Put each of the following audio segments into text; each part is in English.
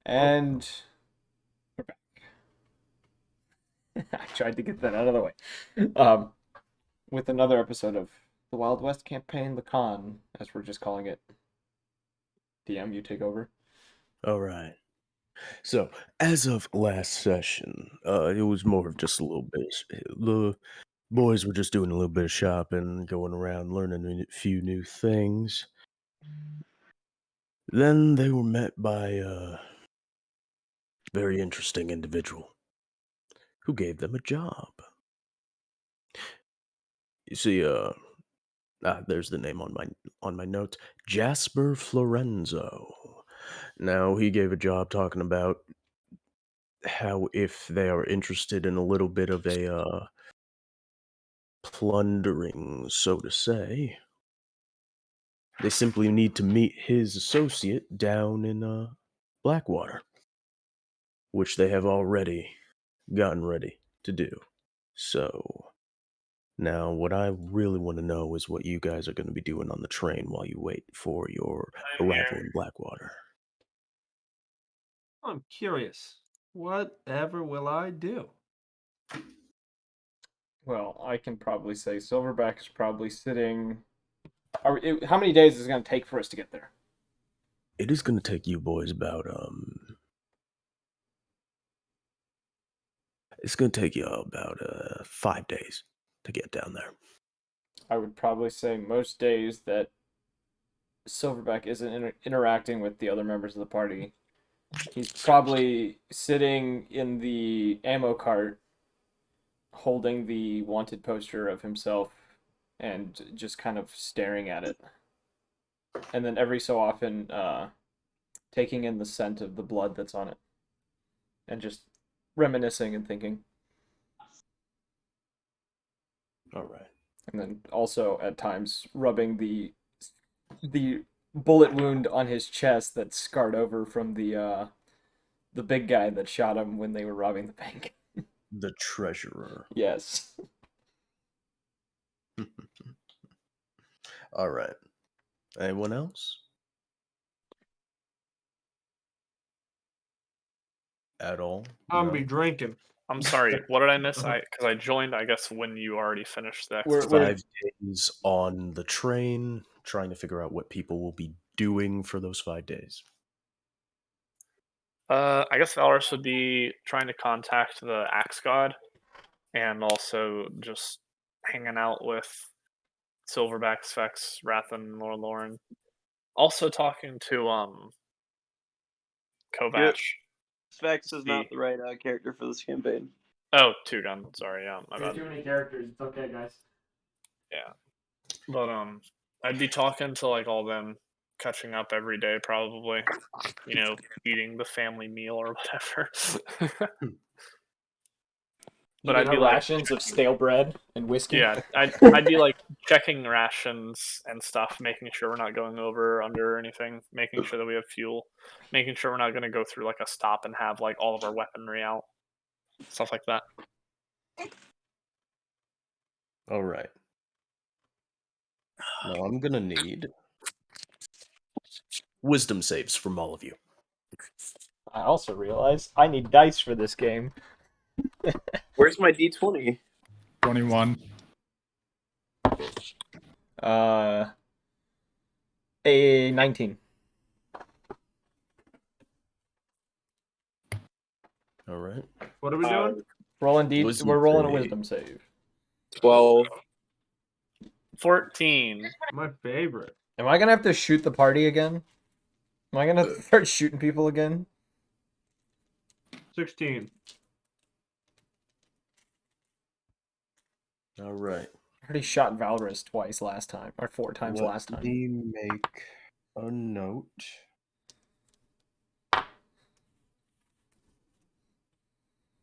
And we're back. I tried to get that out of the way. With another episode of the Wild West campaign, the C.O.N, as we're just calling it. DM, you take over. All right. So, as of last session, it was more of just a little bit. The boys were just doing a little bit of shopping, going around, learning a few new things. Then they were met by a very interesting individual who gave them a job. You see, there's the name on my notes. Jasper Florenzo. Now he gave a job talking about how if they are interested in a little bit of a plundering, so to say, they simply need to meet his associate down in Blackwater, which they have already gotten ready to do. So now what I really want to know is what you guys are going to be doing on the train while you wait for your I'm arrival here. in Blackwater. I'm curious. Whatever will I do? Well, I can probably say Silverback is probably sitting. How many days is it going to take for us to get there? It is going to take you boys about it's going to take you about 5 days to get down there. I would probably say most days that Silverback isn't interacting with the other members of the party. He's probably sitting in the ammo cart holding the wanted poster of himself and just kind of staring at it. And then every so often taking in the scent of the blood that's on it. And just reminiscing and thinking. All right. And then also at times rubbing the bullet wound on his chest that's scarred over from the big guy that shot him when they were robbing the bank. The treasurer. Yes. All right. Anyone else? At all? I'm No? be drinking. I'm sorry. What did I miss? Because I joined, I guess, when you already finished the We're- exercise. 5 days on the train, trying to figure out what people will be doing for those 5 days. I guess Valorous would be trying to contact the Axe God, and also just hanging out with Silverback, Sphex, Rathan, and Lord Lauren. Also talking to Kovac. Sphex is not the right character for this campaign. Oh, Two Gun. Sorry, yeah, my bad. Too many characters. It's okay, guys. Yeah, but I'd be talking to like all them, catching up every day, probably. You know, eating the family meal or whatever. But I'd be like rations of stale bread and whiskey. Yeah, I'd be like checking rations and stuff, making sure we're not going over or under or anything, making sure that we have fuel, making sure we're not going to go through like a stop and have like all of our weaponry out, stuff like that. All right. Now I'm going to need wisdom saves from all of you. I also realize I need dice for this game. Where's my D20? 21. A 19. All right. What are we doing? Rolling D. Wisdom We're rolling a save. wisdom save. 12. 14. My favorite. Am I gonna have to shoot the party again? Am I gonna start shooting people again? 16. All right. I already shot Valorous twice last time, or 4 times Let last time. me make a note.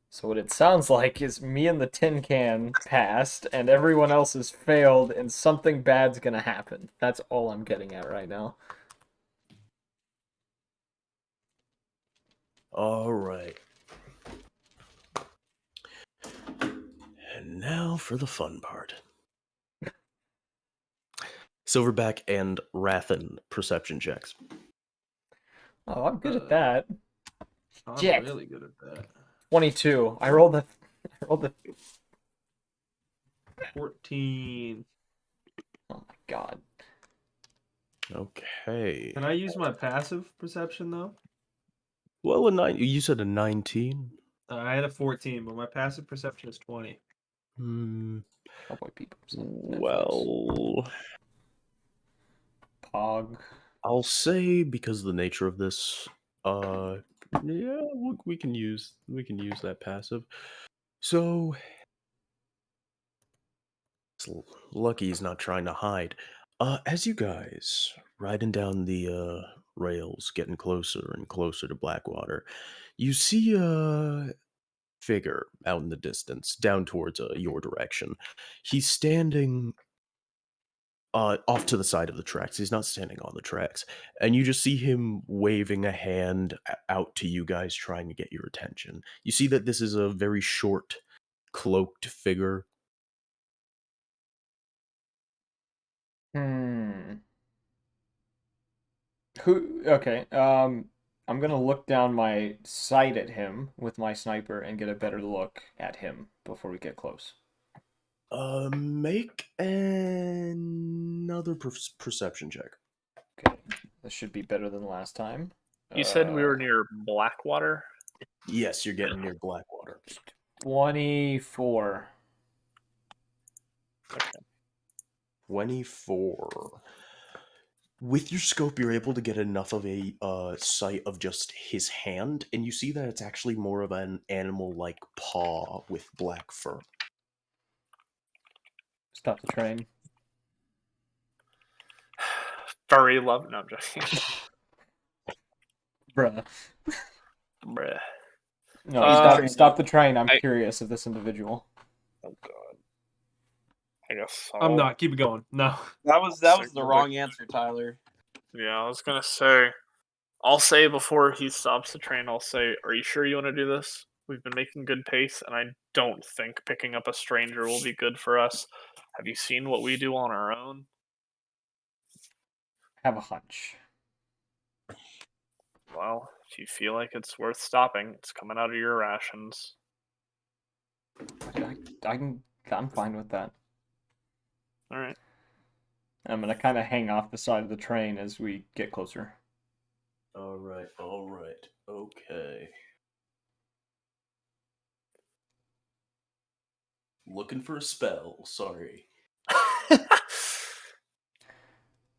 So what it sounds like is me and the tin can passed, and everyone else has failed, and something bad's gonna happen. That's all I'm getting at right now. All right. And now for the fun part. Silverback and Rathan perception checks. Oh, I'm good at that. I'm Jack. really good at that. 22. I rolled the 14. Oh my god. Okay. Can I use my passive perception though? Well, you said a 19. I had a 14, but my passive perception is 20. Cowboy people. Well, Pog. I'll say because of the nature of this, yeah, we can use that passive. So it's lucky he's not trying to hide. As you guys riding down the rails, getting closer and closer to Blackwater, you see a figure out in the distance, down towards your direction. He's standing off to the side of the tracks. He's not standing on the tracks. And you just see him waving a hand out to you guys, trying to get your attention. You see that this is a very short, cloaked figure. Okay. I'm gonna look down my sight at him with my sniper and get a better look at him before we get close. Make another perception check. Okay. This should be better than last time. You said we were near Blackwater? Yes, you're getting near Blackwater. 24. Okay. 24. With your scope, you're able to get enough of a sight of just his hand, and you see that it's actually more of an animal-like paw with black fur. Stop the train. Furry love. No, I'm joking. Bruh. Bruh. No, stop the train. I'm I- curious of this individual. Oh god. I guess I'm not. Keep it going. No. That was the wrong answer, Tyler. Yeah, I was gonna say. I'll say before he stops the train, I'll say, "Are you sure you want to do this? We've been making good pace, and I don't think picking up a stranger will be good for us. Have you seen what we do on our own?" Have a hunch. Well, if you feel like it's worth stopping, it's coming out of your rations. I'm fine with that. All right. I'm gonna kind of hang off the side of the train as we get closer. All right, okay. Looking for a spell, sorry.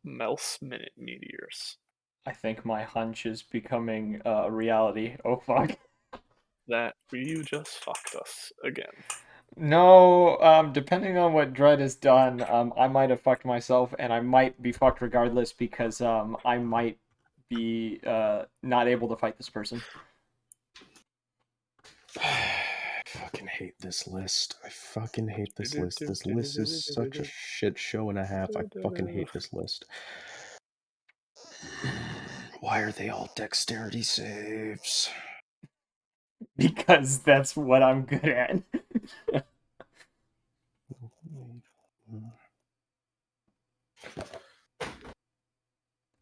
Mel's minute meteors. I think my hunch is becoming a reality. Oh fuck. That you just fucked us again. No, depending on what Dread has done, I might have fucked myself, and I might be fucked regardless because I might be not able to fight this person. I fucking hate this list. This list is such a shit show and a half. I fucking hate this list. Why are they all dexterity saves? Because that's what I'm good at.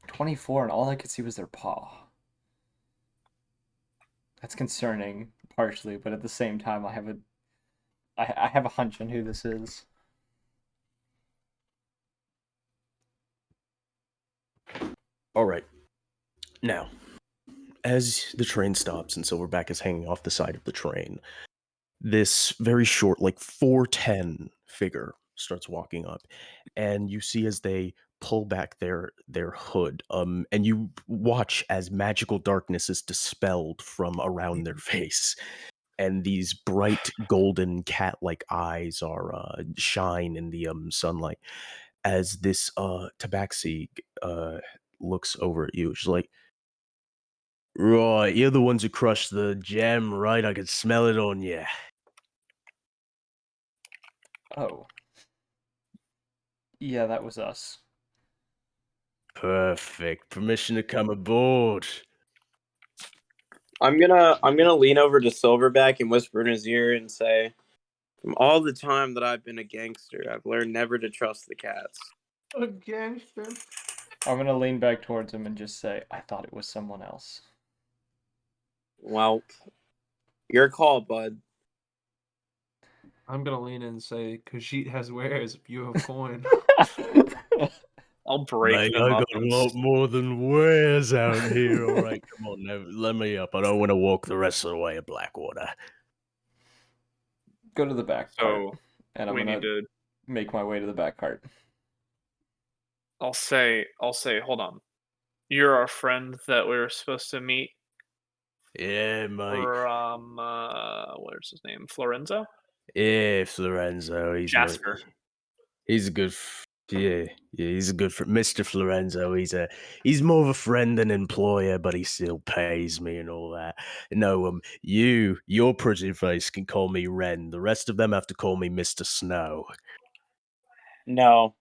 24, and all I could see was their paw. That's concerning, partially, but at the same time, I have a hunch on who this is. All right. Now, as the train stops and Silverback is hanging off the side of the train, this very short, like 4'10" figure starts walking up, and you see as they pull back their hood, and you watch as magical darkness is dispelled from around their face, and these bright golden cat-like eyes are shine in the sunlight. As this tabaxi looks over at you, she's like, "Right, you're the ones who crushed the gem, right? I could smell it on you." Oh. Yeah, that was us. Perfect. Permission to come aboard. I'm gonna lean over to Silverback and whisper in his ear and say, "From all the time that I've been a gangster, I've learned never to trust the cats." A gangster. I'm gonna lean back towards him and just say, I thought it was someone else. Well, your call, bud. I'm gonna lean in and say Khajiit has wares if you have coin. I'll break Mate, them I up. got a lot more than wares out here. All right, come on, now, let me up. I don't want to walk the rest of the way of Blackwater. Go to the back cart, So and I'm we gonna need to. make my way to the back cart. I'll say. Hold on. You're our friend that we were supposed to meet Yeah, mate. from where's his name? Florenzo? Yeah, Florenzo. Jasper. He's a good. Yeah, he's a good Mr. Florenzo. He's more of a friend than employer, but he still pays me and all that. No, your pretty face can call me Ren. The rest of them have to call me Mr. Snow. No.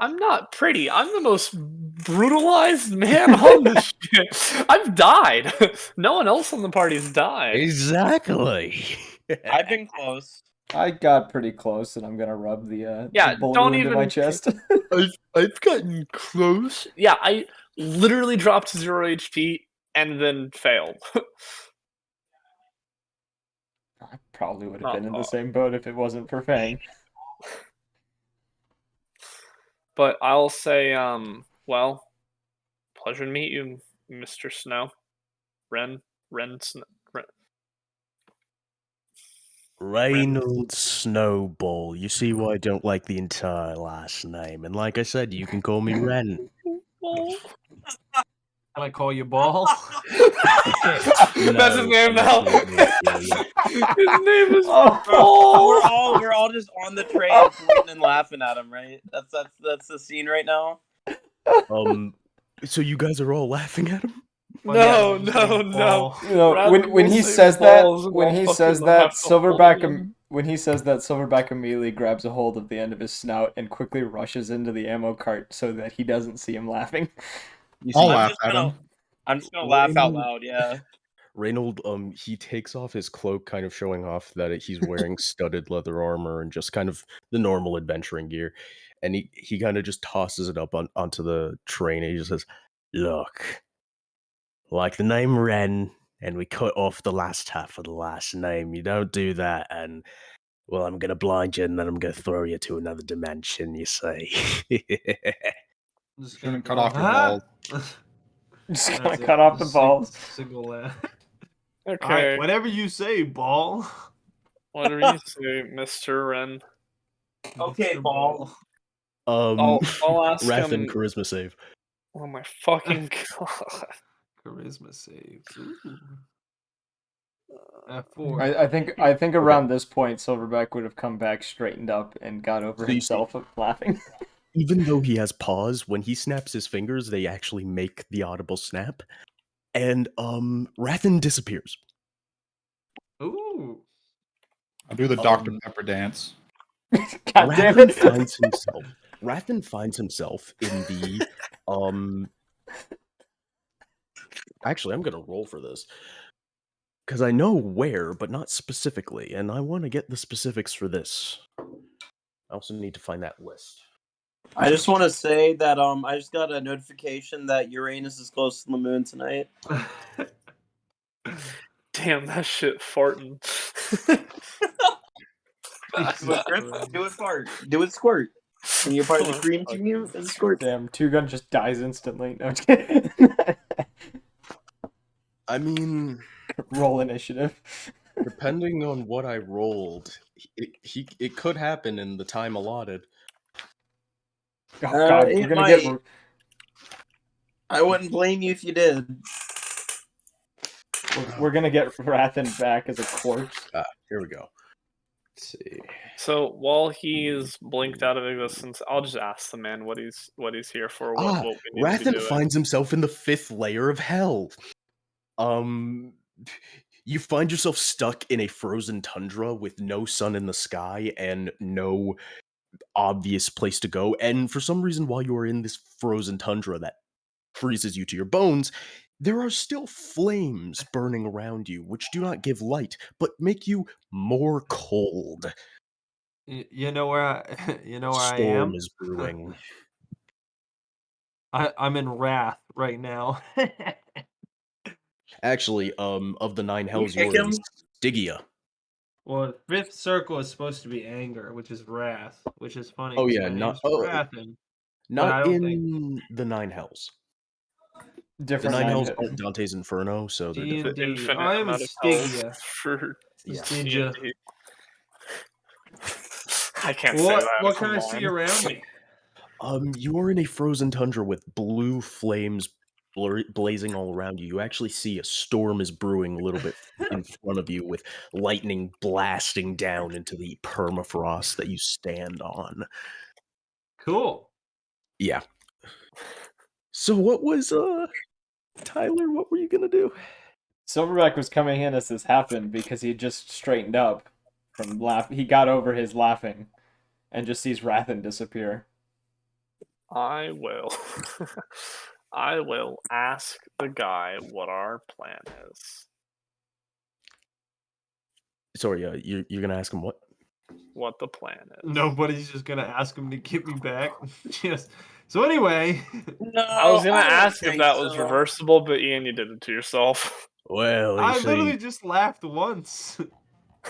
I'm not pretty. I'm the most brutalized man on the ship. I've died. No one else on the party's died. Exactly. I've been close. I got pretty close, and I'm gonna rub the Yeah, bullet don't wound in my even- chest. I've gotten close. Yeah, I literally dropped 0 HP and then failed. I probably would have Not been in the far. same boat if it wasn't for Fang. But I'll say, well, pleasure to meet you, Mr. Snow. Ren Snow. Reynold Snowball. You see why I don't like the entire last name. And like I said, you can call me Ren. Can I call you Ball? That's his name now. Yeah. His name is Oh. Ball. We're all just on the train pointing and laughing at him, right? That's the scene right now. So you guys are all laughing at him? No. You know, Rather when we'll he say says that, balls and when I'll he fucking says have that, to hold Silverback, him. when he says that, Silverback immediately grabs a hold of the end of his snout and quickly rushes into the ammo cart so that he doesn't see him laughing. You I'll see, laugh at him. I'm just gonna laugh out loud. Yeah. Reynold, he takes off his cloak, kind of showing off that he's wearing studded leather armor and just kind of the normal adventuring gear. And he kind of just tosses it up onto the train and he just says, "Look, like the name Ren, and we cut off the last half of the last name. You don't do that, and well, I'm gonna blind you, and then I'm gonna throw you to another dimension. You say?" I'm just Shouldn't gonna cut go, off your "Huh?" Just That's gonna it. cut off the Just balls. Single laugh. Okay. Alright, whatever you say, Ball. Whatever you say, Mr. Ren. Okay, Mr. Ball. I'll ask Wrath him. and charisma save. Oh my fucking god. Charisma saves. Ooh. F4. I think around this point, Silverback would have come back straightened up and got over So you see- himself of laughing. Even though he has paws, when he snaps his fingers, they actually make the audible snap. And Rathan disappears. Ooh. I'll do the Dr. Pepper dance. God damn it! Rathan finds himself in the Actually, I'm gonna roll for this. Because I know where, but not specifically, and I want to get the specifics for this. I also need to find that list. I just want to say that I just got a notification that Uranus is close to the moon tonight. Damn, that shit farting. Do it fart. Do it squirt. Can you part of the cream team? Is it squirt? Damn, Two Gun just dies instantly. No, I'm just kidding. I mean, Roll initiative. depending on what I rolled, it could happen in the time allotted. Oh god, it we're gonna might. get. I wouldn't blame you if you did. We're gonna get Rathan back as a corpse. Here we go. Let's see. So while he's blinked out of existence, I'll just ask the man what he's here for. What we need to be Rathan doing. finds himself in the 5th layer of hell. You find yourself stuck in a frozen tundra with no sun in the sky and no obvious place to go. And for some reason, while you are in this frozen tundra that freezes you to your bones, there are still flames burning around you, which do not give light, but make you more cold. You know where I am? Storm is brewing. I'm in wrath right now. Actually, of the 9 hells, kick you're in him? Stygia. Well, the fifth circle is supposed to be anger, which is wrath, which is funny Oh, because yeah, my name's not Wrathen. not I don't think in the 9 hells. The Different 9 nine hells hit. aren't Dante's Inferno, so they're different. The D&D. infinite I am in amount of hells Stygia. for Yeah. Stygia. D&D. I can't say that. What can come I see on. around me? You are in a frozen tundra with blue flames blazing all around you. You actually see a storm is brewing a little bit in front of you, with lightning blasting down into the permafrost that you stand on. Cool. Yeah. So what was Tyler? What were you gonna do? Silverback was coming in as this happened because he just straightened up from laugh. He got over his laughing, and just sees Rathen disappear. I will. I will ask the guy what our plan is. Sorry, you're gonna ask him what? What the plan is. Nobody's just gonna ask him to get me back. Just so anyway. No, I was gonna don't ask if think that was so. reversible, but Ian, you did it to yourself. Well, I literally just laughed once.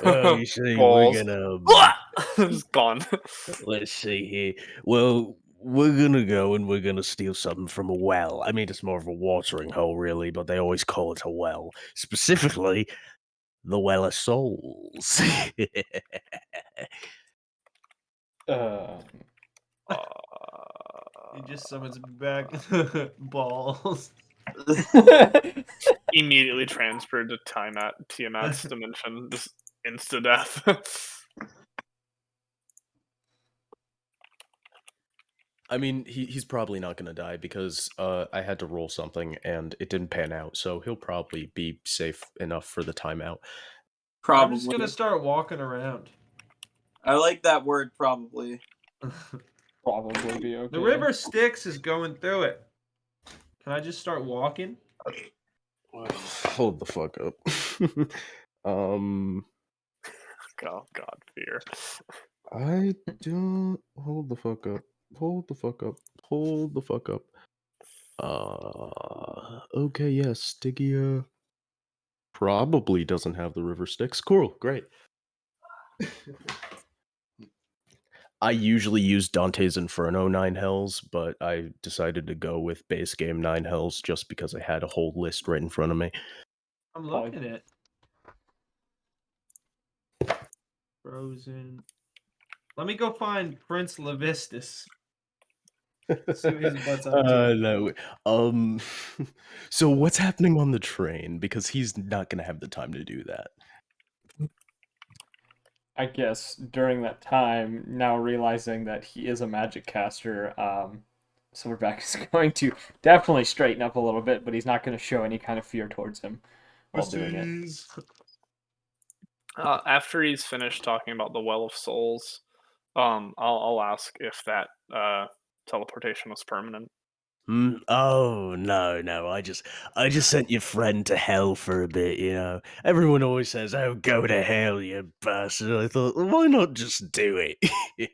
you see, Balls. gonna Just gone. let's see here. Well, we're gonna go and we're gonna steal something from a well. I mean, it's more of a watering hole, really, but they always call it a well. Specifically, the Well of Souls. He just summons me back. Balls. Immediately transferred to Tiamat's dimension. Just insta death. I mean, he's probably not gonna die because I had to roll something and it didn't pan out, so he'll probably be safe enough for the timeout. I'm just Probably. gonna start walking around. I like that word, probably. Probably be okay. The river Styx is going through it. Can I just start walking? Hold the fuck up. Oh God, fear. I don't hold the fuck up. Hold the fuck up. Hold the fuck up. Okay, yes, Stygia probably doesn't have the river Styx. Cool, great. I usually use Dante's Inferno 9 hells, but I decided to go with base game 9 hells just because I had a whole list right in front of me. I'm Probably- looking at Frozen. Let me go find Prince Levistus. See what his butt's up to. No. So what's happening on the train? Because he's not gonna have the time to do that. I guess during that time, now realizing that he is a magic caster, Silverback is going to definitely straighten up a little bit, but he's not going to show any kind of fear towards him while doing it. After he's finished talking about the Well of Souls, I'll ask if that teleportation was permanent. Oh no! I just sent your friend to hell for a bit. Everyone always says, "Oh, go to hell, you bastard." I thought, well, why not just do it?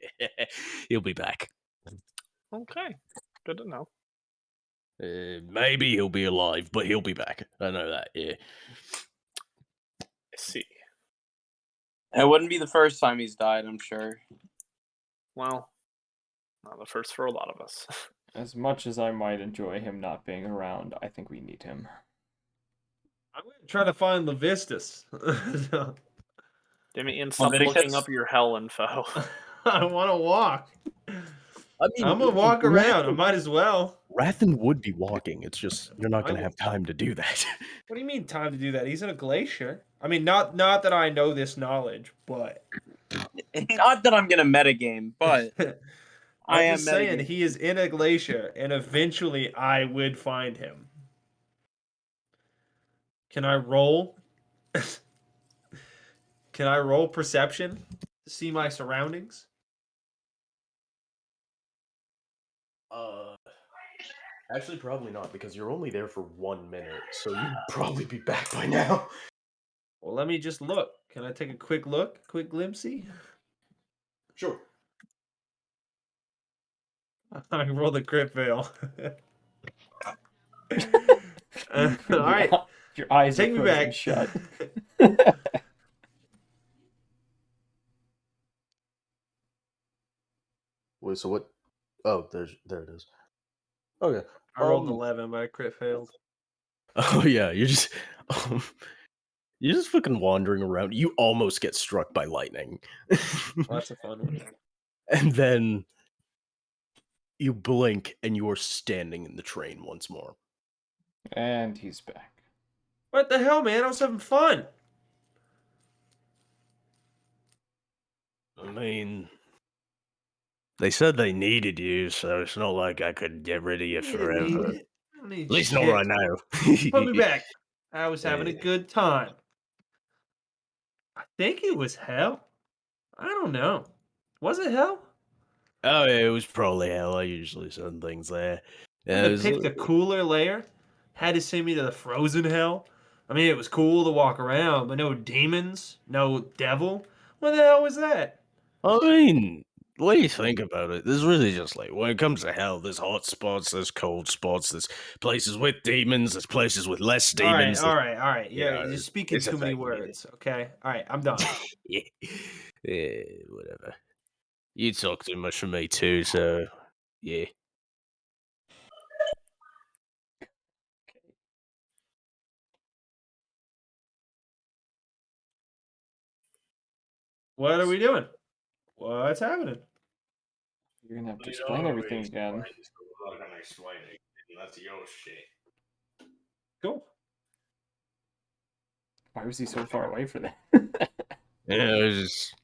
He'll be back. Okay, good to know. Maybe he'll be alive, but he'll be back. I know that. Yeah. I see. It wouldn't be the first time he's died, I'm sure. Well, not the first for a lot of us. As much as I might enjoy him not being around, I think we need him. I'm gonna try to find Levistus. Damn it, Ian, stop Leviticus? looking up your hell info. I want to walk. I mean, I'm gonna walk around. I might as well. Rathen would be walking. It's just you're not I going to w- have time to do that. What do you mean time to do that? He's in a glacier. I mean, not that I know this knowledge, but Not that I'm gonna metagame, but I I'm am just saying metagaming. he is in a glacier, and eventually I would find him. Can I roll? Can I roll perception to see my surroundings? Actually, probably not because you're only there for 1 minute, so you'd probably be back by now. Well, let me just look. Can I take a quick look? Quick glimpsey? Sure. I rolled a crit fail. All right, Your eyes take are me frozen back. shut. Wait, so what? Oh, there it is. Okay. I rolled 11, but I crit failed. Oh yeah, um, you're just fucking wandering around. You almost get struck by lightning, Well, that's a fun one. and then you blink, and you are standing in the train once more. And he's back. What the hell, man? I was having fun. I mean, they said they needed you, so it's not like I could get rid of you I didn't forever. need it. I don't need At least not shit. right now. Put me back. I was having a Yeah. good time. I think it was hell. I don't know. Was it hell? Oh yeah, it was probably hell. I usually send things there. Yeah, Couldn't it have was, picked a cooler layer. Had to send me to the frozen hell. I mean, it was cool to walk around, but no demons, no devil. What the hell was that? I mean, the way you think about it, there's really just like when it comes to hell, there's hot spots, there's cold spots, there's places with demons, there's places with less All right, demons. all right, all right. Yeah, You're speaking it's too many affecting you. words. Okay. All right, I'm done. Yeah. Yeah, whatever. You talk too much for me too, so yeah. What are we doing? What's happening? You're gonna have to explain everything again. I'm not gonna explain it. That's your shit. Cool. Why was he so far away for that? Yeah, it was just.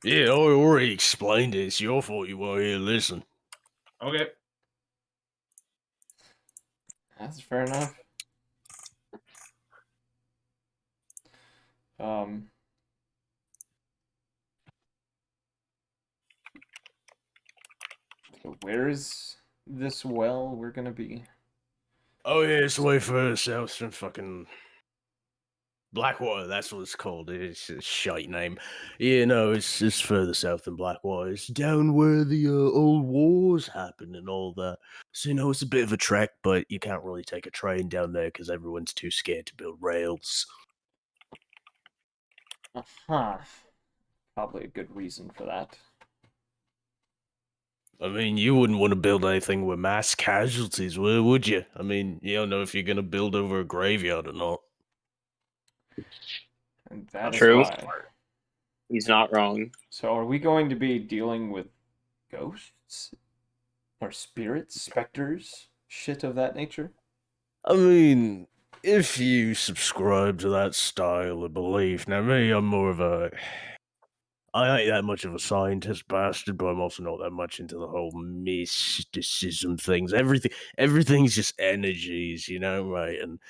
Yeah, I already explained it. It's your fault you weren't here to listen. Okay. That's fair enough. Um. So where's this well we're gonna be? Oh yeah, it's way further south than fucking Blackwater. That's what it's called. It's a shite name. Yeah, no, it's further south than Blackwater. It's down where the old wars happened and all that. So you know, it's a bit of a trek, but you can't really take a train down there because everyone's too scared to build rails. Huh. Probably a good reason for that. I mean, you wouldn't want to build anything with mass casualties, would you? I mean, you don't know if you're gonna build over a graveyard or not. And that is True. why. He's not wrong. So are we going to be dealing with ghosts? Or spirits? Specters? Shit of that nature? I mean, if you subscribe to that style of belief, now me, I'm more of a. I ain't that much of a scientist bastard, but I'm also not that much into the whole mysticism things. Everything's just energies, you know, right? And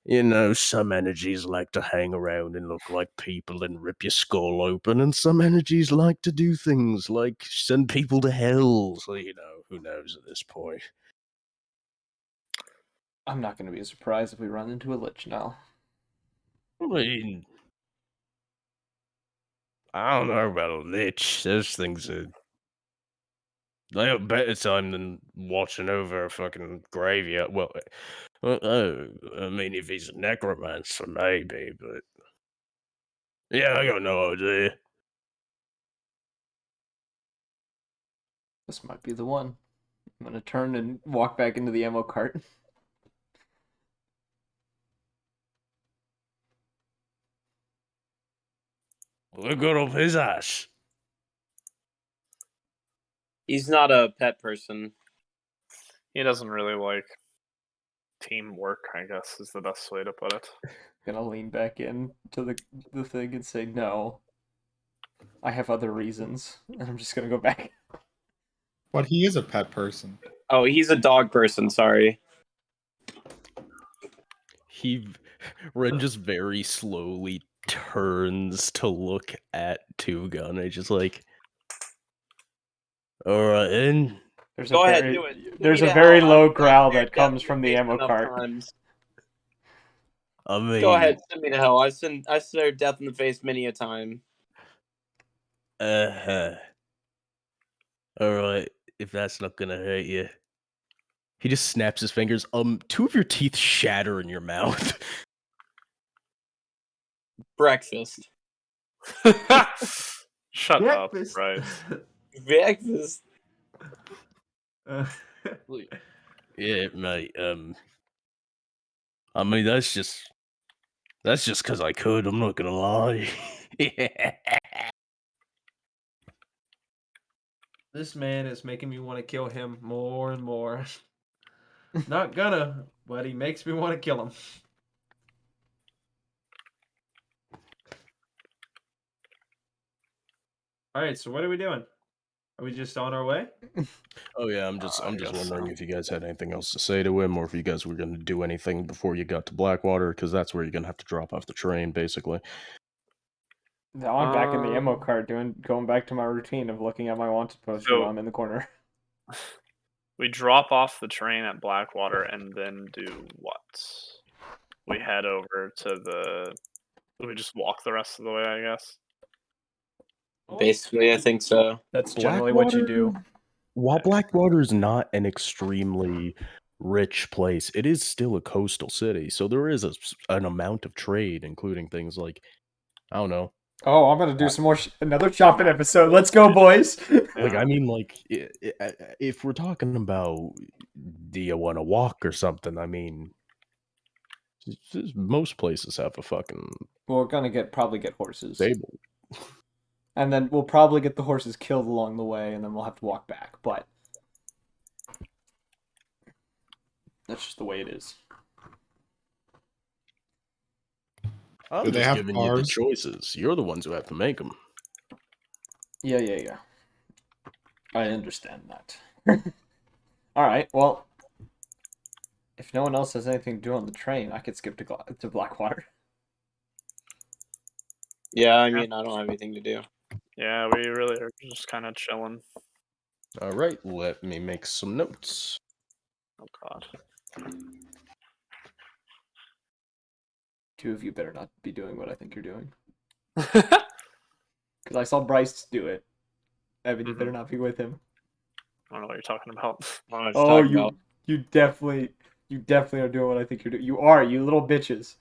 you know, some energies like to hang around and look like people and rip your skull open, and some energies like to do things like send people to hell. So you know, who knows at this point. I'm not going to be surprised if we run into a lich now. I mean, I don't know about a lich. Those things are. They have better time than watching over a fucking graveyard. Well, I mean, if he's a necromancer, maybe, but. Yeah, I got no idea. This might be the one. I'm going to turn and walk back into the ammo cart. Look good up his ass. He's not a pet person. He doesn't really like teamwork, I guess is the best way to put it. Gonna lean back in to the thing and say, no. I have other reasons. And I'm just gonna go back. But he is a pet person. Oh, he's a dog person. Sorry. Ren just very slowly turns to look at Two Gun. I just like, all right, then. There's Go a ahead, very, do it. Send there's me a to very hell. low I've growl stared that death comes in your from the face ammo enough cart. times. I mean, Go ahead, send me to hell. I stared death in the face many a time. All right, if that's not gonna hurt you. He just snaps his fingers. Two of your teeth shatter in your mouth. Breakfast. Shut up, Breakfast. Bryce. Breakfast. Yeah, mate. I mean, that's just because I could. I'm not gonna lie. This man is making me want to kill him more and more. Not gonna, but he makes me want to kill him. All right, so what are we doing? Are we just on our way? Oh yeah, I'm just I guess wondering so. if you guys had anything else to say to him, or if you guys were gonna do anything before you got to Blackwater, because that's where you're gonna have to drop off the train, basically. Now I'm back in the ammo Um, cart going back to my routine of looking at my wanted poster So- while I'm in the corner. We drop off the train at Blackwater and then do what? We head over to the. We just walk the rest of the way, I guess. Basically, I think so. That's generally what you do. While Blackwater is not an extremely rich place, it is still a coastal city, so there is an amount of trade, including things like, I don't know. Oh, I'm gonna do some more another shopping episode. Let's go, boys. Like, Yeah. I mean, like, if we're talking about, do you want to walk or something? I mean, most places have a fucking We're gonna probably get horses, stable. and then we'll probably get the horses killed along the way, and then we'll have to walk back. But that's just the way it is. I'm Do they just have giving you the cars? choices. You're the ones who have to make them. Yeah. I understand that. All right. Well, if no one else has anything to do on the train, I could skip to Blackwater. Yeah, I mean, I don't have anything to do. Yeah, we really are just kind of chilling. All right, let me make some notes. Oh God. Two of you better not be doing what I think you're doing, because I saw Bryce do it. Evan, you better not be with him. I don't know what you're talking about. I don't know what you're Oh, talking about. you definitely are doing what I think you're doing. You are, you little bitches.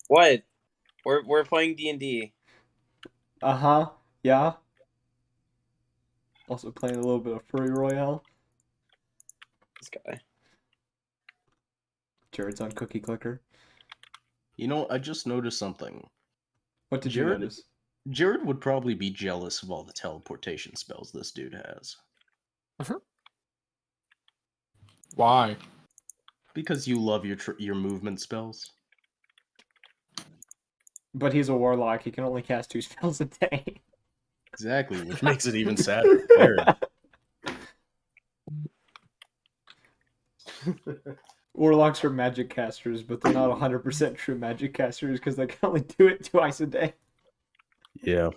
What? We're playing D&D. Uh-huh. Yeah. Also playing a little bit of Furry Royale. This guy. Jared's on Cookie Clicker. You know, I just noticed something. What did Jared- you notice? Jared would probably be jealous of all the teleportation spells this dude has. Why? Because you love your movement spells. But he's a warlock. He can only cast 2 spells a day. Exactly, which makes it even sadder. Jared. Warlocks are magic casters, but they're not 100% true magic casters because they can only do it twice a day. Yeah.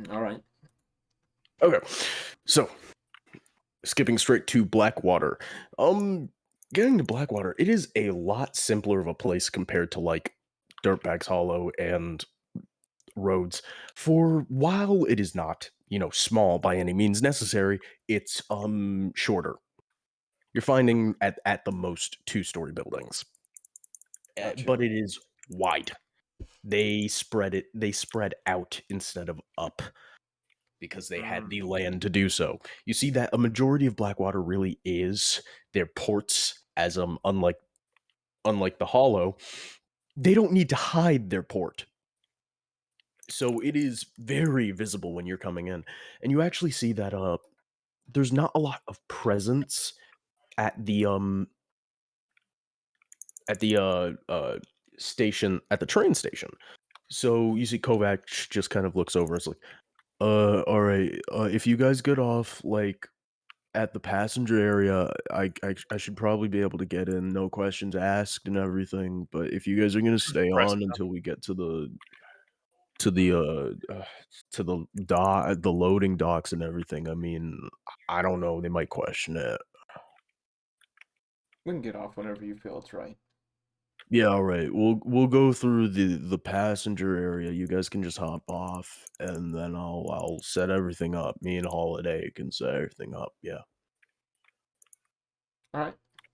All right. Okay. So, skipping straight to Blackwater. Getting to Blackwater, it is a lot simpler of a place compared to like Dirtbags Hollow and Rhodes. For while it is not, small by any means necessary, it's shorter. You're finding at the most 2-story buildings. Gotcha. But it is wide. They spread out instead of up because they had the land to do so. You see that a majority of Blackwater really is their ports, as unlike the Hollow, they don't need to hide their port. So it is very visible when you're coming in. And you actually see that there's not a lot of presence at the station, at the train station. So you see Kovac just kind of looks over. It's like, all right. If you guys get off like at the passenger area, I should probably be able to get in, no questions asked and everything. But if you guys are gonna stay Press on it. until we get to the the loading docks and everything, I mean, I don't know. They might question it. We can get off whenever you feel it's right. Yeah, all right. We'll go through the passenger area. You guys can just hop off, and then I'll set everything up. Me and Holiday can set everything up. Yeah. All right.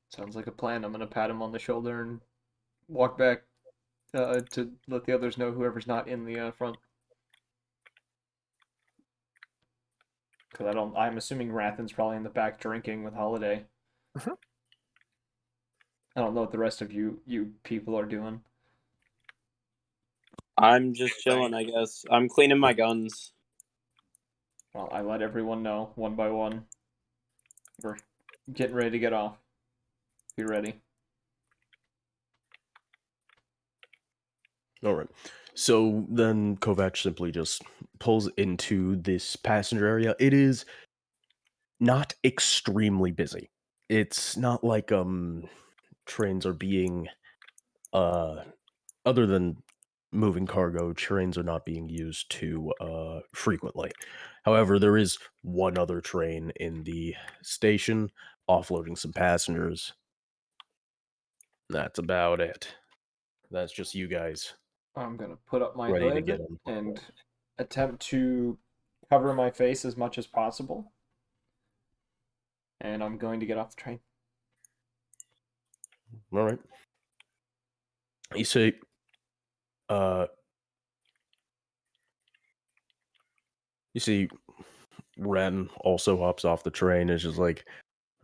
Sounds like a plan. I'm gonna pat him on the shoulder and walk back to let the others know whoever's not in the front. Because I'm assuming Rathan's probably in the back drinking with Holiday. Mhm. I don't know what the rest of you people are doing. I'm just chilling, I guess. I'm cleaning my guns. Well, I let everyone know one by one. We're getting ready to get off. Be ready. All right. So then Kovac simply just pulls into this passenger area. It is not extremely busy. It's not like trains are being other than moving cargo, trains are not being used too frequently. However, there is one other train in the station offloading some passengers. That's about it. That's just you guys I'm gonna put up my ready to hood get on. and attempt to cover my face as much as possible. And I'm going to get off the train. All right. You see, uh, you see, Ren also hops off the train and is just like,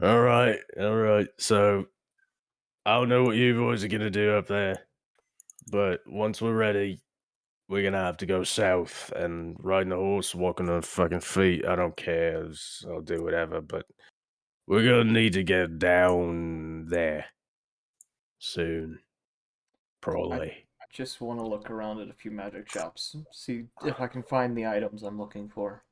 all right. So I don't know what you boys are gonna do up there, but once we're ready, we're gonna have to go south and riding a horse, walking on fucking feet. I don't care. I'll do whatever, but we're gonna need to get down there soon, probably. Just want to look around at a few magic shops, see if I can find the items I'm looking for.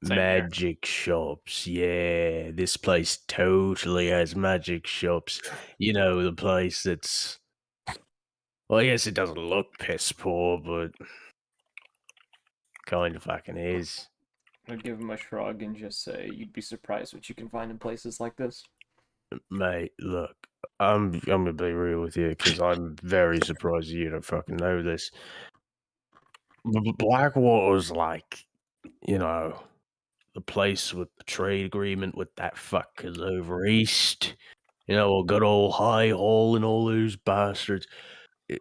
Same here. Magic shops, yeah. This place totally has magic shops. You know, the place that's. Well, I guess it doesn't look piss poor, but kind of fucking is. I'm gonna give him a shrug and just say, "You'd be surprised what you can find in places like this." Mate, look, I'm gonna be real with you because I'm very surprised you don't fucking know this. Blackwater's like, you know, the place with the trade agreement with that fuckers over east. You know, good old High Hall and all those bastards.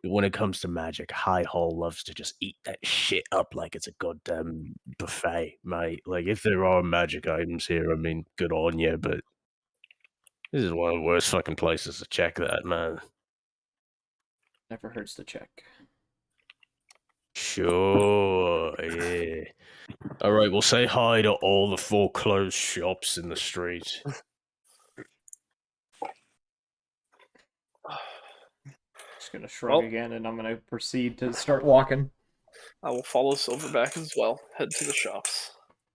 When it comes to magic, High Hall loves to just eat that shit up like it's a goddamn buffet, mate. Like, if there are magic items here, I mean, good on you, but this is one of the worst fucking places to check that, man. Never hurts to check. Sure, yeah. Alright, we'll say hi to all the foreclosed shops in the street. Just gonna shrug Well- again, and I'm gonna proceed to start walking. I will follow Silverback as well. Head to the shops.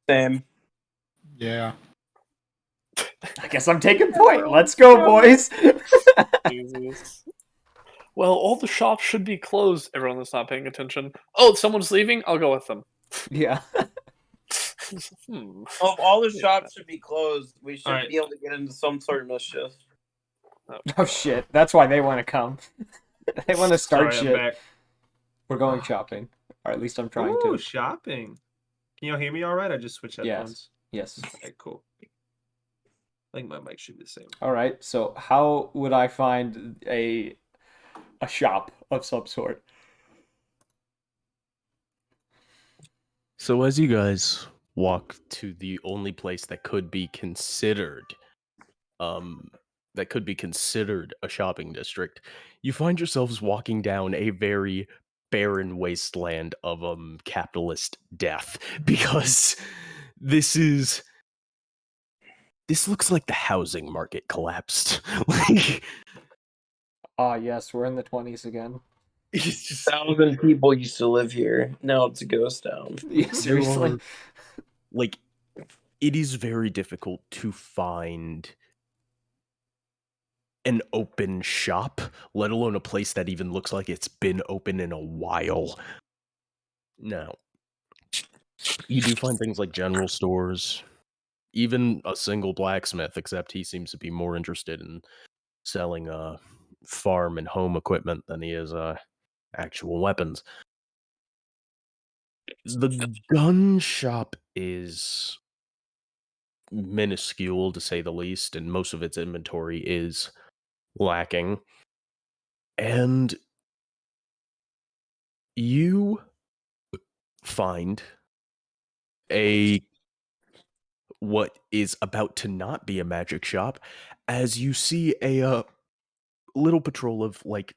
Same. Yeah. I guess I'm taking point. Let's go, boys. Jesus. Well, all the shops should be closed. Everyone that's not paying attention. Oh, someone's leaving? I'll go with them. Yeah. Hmm. Well, if all the shops should be closed, we should Alright. be able to get into some sort of mischief. Oh shit. That's why they want to come. They want to start Sorry, shit. I'm back. We're going shopping, or at least I'm trying Ooh, to. shopping. Can y'all hear me all right? I just switched Yes. headphones. Yes. Okay, cool. I think my mic should be the same. All right. So how would I find a shop of some sort? So as you guys walk to the only place that could be considered a shopping district, you find yourselves walking down a very barren wasteland of capitalist death because this looks like the housing market collapsed. Like, Ah, yes, we're in the 20s again. it's just 1,000 people used to live here. Now it's a ghost town. Yeah, seriously. like, it is very difficult to find an open shop, let alone a place that even looks like it's been open in a while. Now, you do find things like general stores, even a single blacksmith, except he seems to be more interested in selling farm and home equipment than he is actual weapons. The gun shop is minuscule, to say the least, and most of its inventory is lacking. And you find what is about to not be a magic shop, as you see a little patrol of like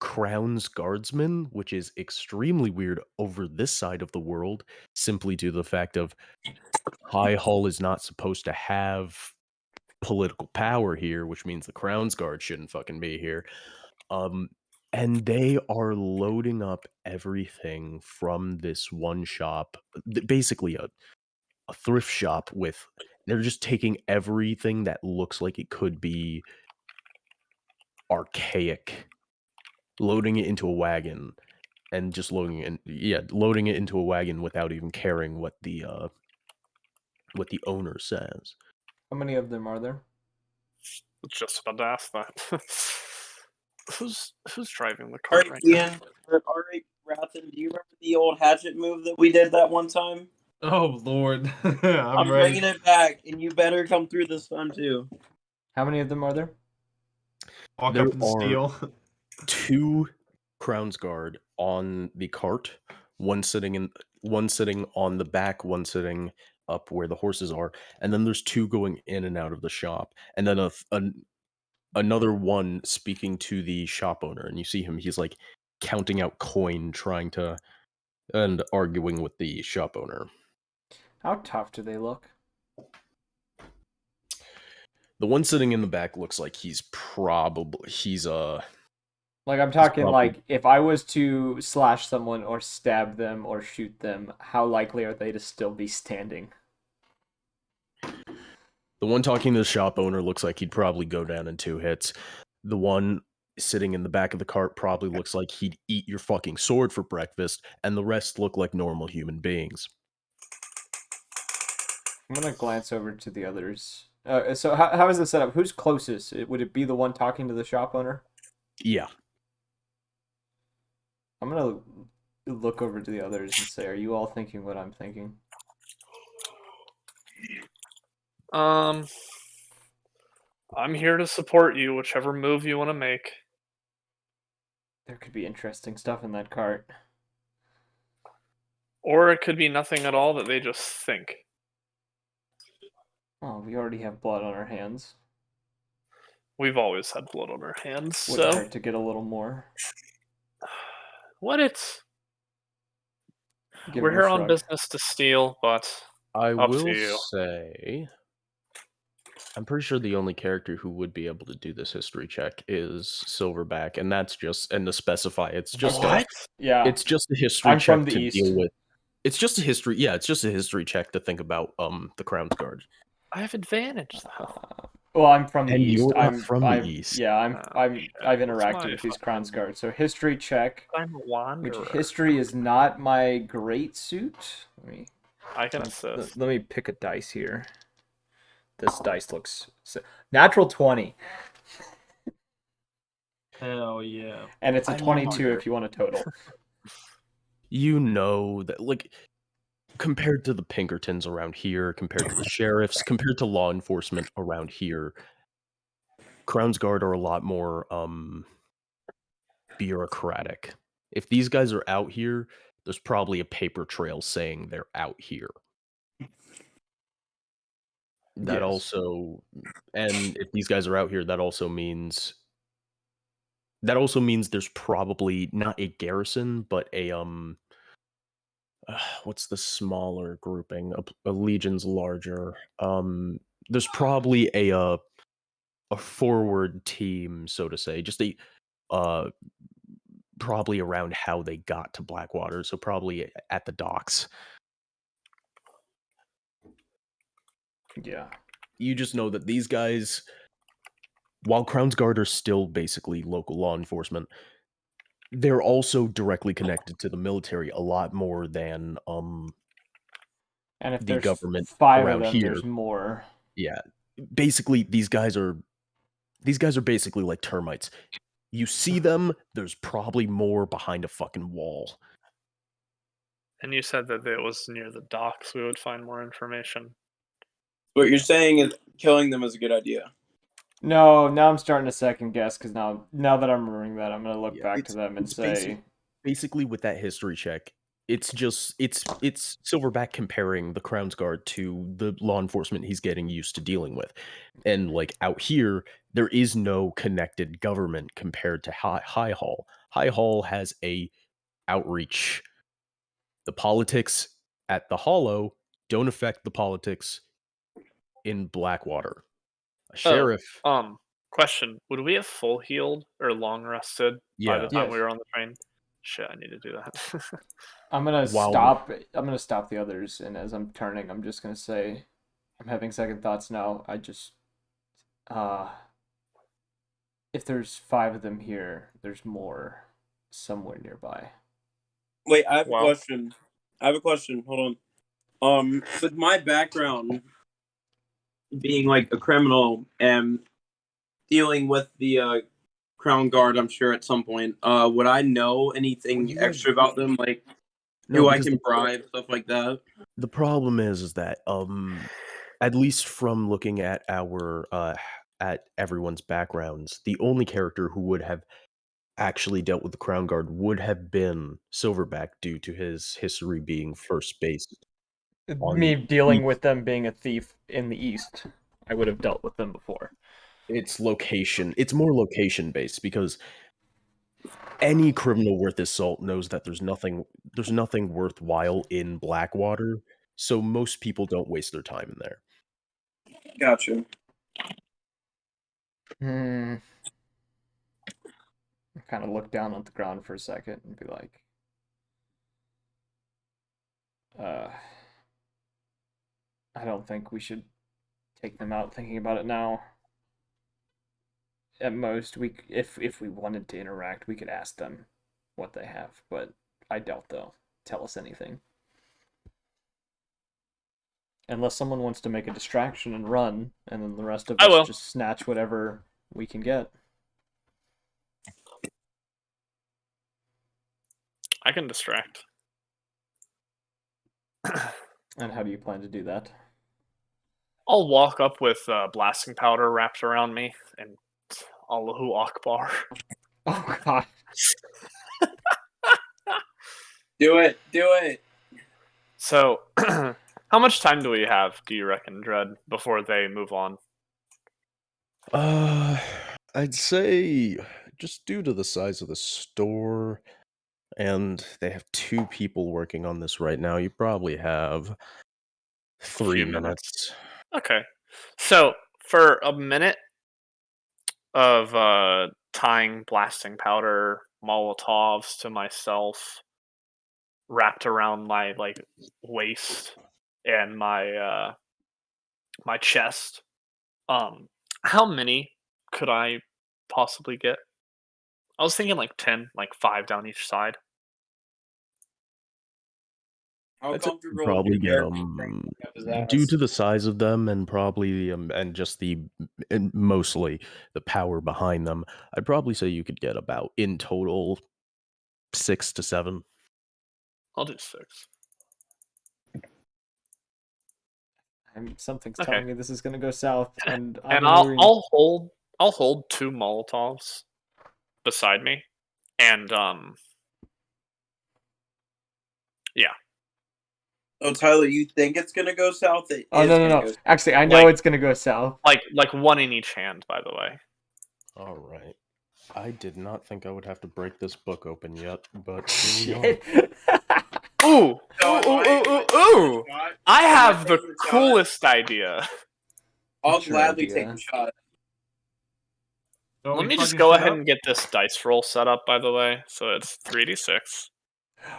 Crown's guardsmen, which is extremely weird over this side of the world, simply due to the fact of High Hall is not supposed to have political power here, which means the Crown's guard shouldn't fucking be here. And they are loading up everything from this one shop, basically a thrift shop with. They're just taking everything that looks like it could be archaic, loading it into a wagon, and just loading it into a wagon without even caring what the owner says. How many of them are there? Just about to ask that. Who's driving the All car right, right now? Ian. All right, Rathan, do you remember the old hatchet move that we did that one time? Oh Lord, I'm ready. bringing it back, and you better come through this time too. How many of them are there? Walk There up and are- steal. 2 Crown's Guard on the cart, one sitting on the back, one sitting up where the horses are, and then there's 2 going in and out of the shop, and then another one speaking to the shop owner, and you see him, he's like counting out coin, and arguing with the shop owner. How tough do they look? The one sitting in the back looks like he's Like, I'm talking probably- like, if I was to slash someone or stab them or shoot them, how likely are they to still be standing? The one talking to the shop owner looks like he'd probably go down in 2 hits. The one sitting in the back of the cart probably looks like he'd eat your fucking sword for breakfast, and the rest look like normal human beings. I'm gonna glance over to the others. So how is this set up? Who's closest? Would it be the one talking to the shop owner? Yeah. I'm gonna look over to the others and say, are you all thinking what I'm thinking? I'm here to support you, whichever move you want to make. There could be interesting stuff in that cart. Or it could be nothing at all that they just think. Oh, we already have blood on our hands. We've always had blood on our hands, Wouldn't so hurt to get a little more. what it's Give we're him a here on shrug. business to steal, but I Up to will you. say, I'm pretty sure the only character who would be able to do this history check is Silverback, and that's just, and to specify, it's just Yeah, it's just a history I'm check from the to East. deal with. It's just a history, yeah, it's just a history check to think about the Crown's Guard. I have advantage though. Well, I'm from the And East. you're not I'm from the I'm East. yeah, I've That's interacted my with these fucking- Crown's Guard. So history check, I'm a which wanderer. history is not my great suit. I can assist. Let me pick a dice here. This dice looks natural 20, Hell yeah. and it's a I'm 22 smarter. if you want a total. You know that, like, compared to the Pinkertons around here, compared to the sheriffs, compared to law enforcement around here, Crown's Guard are a lot more bureaucratic. If these guys are out here, there's probably a paper trail saying they're out here. That Yes. also, and if these guys are out here, that also means there's probably not a garrison, but a what's the smaller grouping? A legion's larger. There's probably a forward team, so to say, just a probably around how they got to Blackwater, so probably at the docks. Yeah. You just know that these guys, while Crown's Guard are still basically local law enforcement, they're also directly connected to the military a lot more than And if the there's government 5 around of them, here. there's more. Yeah. Basically, these guys are These guys are basically like termites. You see them, there's probably more behind a fucking wall. And you said that it was near the docks. We would find more information. What you're saying is killing them is a good idea. No, now I'm starting to second guess because now that I'm remembering that, I'm gonna look Yeah, back to them and it's say, basically with that history check, it's Silverback comparing the Crown's Guard to the law enforcement he's getting used to dealing with. And like out here, there is no connected government compared to High Hall. High Hall has a outreach. The politics at the Hollow don't affect the politics in Blackwater. A sheriff, Question: would we have full healed or long rested by the yeah, time we Yes. were on the train? Shit, I need to do that. I'm gonna While- stop. I'm gonna stop the others, and as I'm turning, I'm just gonna say, I'm having second thoughts now. I just, if there's 5 of them here, there's more somewhere nearby. Wait, I have a Well- question. Hold on. With my background being like a criminal and dealing with the Crown Guard, I'm sure at some point, would I know anything Well, you guys- extra about them, like No, who I because can bribe, stuff like that? the problem is that at least from looking at our at everyone's backgrounds, the only character who would have actually dealt with the Crown Guard would have been Silverback due to his history being first based. On Me the dealing east. with them being a thief in the east, I would have dealt with them before. It's location. It's more location based because any criminal worth his salt knows that there's nothing worthwhile in Blackwater, so most people don't waste their time in there. Gotcha. I kind of look down at the ground for a second and be like, I don't think we should take them out thinking about it now. At most, if we wanted to interact, we could ask them what they have, but I doubt they'll tell us anything. Unless someone wants to make a distraction and run, and then the rest of I us will. just snatch whatever we can get. I can distract. And how do you plan to do that? I'll walk up with blasting powder wrapped around me and Allahu Akbar. Oh god. Do it. So, how much time do we have, do you reckon, Dread, before they move on? I'd say just due to the size of the store, and they have 2 people working on this right now, you probably have 3 Few minutes. minutes. Okay. So, for a minute of tying blasting powder Molotovs to myself, wrapped around my waist and my my chest, how many could I possibly get? I was thinking like 10, like 5 down each side. How I'd say comfortable probably would get your character cranking up his due ass? to the size of them and probably and just and mostly the power behind them. I'd probably say you could get about in total 6 to 7. I'll do 6. Something's Okay. telling me this is gonna go south, and And I'll hold 2 Molotovs beside me, and yeah. Oh, Tyler, you think it's gonna go south? It Oh is no, gonna no, go no. south. Actually, I know Like- it's gonna go south. Like one in each hand, by the way. All right. I did not think I would have to break this book open yet, but here we are. Shit. Ooh! So am Ooh! shot? I Am have the taking a shot? coolest idea. I'll What's your gladly idea? take a shot. Don't Let we me just fucking go shut ahead up? and get this dice roll set up, by the way. So it's 3d6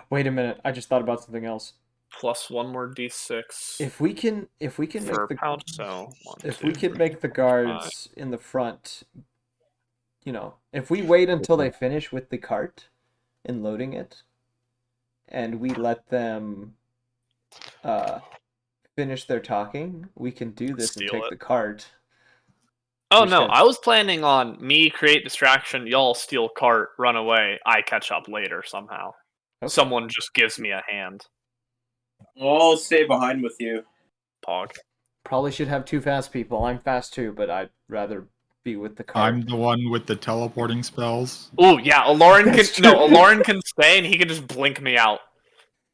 Wait a minute. I just thought about something else. plus 1 more d6 If we can make for the pouch. So 1, if 2, we can 3, make the 4, 5. guards in the front, if we wait until they finish with the cart and loading it, and we let them finish their talking, we can do this and Steal take it. the cart. Oh We no, should- I was planning on me create distraction, y'all steal cart, run away, I catch up later somehow. Okay. Someone just gives me a hand. I'll stay behind with you. Pog. Probably should have 2 fast people. I'm fast too, but I'd rather be with the cart. I'm the one with the teleporting spells. Ooh, yeah, Aloran That's can no, true. Aloran can stay and he can just blink me out.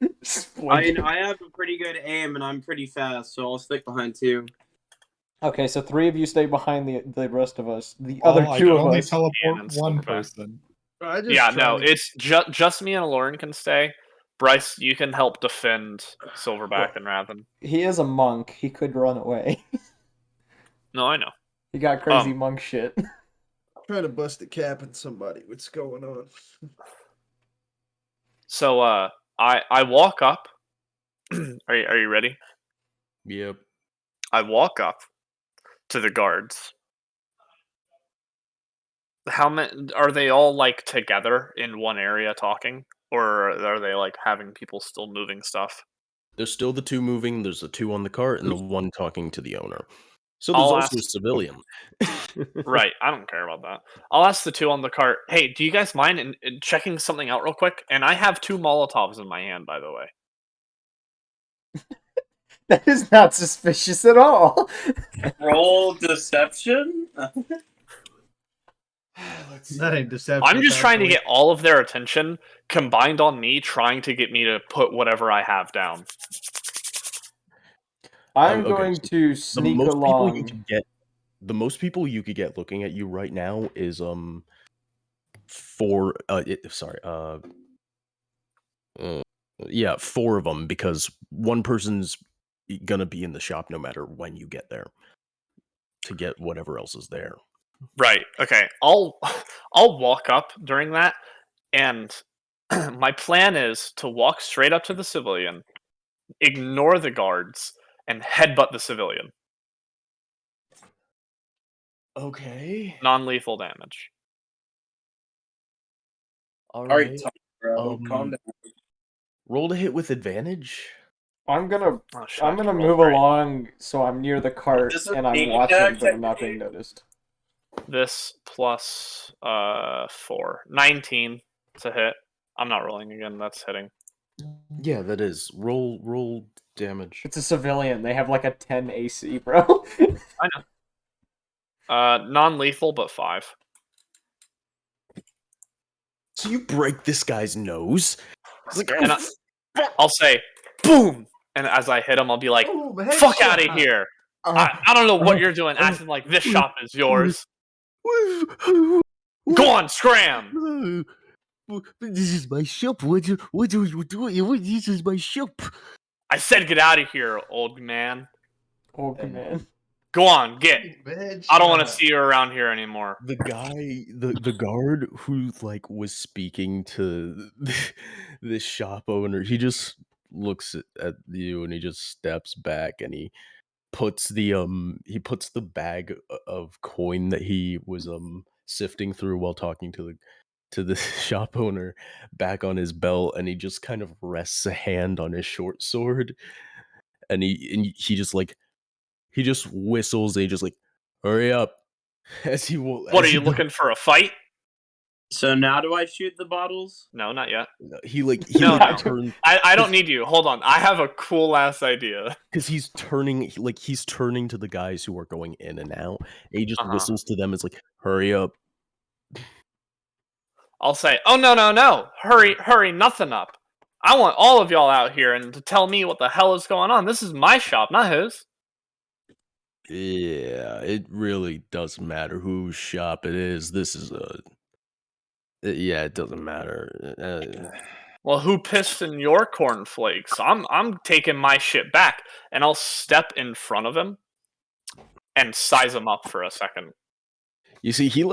I have a pretty good aim and I'm pretty fast, so I'll stick behind too. Okay, so 3 of you stay behind the rest of us. The Oh, other I 2 can of only us. teleport and one Silverback. person. I just Yeah, try no, to- it's just me and Aloran can stay. Bryce, you can help defend Silverback and Rathen. He is a monk. He could run away. No, I know. He got crazy Um, monk shit. trying to bust a cap in somebody. What's going on? So I walk up. Are you ready? Yep. I walk up to the guards. How many are they all like together in one area talking, or are they like having people still moving stuff? There's still the 2 moving, there's the 2 on the cart, and the 1 talking to the owner. So there's I'll also a ask- civilian. Right, I don't care about that. I'll ask the 2 on the cart. Hey, do you guys mind in checking something out real quick? And I have 2 Molotovs in my hand, by the way. That is not suspicious at all. Roll deception? That ain't deception. I'm at just that trying to point. get all of their attention combined on me, trying to get me to put whatever I have down. I'm Okay, going so to the sneak most people you along. could get the most people you could get looking at you right now is 4 yeah, 4 of them, because one person's gonna be in the shop no matter when you get there to get whatever else is there. Right. Okay. I'll walk up during that, and my plan is to walk straight up to the civilian, ignore the guards, and headbutt the civilian. Okay. Non-lethal damage. Alright, bro. Calm down. Roll to hit with advantage. I'm gonna Oh, shit, I'm I gonna rolled move great. along so I'm near the cart This is and I'm sneak watching, attack but I'm not being technique. noticed. This plus 4. 19 to hit. I'm not rolling again. That's hitting. Yeah, that is. Roll damage. It's a civilian. They have like a 10 AC, bro. I know. Non-lethal, but 5. So you break this guy's nose. It's like, And I'll say, boom! And as I hit him, I'll be like, Boom, fuck out of headshot. here! I don't know what you're doing, acting like this shop is yours. Go on, scram! This is my shop. What are you doing? This is my shop. I said get out of here, old man. Oh, man. Go on, get. Headshot. I don't want to see you around here anymore. The guy, the guard who like was speaking to this shop owner, he just looks at you and he just steps back and he puts the bag of coin that he was sifting through while talking to the shop owner back on his belt, and he just kind of rests a hand on his short sword, and he just like he just whistles and he just like, hurry up. As he will. What, are you looking for a fight? So now do I shoot the bottles? No, not yet. He No, no. turns I don't need you. Hold on. I have a cool ass idea. because he's turning to the guys who are going in and out. And he just Uh-huh. whistles to them. It's like, hurry up. I'll say, oh, no. Hurry nothing up. I want all of y'all out here and to tell me what the hell is going on. This is my shop, not his. Yeah, it really doesn't matter whose shop it is. This is yeah, it doesn't matter. Well, who pissed in your cornflakes? I'm taking my shit back, and I'll step in front of him and size him up for a second. You see, he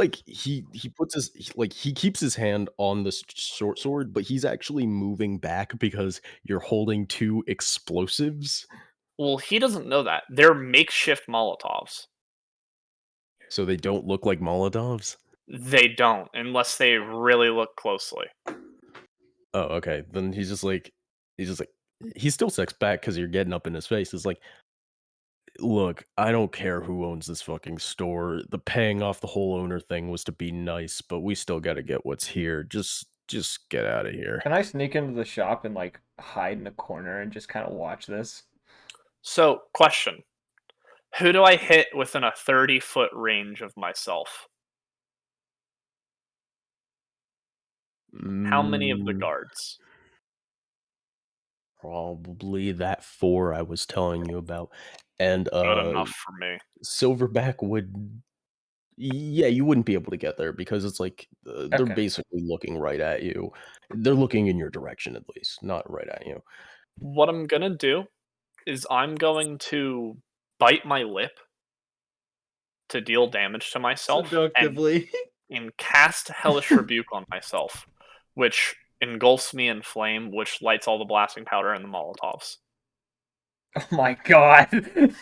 puts he keeps his hand on this short sword, but he's actually moving back because you're holding 2 explosives. Well, he doesn't know that. They're makeshift Molotovs. So they don't look like Molotovs? They don't, unless they really look closely. Oh, okay. Then he still steps back because you're getting up in his face. It's like, Look, I don't care who owns this fucking store. The paying off the whole owner thing was to be nice, but we still got to get what's here. Just get out of here. Can I sneak into the shop and like hide in a corner and just kind of watch this? So, question: who do I hit within a 30-foot range of myself? How many of the Mm, guards? probably that 4 I was telling you about. And Good enough for me. Silverback would, yeah, you wouldn't be able to get there because it's like they're Okay. basically looking right at you. They're looking in your direction at least, not right at you. What I'm gonna do is I'm going to bite my lip to deal damage to myself Seductively. and cast Hellish Rebuke on myself, which engulfs me in flame, which lights all the blasting powder and the Molotovs. Oh my god.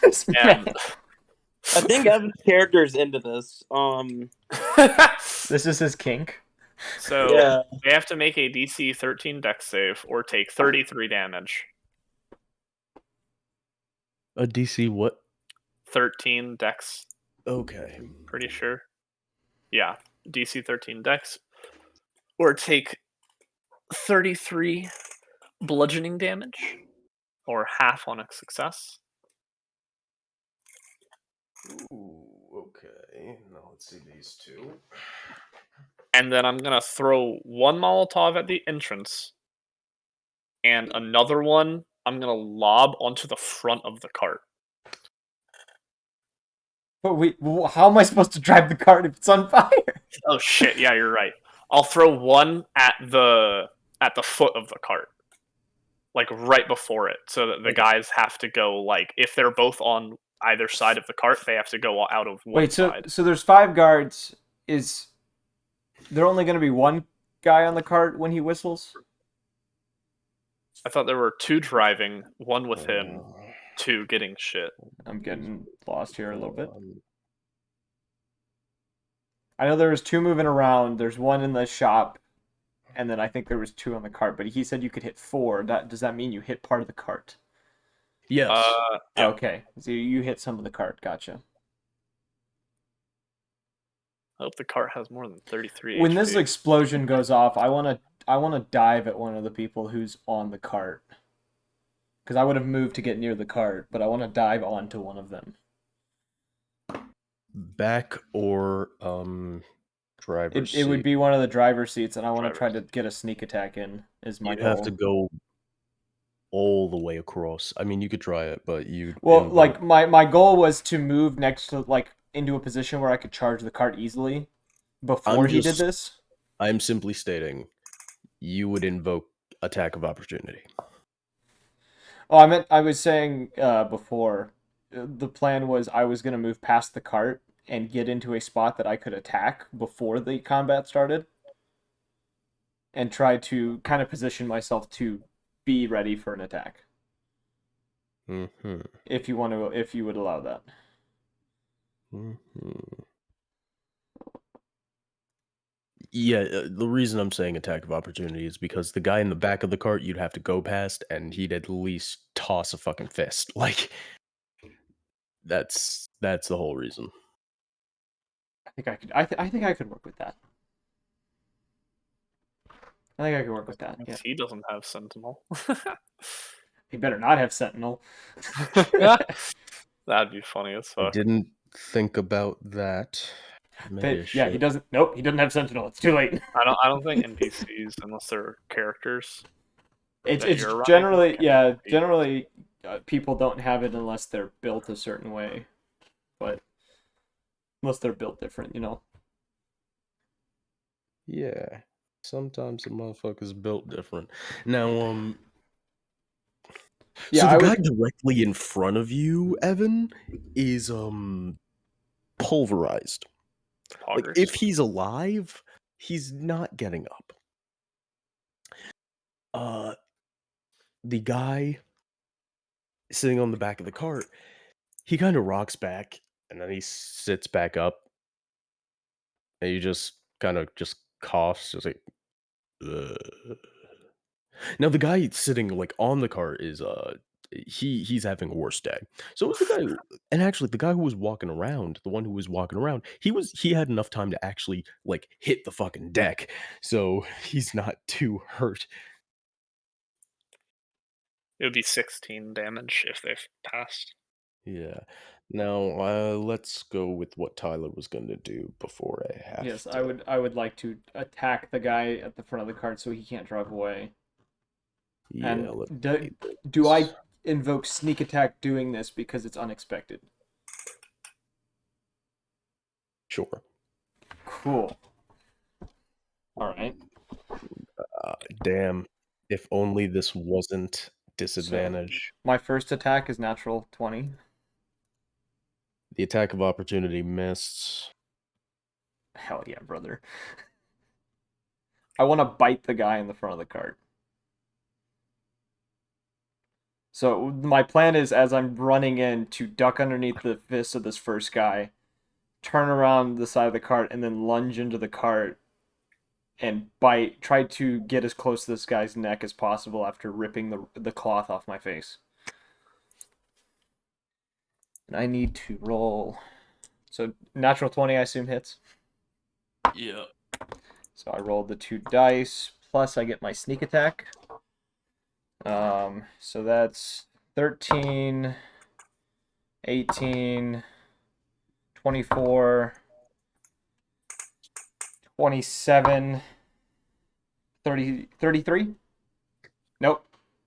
This man. And I think Evan's character is into this. This is his kink. so Yeah. they have to make a DC 13 Dex save or take 33 damage. A DC what? 13 Dex, Okay. pretty sure. Yeah, DC 13 Dex, or take 33 bludgeoning damage, or half on a success. Ooh, okay. Now let's see these two. And then I'm gonna throw one Molotov at the entrance, and another one I'm gonna lob onto the front of the cart. But how am I supposed to drive the cart if it's on fire? Oh shit! Yeah, you're right. I'll throw one at the foot of the cart, like right before it, so that the Okay. guys have to go. Like if they're both on either side of the cart, they have to go out of one Wait, so side. so there's 5 guards. Is there only going to be one guy on the cart when he whistles? I thought there were 2 driving, 1 with him, 2 getting shit. I'm getting lost here a little bit. Um, I know there was 2 moving around. There's one in the shop, and then I think there was 2 on the cart. But he said you could hit 4. Does that mean you hit part of the cart? Yes. Yeah. Okay, so you hit some of the cart. Gotcha. I hope the cart has more than 33 When HP. this explosion goes off, I wanna dive at one of the people who's on the cart. Because I would have moved to get near the cart, but I want to dive onto one of them. Back or driver's It would seat. be one of the driver's seats, and I want to Driver's try to get a sneak attack in. Is my You'd goal. have to go all the way across. I mean, you could try it, but you Well, like my goal was to move next to like into a position where I could charge the cart easily before he did this. I'm simply stating you would invoke attack of opportunity. Oh, I was saying before the plan was I was gonna move past the cart and get into a spot that I could attack before the combat started, and try to kind of position myself to be ready for an attack. Mm-hmm. If you would allow that. Mm-hmm. Yeah, the reason I'm saying attack of opportunity is because the guy in the back of the cart you'd have to go past, and he'd at least toss a fucking fist. Like that's the whole reason. I think I could. I think I could work with that. I think I could work with that. Yeah. He doesn't have Sentinel. He better not have Sentinel. That'd be funny as I fuck. didn't think about that. Maybe I Yeah, he should. doesn't. Nope, he doesn't have Sentinel. It's too late. I don't think NPCs, unless they're characters. It's that you're running generally can be- generally people don't have it unless they're built a certain way, but unless they're built different, you know. Yeah. Sometimes the motherfucker's built different. Now, Yeah, so I the guy would. directly in front of you, Evan, is pulverized. Like Poggers. if he's alive, he's not getting up. The guy sitting on the back of the cart, he kind of rocks back and then he sits back up and he just kind of just coughs, just like. Ugh. Now the guy sitting like on the cart is he's having a worse day. So was the guy and actually the guy who was walking around, the one who was walking around, he had enough time to actually like hit the fucking deck. So he's not too hurt. It would be 16 damage if they've passed. Yeah. Now, let's go with what Tyler was going to do before I have Yes, to. I would like to attack the guy at the front of the cart so he can't drive away. Yeah, And let's do I invoke sneak attack doing this because it's unexpected? Sure. Cool. All right. Damn. If only this wasn't disadvantage. My first attack is natural 20. The attack of opportunity missed. Hell yeah, brother. I want to bite the guy in the front of the cart. So my plan is, as I'm running in, to duck underneath the fist of this first guy, turn around the side of the cart, and then lunge into the cart and bite. Try to get as close to this guy's neck as possible after ripping the cloth off my face. And I need to roll. So natural 20, I assume, hits. Yeah. So I rolled the 2 dice, plus I get my sneak attack. So that's 13, 18, 24, 27, 30, 33? Nope,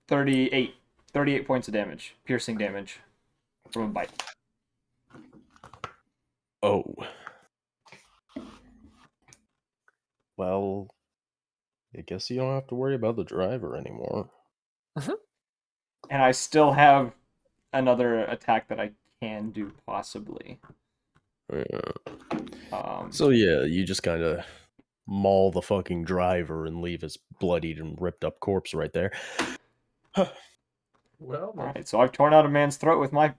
38. 38 points of damage, piercing damage from a bite. Oh. Well, I guess you don't have to worry about the driver anymore. And I still have another attack that I can do, possibly. Yeah. So yeah, you just kind of maul the fucking driver and leave his bloodied and ripped up corpse right there. Well, All right, so I've torn out a man's throat with my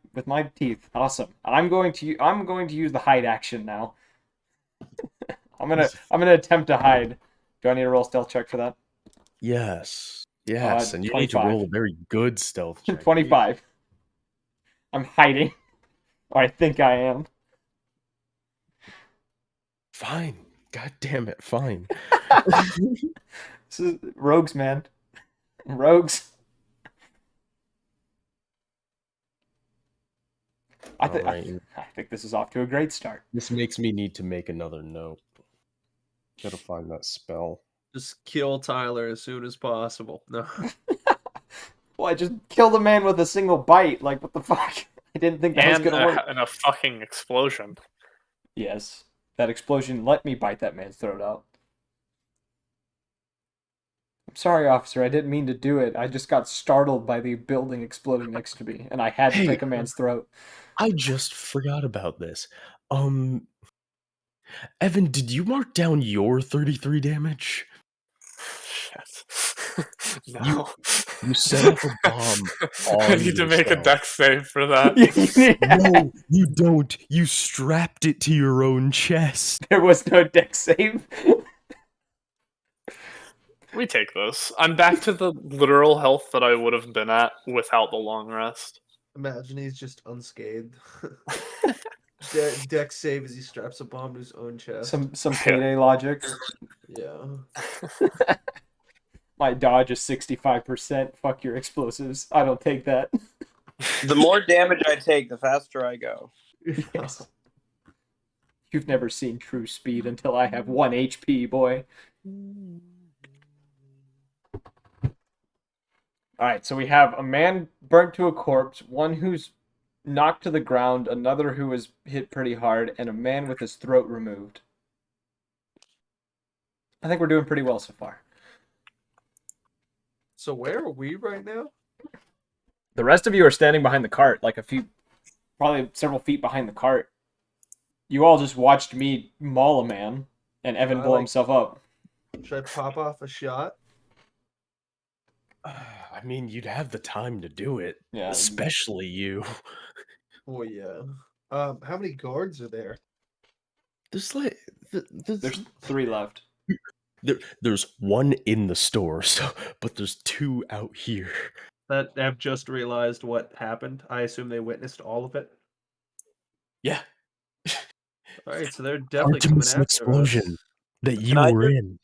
teeth. Awesome. I'm going to use the hide action now. I'm gonna attempt to hide. Do I need to roll stealth check for that? Yes. Yes, and you need to 25. roll a very good stealth check. 25. I'm hiding. Or I think I am. Fine. God damn it, fine. This is rogues, man. Rogues. I think this is off to a great start. This makes me need to make another note. Gotta find that spell. just kill Tyler as soon as possible. No. Well, I just killed a man with a single bite. Like, what the fuck? I didn't think that was gonna work. And a fucking explosion. Yes, that explosion let me bite that man's throat out. I'm sorry, officer. I didn't mean to do it. I just got startled by the building exploding next to me, and I had to take a man's throat. I just forgot about this. Evan, did you mark down your 33 damage? Shit. No. You set off a bomb I on need to make a yourself. dex save for that. No, you don't. You strapped it to your own chest. There was no dex save. We take those. I'm back to the literal health that I would have been at without the long rest. Imagine he's just unscathed. Dex save as he straps a bomb to his own chest. Some payday logic. Yeah. My dodge is 65%. Fuck your explosives. I don't take that. The more damage I take, the faster I go. Yes. You've never seen true speed until I have 1 HP, boy. Alright, so we have a man burnt to a corpse, one who's knocked to the ground, another who was hit pretty hard, and a man with his throat removed. I think we're doing pretty well so far. So where are we right now? The rest of you are standing behind the cart, like probably several feet behind the cart. You all just watched me maul a man, and Evan blow himself up. Should I pop off a shot? I mean, you'd have the time to do it. Yeah. Especially you. Oh yeah. How many guards are there? There's like There's 3 left. There's one in the store, but there's 2 out here. that have just realized what happened. I assume they witnessed all of it. Yeah. All right, so they're definitely To coming miss an after us. explosion that you I were just- in.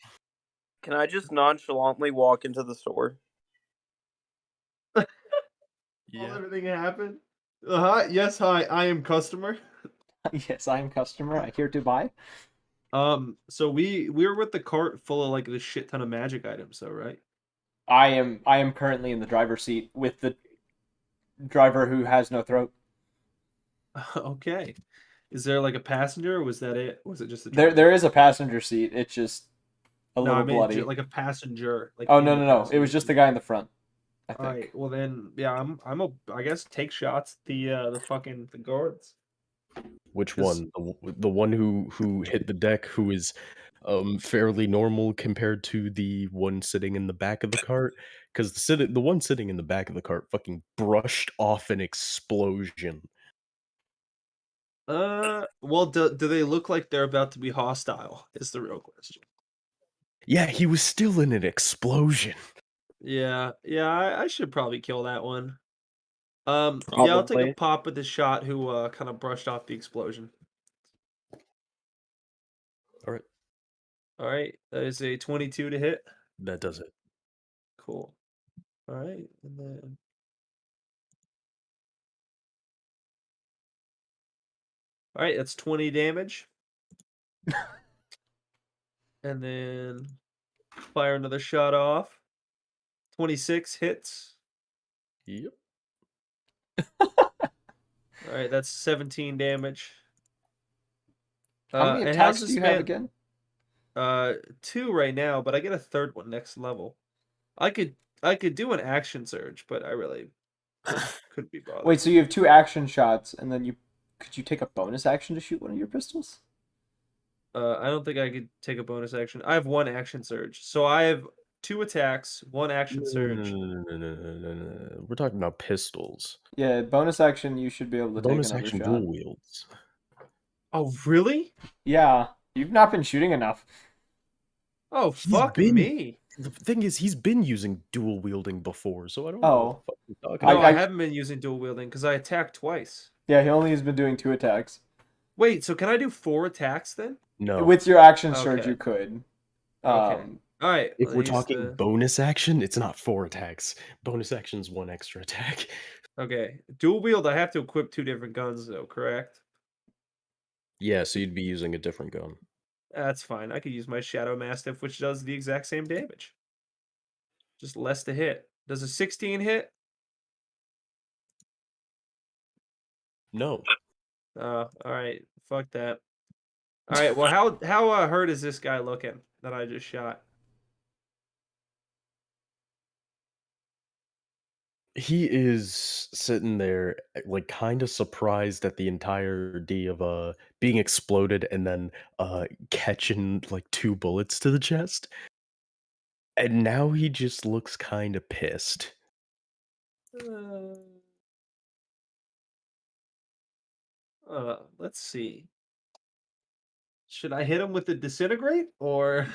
Can I just nonchalantly walk into the store? While everything happened. Hi, yes, hi. I am customer. Yes, I am customer. I here to buy. So we were with the cart full of like this shit ton of magic items, though, right? I am currently in the driver's seat with the driver who has no throat. Okay. Is there like a passenger, or was that it? Was it just the There driver? there is a passenger seat. It's just a No, I little mean bloody. like a passenger. Like Oh in no the no no! It passenger was just the seat. guy in the front. I All right. think. Well then, yeah, I guess take shots at the fucking the guards. Which 'Cause- one? The one who hit the deck, who is fairly normal compared to the one sitting in the back of the cart? Because the one sitting in the back of the cart fucking brushed off an explosion. Well, do they look like they're about to be hostile? Is the real question. Yeah, he was still in an explosion. Yeah, I should probably kill that one. Yeah, I'll take a Probably. pop at the shot who kind of brushed off the explosion. All right, All right, that is a 22 to hit. that does it. Cool. All right, and then all right, that's 20 damage. And then fire another shot off. 26 hits. Yep. All right, that's 17 damage. How many And how's attacks do this you have man? again? 2 right now, but I get a third one next level. I could do an action surge, but I really couldn't be bothered. Wait, so you have 2 action shots, and then could you take a bonus action to shoot one of your pistols? I don't think I could take a bonus action. I have 1 action surge, so I have 2 attacks, 1 action surge. No. We're talking about pistols. Yeah, bonus action. You should be able to take Bonus another action shot. dual wields. Oh, really? Yeah, you've not been shooting enough. Oh, He's fuck been- me. The thing is, he's been using dual wielding before, so I don't know what Oh. the fuck you're talking I- No, about. I haven't been using dual wielding because I attacked twice. Yeah, he only has been doing 2 attacks. Wait, so can I do 4 attacks then? No. With your action surge, Okay. you could. Okay. All right. If I'll we're use talking the- bonus action, it's not 4 attacks. Bonus action's 1 extra attack. Okay, dual wield. I have to equip 2 different guns, though. Correct? Yeah, so you'd be using a different gun. That's fine. I could use my Shadow Mastiff, which does the exact same damage. Just less to hit. Does a 16 hit? No. All right. Fuck that. All right. Well, how hurt is this guy looking that I just shot? He is sitting there, like, kind of surprised at the entirety of being exploded and then catching like 2 bullets to the chest. And now he just looks kind of pissed. Let's see. Should I hit him with the disintegrate or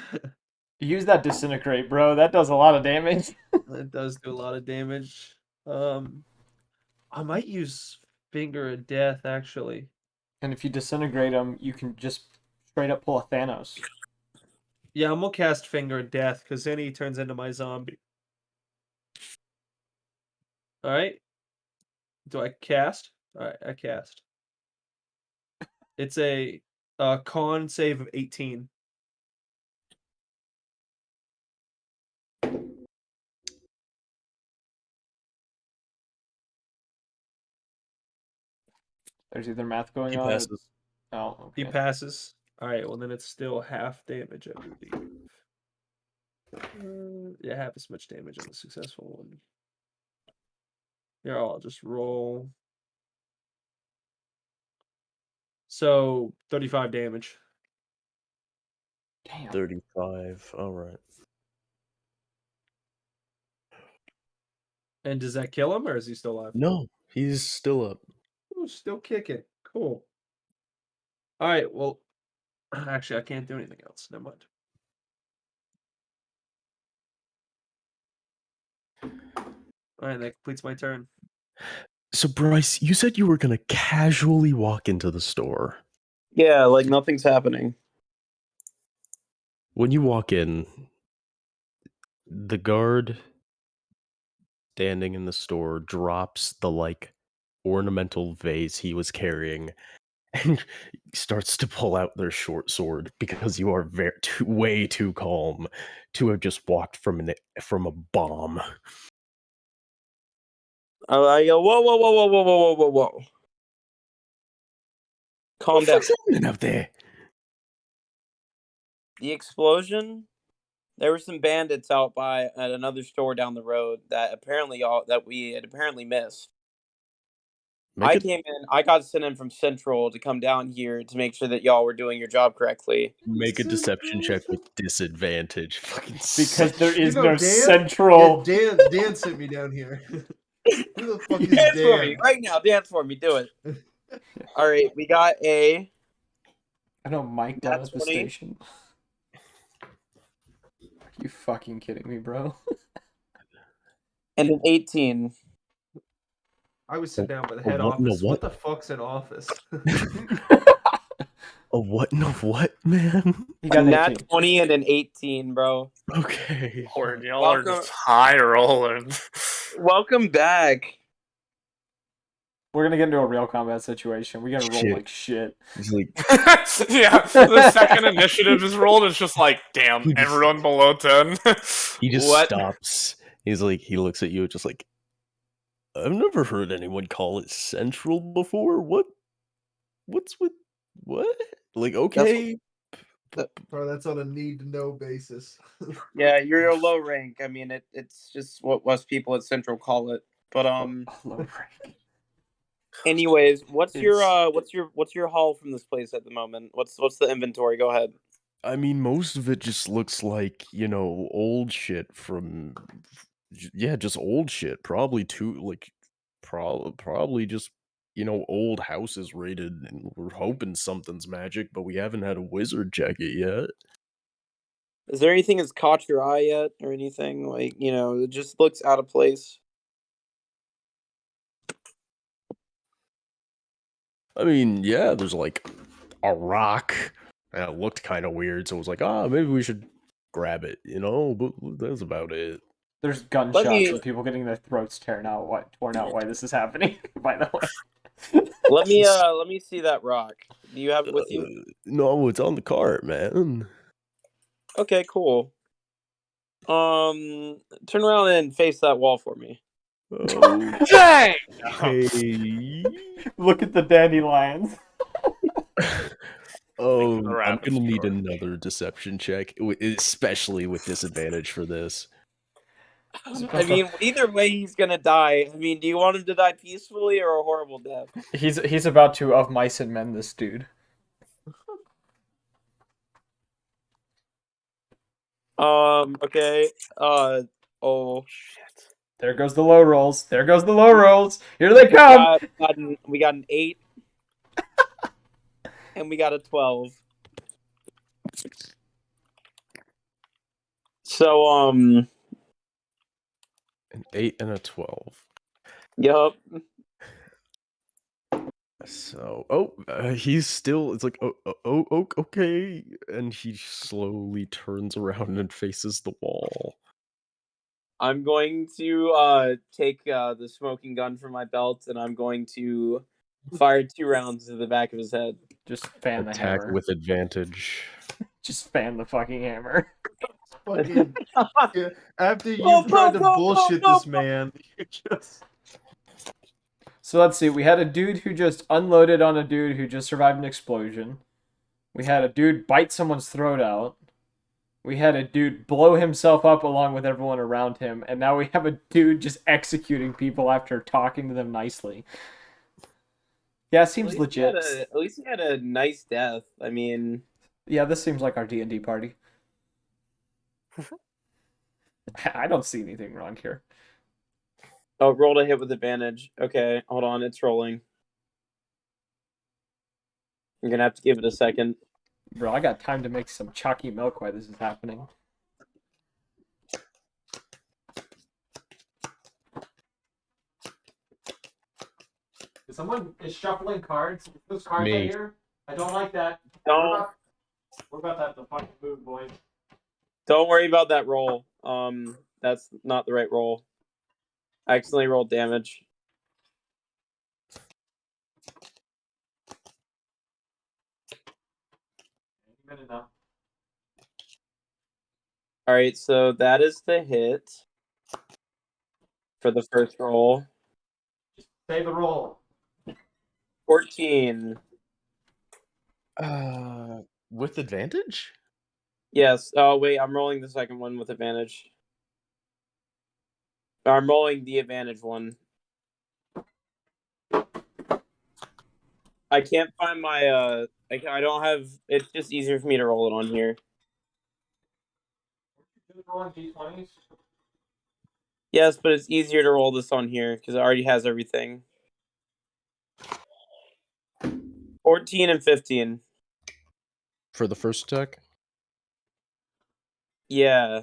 Use that disintegrate, bro. That does a lot of damage. it does do a lot of damage? I might use Finger of Death actually. And if you disintegrate him, you can just straight up pull a Thanos. Yeah, I'm gonna cast Finger of Death because then he turns into my zombie. All right. Do I cast? All right, I cast. It's a con save of 18. There's either math going He on. passes. Oh, He okay. passes. All right. Well, then it's still half damage, I believe. Yeah, half as much damage on the successful one. Here, I'll just roll. So 35 damage. Damn. 35. All right. And does that kill him, or is he still alive? No, he's still up. Ooh, still kicking. Cool. All right. Well, actually, I can't do anything else. Never mind. All right, that completes my turn. So, Bryce, you said you were gonna casually walk into the store. Yeah, like nothing's happening. When you walk in, the guard standing in the store drops the ornamental vase he was carrying and starts to pull out their short sword because you are way too calm to have just walked from a bomb. I go, whoa, whoa, whoa, whoa, whoa, whoa, whoa, whoa. Calm What the down. fuck's happening out there? The explosion. There were some bandits out by at another store down the road that we had apparently missed. I came in. I got sent in from Central to come down here to make sure that y'all were doing your job correctly. Make a deception check with disadvantage. Fucking Because there is You know no Dan? central. Yeah, Dan sent me down here. Who the fuck is Dance for me Dan? right now. Dance for me. Do it. All right, we got a I know Mike down Nat at the 20. station. Are you fucking kidding me, bro? and an 18. I would sit down by the A head what and a office. what? What the fuck's an office? A what and a what, man? He A got an nat 18. 20 and an 18, bro. Okay. Lord, y'all are Welcome. just high rolling. Welcome back. We're gonna get into a real combat situation. We gotta roll Shit. like shit. He's like, Yeah, the second initiative is rolled, it's just like, damn, He just- everyone below 10. he just What? stops. He's like, he looks at you just like, I've never heard anyone call it central before. What's with what? Like, okay. Bro, that's on a need to know basis. Yeah, you're a low rank. I mean, it's just what us people at Central call it. But Low rank. anyways, what's your It's- what's your haul from this place at the moment? What's the inventory? Go ahead. I mean, most of it just looks like, old shit from, yeah, just old shit. Probably probably just, old houses raided, and we're hoping something's magic, but we haven't had a wizard check it yet. Is there anything that's caught your eye yet, or anything like it just looks out of place? I mean, yeah, there's like a rock, and it looked kind of weird, so I was like, maybe we should grab it, but that's about it. There's gunshots me- and people getting their throats torn out while this is happening, by the way. Let me see that rock. Do you have it with you? No, it's on the cart, man. Okay, cool. Turn around and face that wall for me. Oh, Dang! hey. Look at the dandelions. Oh, the I'm rabbit's gonna need pure. another deception check, especially with disadvantage for this. I mean, either way, he's gonna die. I mean, do you want him to die peacefully or a horrible death? He's about to of mice and men this dude. Okay. Oh. Shit. There goes the low rolls. There goes the low rolls. Here they come. We got an 8. And we got a 12. So, An 8 and a 12. yup. So, he's still. It's like, okay, and he slowly turns around and faces the wall. I'm going to take the smoking gun from my belt, and I'm going to fire 2 rounds to the back of his head. Just fan the Attack hammer. with advantage. Just fan the fucking hammer. Fucking yeah, after you Boom, tried to boom, boom, bullshit boom, this boom. man, you just So let's see. We had a dude who just unloaded on a dude who just survived an explosion. We had a dude bite someone's throat out. We had a dude blow himself up along with everyone around him. And now we have a dude just executing people after talking to them nicely. Yeah, seems legit. At least he had a nice death. I mean, Yeah, this seems like our D&D party. I don't see anything wrong here. oh, rolled a hit with advantage. Okay, hold on, it's rolling. I'm gonna have to give it a second. Bro, I got time to make some chalky milk while this is happening. Someone is shuffling cards. Those cards Me. right here. I don't like that. Don't We're about to have to fucking move, boys. don't worry about that roll. That's not the right roll. I accidentally rolled damage. Any minute now. All right, so that is the hit for the first roll. Say the roll. 14. With advantage? Yes. Oh wait, I'm rolling the second one with advantage. I'm rolling the advantage one. I can't find my I don't have. It's just easier for me to roll it on here. Rolling d20s. Yes, but it's easier to roll this on here because it already has everything. 14 and 15. For the first attack? Yeah.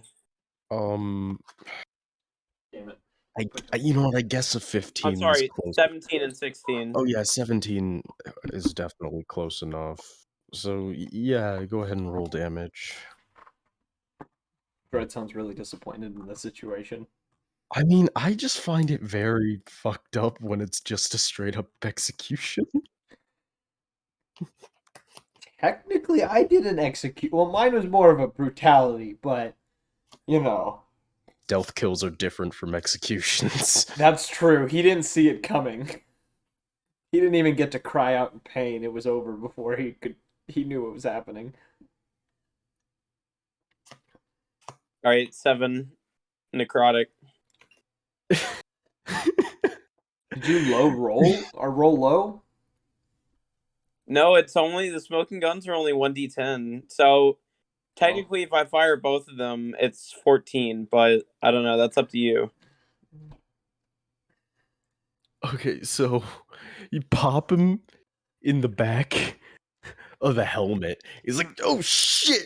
Damn it. You know what? I guess a 15 I'm is sorry. close. 17 and 16. Oh yeah, 17 is definitely close enough. So yeah, go ahead and roll damage. Dread sounds really disappointed in this situation. I mean, I just find it very fucked up when it's just a straight up execution. Technically, I didn't execute. Well, mine was more of a brutality, but you know, Stealth kills are different from executions. that's true. He didn't see it coming. He didn't even get to cry out in pain. It was over before he could. He knew what was happening. All right, 7 necrotic. Did you low roll or roll low? No, it's only the smoking guns are only 1d10. So technically, if I fire both of them, it's 14. But I don't know. That's up to you. Okay, so you pop him in the back of the helmet. He's like, oh shit!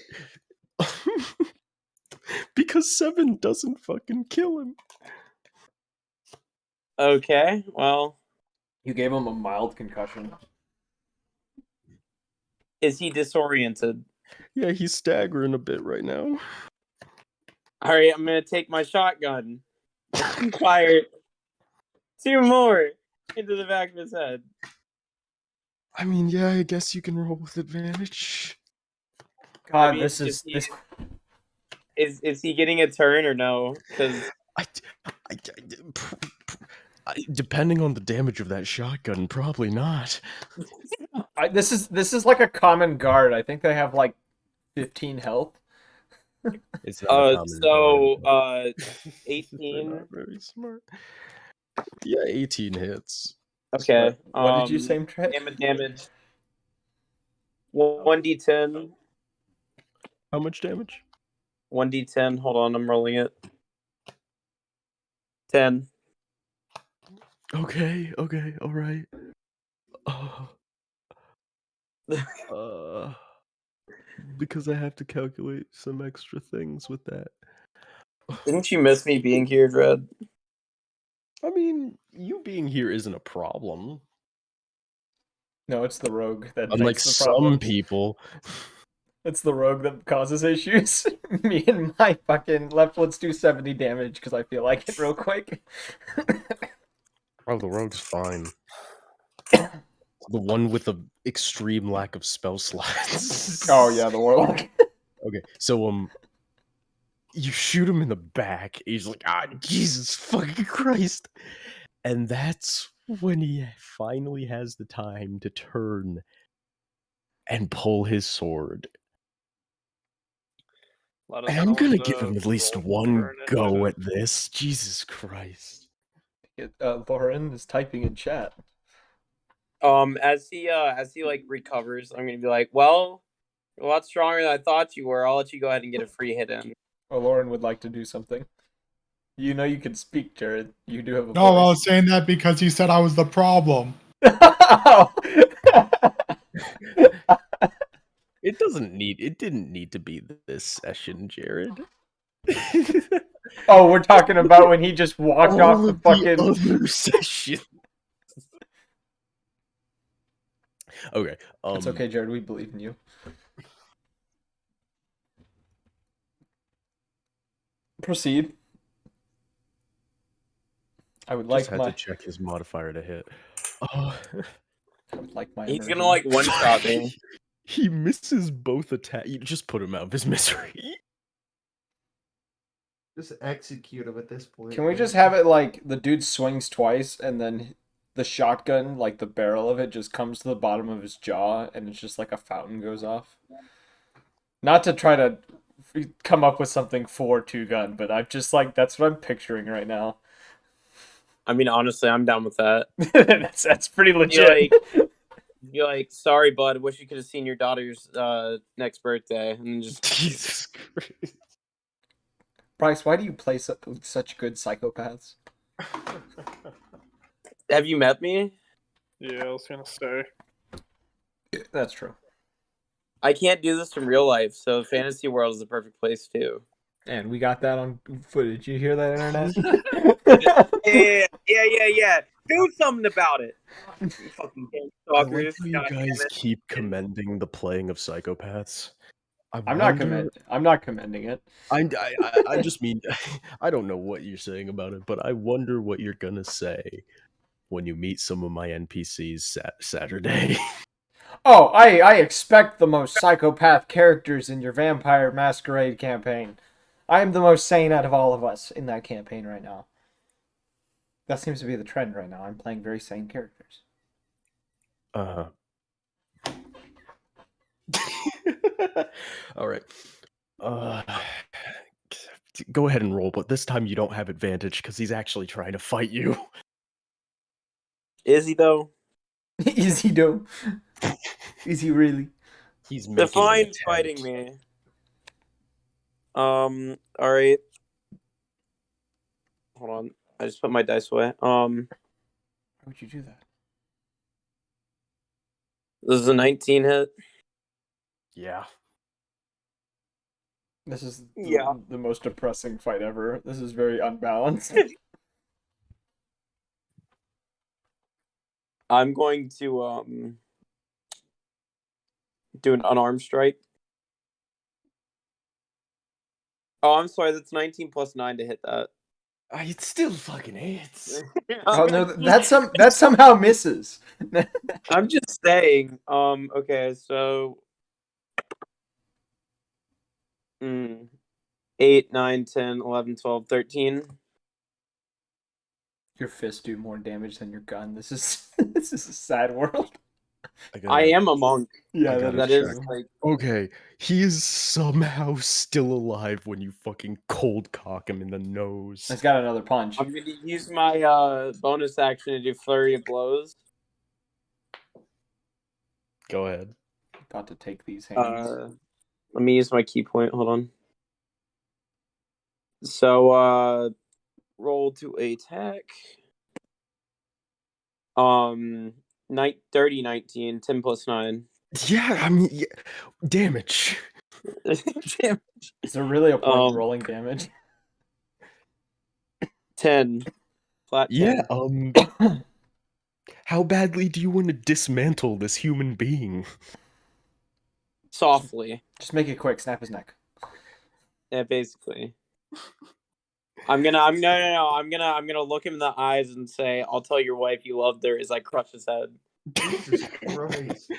Because 7 doesn't fucking kill him. Okay. Well, You gave him a mild concussion. is he disoriented? Yeah, he's staggering a bit right now. All right, I'm gonna take my shotgun and fire 2 more into the back of his head. I mean, yeah, I guess you can roll with advantage. God, I mean, this is is he getting a turn or no? Because Depending on the damage of that shotgun, probably not. this is like a common guard. I think they have like 15 health. It's not a common so guard. 18. They're not very smart. Yeah, 18 hits. Okay. What did you say, Trey? Damage. 1d10. How much damage? 1d10. Hold on, I'm rolling it. 10. Okay, alright. Because I have to calculate some extra things with that. Didn't you miss me being here, Dread? I mean, you being here isn't a problem. No, it's the rogue that Unlike makes the problem. some people. It's the rogue that causes issues. Me and my fucking left foot's do 70 damage because I feel like it real quick. Oh, the rogue's fine. The one with the extreme lack of spell slots. Oh yeah, the warlock. Okay, so you shoot him in the back. He's like, Jesus fucking Christ! And that's when he finally has the time to turn and pull his sword. And I'm gonna give him at least one go at this. Jesus Christ! Lauren is typing in chat. As he like recovers, I'm gonna be like, well, you're a lot stronger than I thought you were. I'll let you go ahead and get a free hit in. Oh, Lauren would like to do something. You know you can speak, Jared. You do have a No, I voice. was saying that because he said I was the problem. It didn't need to be this session, Jared. Oh, we're talking about when he just walked off the fucking other session. Okay. It's okay, Jared. We believe in you. Proceed. I would Just like had my. to check his modifier to hit. I would like my. He's energy. gonna like one shot me. He misses both attacks. You just put him out of his misery. Just execute him at this point. Can we man. just have it like the dude swings twice and then the shotgun, like the barrel of it, just comes to the bottom of his jaw and it's just like a fountain goes off? Not to try to come up with something for two gun, but I'm just like that's what I'm picturing right now. I mean, honestly, I'm down with that. that's pretty legit. You're like, sorry, bud. Wish you could have seen your daughter's next birthday, and just Jesus Christ. Bryce, why do you play such good psychopaths? have you met me? Yeah, I was gonna say. That's true. I can't do this in real life, so fantasy world is the perfect place too. And we got that on footage. You hear that, internet? Yeah. Do something about it. You fucking I like stalkers. how you God damn guys it. keep commending the playing of psychopaths. I'm not commending it. I just mean I don't know what you're saying about it, but I wonder what you're gonna say when you meet some of my NPCs Saturday. Oh, I expect the most psychopath characters in your Vampire Masquerade campaign. I am the most sane out of all of us in that campaign right now. That seems to be the trend right now. I'm playing very sane characters. Uh-huh. All right. Go ahead and roll, but this time you don't have advantage because he's actually trying to fight you. Is he though? Is he though? Is he really? He's making an Define attempt. fighting me. All right. Hold on. I just put my dice away. Why would you do that? This is a 19 hit. Yeah. This is Yeah. the most depressing fight ever. This is very unbalanced. I'm going to do an unarmed strike. Oh, I'm sorry. That's 19 plus 9 to hit that. It still fucking hits. Oh no, that somehow misses. I'm just saying. Okay, so 8, 9, 10, 11, 12, 13. Your fists do more damage than your gun. This is this is a sad world. I am a monk. Yeah, gotta That is is true. like Okay, he is somehow still alive when you fucking cold cock him in the nose. It's got another punch. I'm gonna use my bonus action to do flurry of blows. Go ahead. About to take these hands. Let me use my key point. Hold on. So roll to attack. 30, 19, 10 plus 9. Yeah, I mean, damage. Damn. Is there really a point in rolling damage? 10. Flat 10. Yeah, how badly do you want to dismantle this human being? Softly. Just make it quick. Snap his neck. Yeah, basically. I'm gonna look him in the eyes and say, "I'll tell your wife you loved her." As I crush his head. Jesus Christ.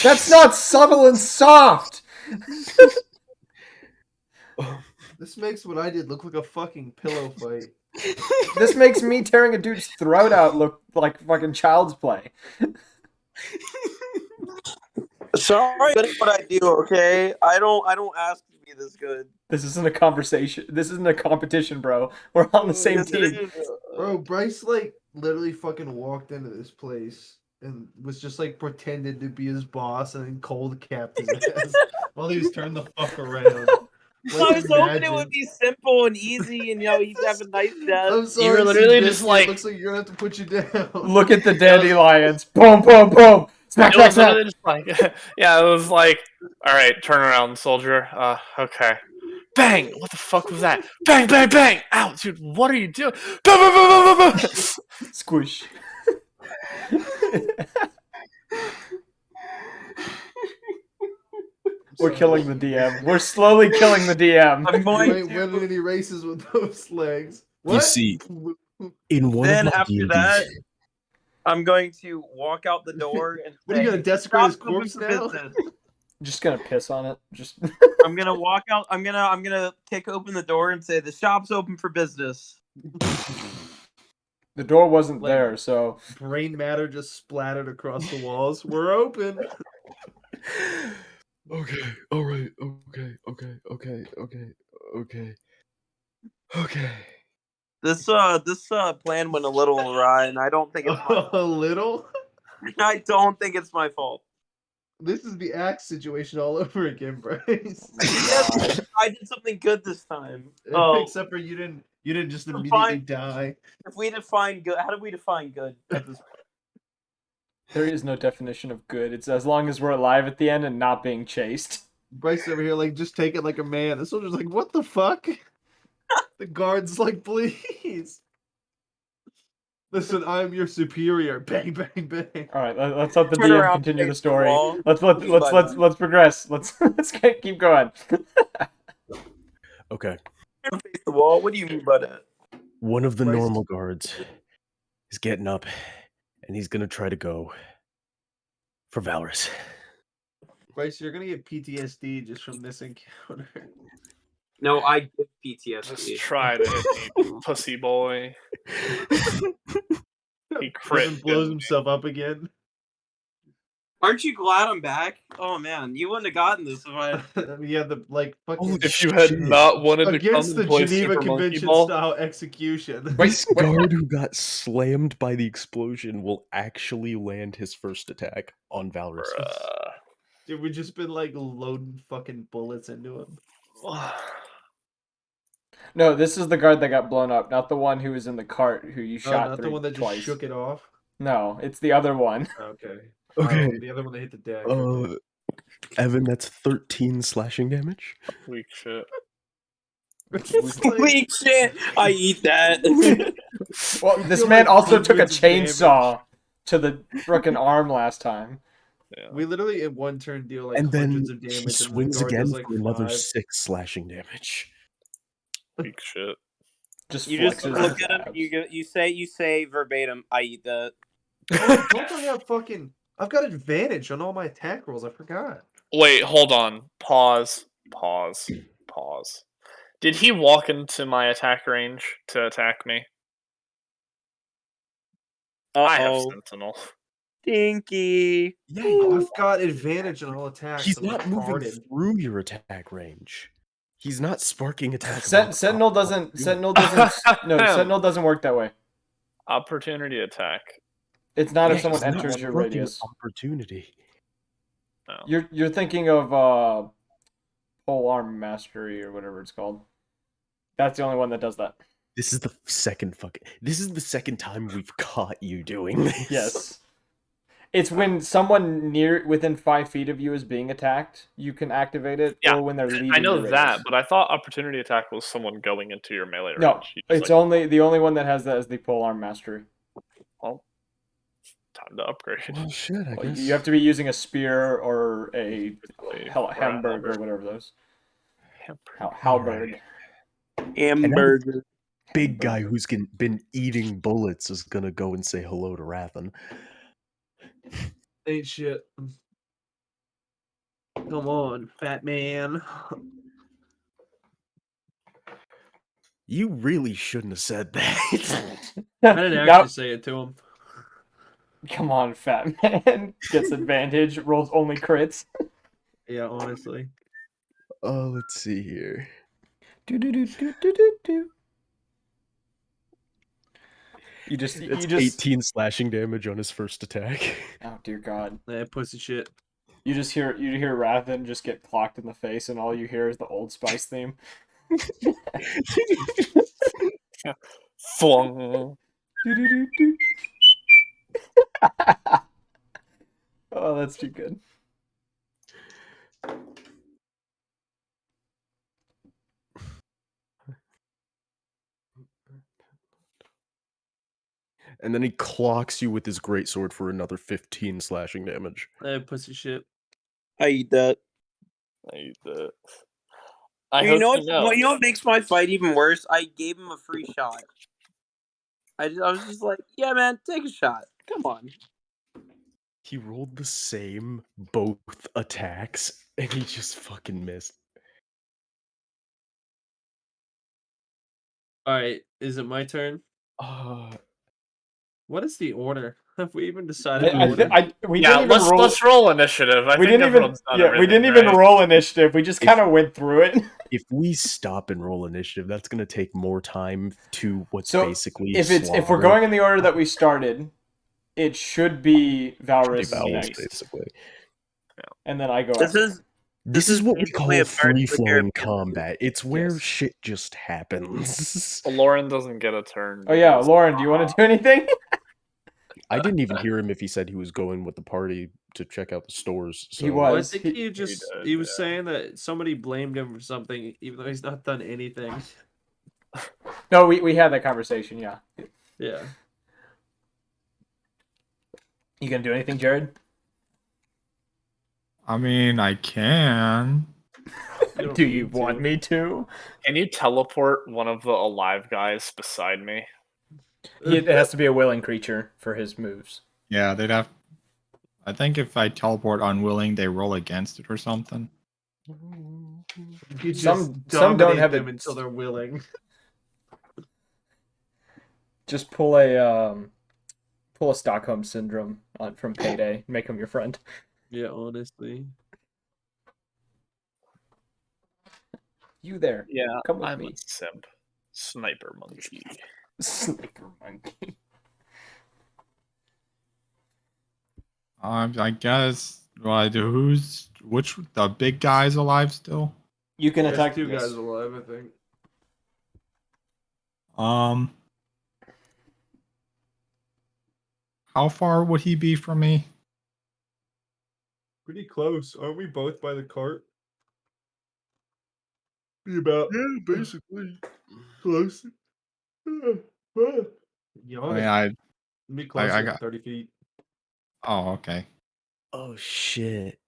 That's not subtle and soft. This makes what I did look like a fucking pillow fight. This makes me tearing a dude's throat out look like fucking child's play. Sorry, good at what I do. Okay, I don't ask to be this good. This isn't a conversation. This isn't a competition, bro. We're on the same Yes, it team. is. Bro, Bryce like literally fucking walked into this place and was just like pretended to be his boss and then cold capped his ass while he was turned the fuck around. I was hoping it would be simple and easy, and he'd have a nice death. I'm sorry, You're literally Seabiscuit, just like- it looks like you're gonna have to put you down. Look at the dandelions. Boom, boom, boom. Smack, It was smack, literally smack. just like, yeah, it was like, all right, turn around, soldier. Okay. Bang! What the fuck was that? Bang, bang, bang! Ow, dude, what are you doing? Bang, bang, bang, bang, bang, bang. Squish. We're killing the DM. We're slowly killing the DM. I'm You going ain't winning to. any races with those legs. You What? see, in one Then of my after D&Ds, that, I'm going to walk out the door and What are you say, gonna desecrate his "Shop's open corpse for now? business." Just gonna piss on it. Just I'm gonna walk out. I'm gonna kick open the door and say, "The shop's open for business." the door wasn't Like- there, so Brain matter just splattered across the walls. We're open. okay, all right, okay. This plan went a little awry, and I don't think it's my. A little. I don't think it's my fault. This is the axe situation all over again, Bryce. Yes, I did something good this time. Oh, Except for you didn't just Define- immediately die. if we define good, how do we define good at this point? there is no definition of good. It's as long as we're alive at the end and not being chased. Bryce over here, like, just take it like a man. The soldier's like, what the fuck? The guard's like, please. Listen, I'm your superior. Bang, bang, bang. All right, let's let the Turn DM around, continue the face the story. wall. Let's progress. Let's keep going. Okay. Face the wall. What do you mean by that? One of the Bryce- normal guards is getting up, and he's gonna try to go for Valorous. Bryce, you're gonna get PTSD just from this encounter. No, I get Just PTSD. try to hit me, pussy boy. He crit. Kevin blows didn't himself up again. Aren't you glad I'm back? Oh man, you wouldn't have gotten this if I. Yeah, the like fucking Holy If you had shit. not wanted to come against and the play Geneva Super Monkey Convention Ball, style execution. This guard who got slammed by the explosion will actually land his first attack on Valorous. bruh. Dude, we've just been like loading fucking bullets into him. No, this is the guard that got blown up, not the one who was in the cart who you Oh, shot not the through one that just twice. shook it off. No, it's the other one. Okay. Okay. Oh, the other one that hit the deck. Okay. Evan, that's 13 slashing damage. Weak shit. It's like- Holy shit! I eat that. Well, You this deal, man like, also took a hundreds of damage. chainsaw to the frickin' arm last time. Yeah. we literally in one turn deal like and then hundreds of he damage, and the swings guard again does like for another 5. 6 slashing damage. Weak shit. Just You just flexes look his at him. abs. You say verbatim. I eat that. Oh, don't I have fucking? I've got advantage on all my attack rolls. I forgot. Wait, hold on. Pause. Did he walk into my attack range to attack me? I have Uh-oh. Sentinel. Stinky. Yeah, I've got advantage on all attacks. he's I'm not moving retarded. through your attack range. He's not sparking attacks. Sentinel doesn't. Sentinel doesn't. No, Sentinel doesn't work that way. Opportunity attack. It's not if Yeah, someone he's not enters your sparking radius. opportunity. No. You're thinking of pole arm mastery or whatever it's called. That's the only one that does that. This is the second time we've caught you doing this. Yes. It's when someone within 5 feet of you is being attacked, you can activate it, Yeah, or when they're leaving. I know your that, radius. but I thought opportunity attack was someone going into your melee range. No, You just, it's only the only one that has that is the pole arm mastery. well, time to upgrade. Well, shit, I Well, guess. you have to be using a spear or a Typically, hamburg or halberd. whatever those. Hamburg. Halberd. Hamburger. Big guy who's been eating bullets is gonna go and say hello to Rathan. Ain't shit. Come on, fat man. You really shouldn't have said that. I didn't Now- actually say it to him. Come on, fat man. Gets advantage, rolls only crits. Yeah, honestly. Oh, let's see here. Do. You just It's 18 slashing damage on his first attack. Oh dear God. That pussy shit. You hear Rathan just get clocked in the face, and all you hear is the Old Spice theme. Flung. Do. Oh, that's too good. And then he clocks you with his greatsword for another 15 slashing damage. That pussy shit. I eat that. I hate that. I You hope know you what? know. Well, you know what makes my fight even worse? I gave him a free shot. I was just like, yeah, man, take a shot. Come on. He rolled the same both attacks, and he just fucking missed. All right, is it my turn? Uh, What is the order? Have we even decided the I, order? we Yeah, didn't even roll. let's roll initiative. I We think didn't even. everyone's done Yeah, we everything, didn't even right? roll initiative. We just If- kind of went through it. if we stop and roll initiative, that's gonna take more time to what's So basically if we're slaughter. going in the order that we started, it should be Should be Valrus Valrus, next, basically. and then I go This after. is This is what we basically call a Pirates of the free-flowing Caribbean. combat. It's where Yes. shit just happens. Lauren doesn't get a turn. Oh yeah, because- Lauren, do you want to do anything? I didn't even hear him if he said he was going with the party to check out the stores. So. He Well, I was. think he was did, saying that somebody blamed him for something, even though he's not done anything. No, we had that conversation. Yeah. Yeah. You gonna do anything, Jared? I mean, I can. don't Do you need want to. me to? Can you teleport one of the alive guys beside me? It has to be a willing creature for his moves. Yeah, they'd have. I think if I teleport unwilling, they roll against it or something. You just Some don't dominate have them it- until they're willing. Just pull a Stockholm syndrome from Payday. Make him your friend. Yeah, honestly. You there? Yeah, Come with I'm me. a simp. Sniper monkey. Sniper monkey. I guess what I do. Which the big guy's alive still? You can There's attack two yes. guys alive, I think. How far would he be from me? Pretty close. Aren't we both by the cart? Be about basically close. I mean, Be closer I than got. 30 feet. Oh, okay. Oh shit.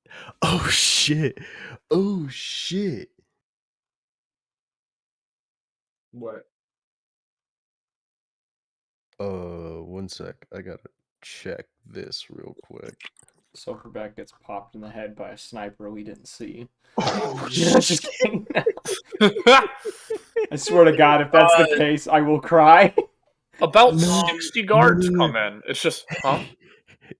Oh shit. Oh shit. What? 1 sec. I gotta check this real quick. Silverback gets popped in the head by a sniper we didn't see. Oh Just kidding. I swear to God, if that's the case, I will cry. About No, 60 guards no. come in. It's just, huh?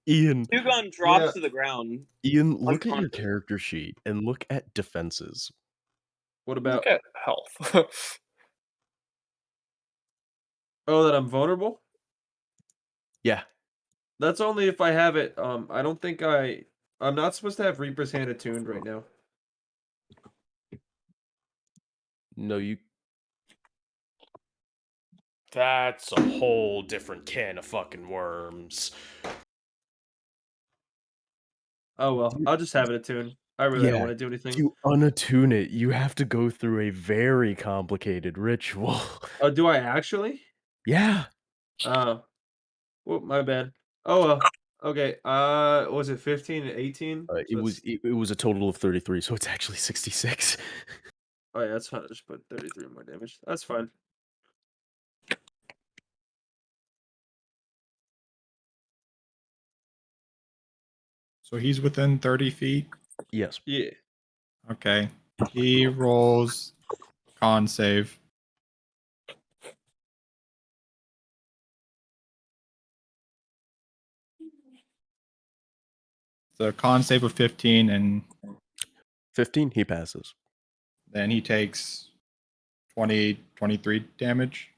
Ian, Two-gun drops Yeah. to the ground. Ian, look at your Unconscious. character sheet and look at defenses. What about? Look at health. Oh, that I'm vulnerable? Yeah. That's only if I have it. I don't think I'm not supposed to have Reaper's Hand attuned right now. No, you. That's a whole different can of fucking worms. Oh well, Dude. I'll just have it attuned. I really don't Yeah, want to do anything. If you unattune it, you have to go through a very complicated ritual. Oh, do I actually? Yeah. Oh, well, my bad. Oh well. Okay. Was it 15 and 18? It was a total of 33, so it's actually 66. Oh yeah, that's fine. Just put 33 more damage. That's fine. So he's within 30 feet. Yes. Yeah. Okay. He rolls con save. The con save of 15, and 15, he passes. then he takes 23 damage.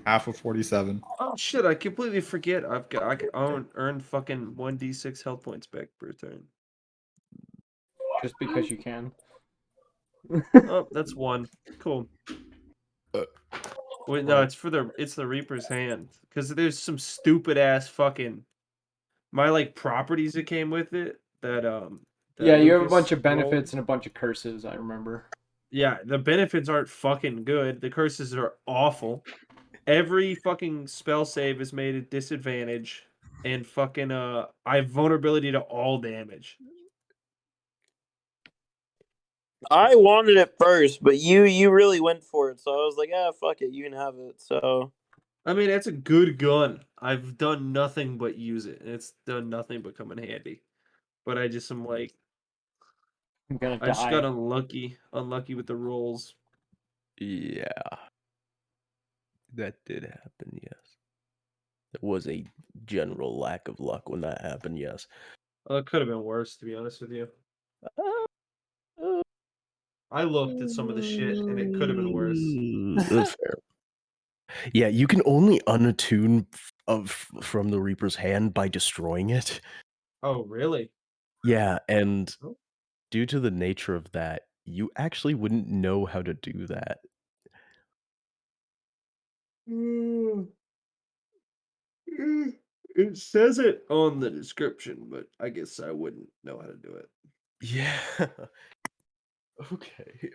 Half of 47. Oh shit! I completely forget. I can earn fucking 1d6 health points back per turn. Just because you can. Oh, that's one. Cool. Uh, Wait, no, it's the Reaper's Hand because there's some stupid ass fucking my like properties that came with it that that Yeah, you have a Lucas bunch of rolled. benefits and a bunch of curses, I remember. Yeah, the benefits aren't fucking good. The curses are awful. Every fucking spell save is made at disadvantage, and fucking I have vulnerability to all damage. I wanted it first, but you really went for it, so I was like, ah, fuck it, you can have it. So I mean, it's a good gun. I've done nothing but use it. It's done nothing but come in handy. But I just am like, I'm gonna I just got die. unlucky with the rolls. Yeah, that did happen, yes. There was a general lack of luck when that happened, yes. Well, it could have been worse, to be honest with you. Uh, I looked at some of the shit, and it could have been worse. That's fair. Yeah, you can only unattune from the Reaper's hand by destroying it. Oh, really? Yeah, and Oh. due to the nature of that, you actually wouldn't know how to do that. It says it on the description, but I guess I wouldn't know how to do it. Yeah. Okay.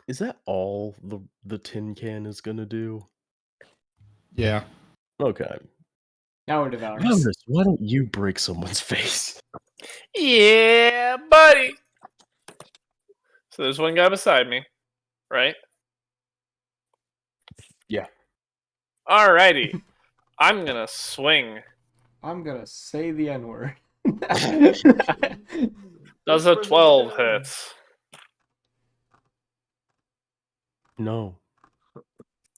Is that all the tin can is gonna do? Yeah. Okay. Now we're devouring. Magnus, why don't you break someone's face? Yeah, buddy. So there's one guy beside me, right? Yeah. Alrighty. I'm gonna swing. I'm gonna say the N word. Does a 12 hit? No.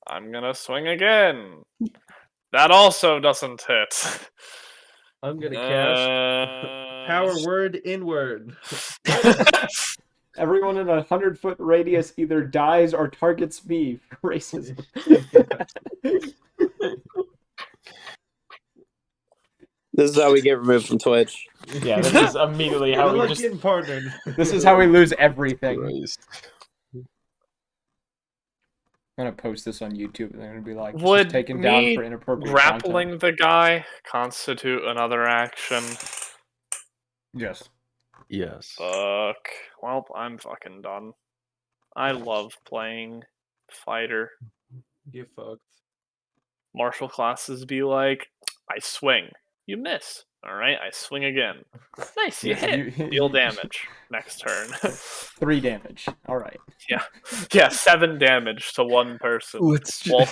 I'm gonna swing again. That also doesn't hit. I'm gonna cast power word inward. Everyone in a 100-foot radius either dies or targets me for racism. this is how we get removed from Twitch. Yeah, this is immediately how We're we like just. getting partnered. This is how we lose everything. Christ. I'm gonna post this on YouTube, and they're gonna be like, "This is Would taken down me for inappropriate grappling content." the guy constitute another action? Yes. Yes. Fuck. Well, I'm fucking done. I love playing fighter. Get fucked. Martial classes be like, I swing. You miss. Alright, I swing again. Nice, you hit. Deal damage. Next turn. 3 damage. All right. Yeah, 7 damage to one person. Let's While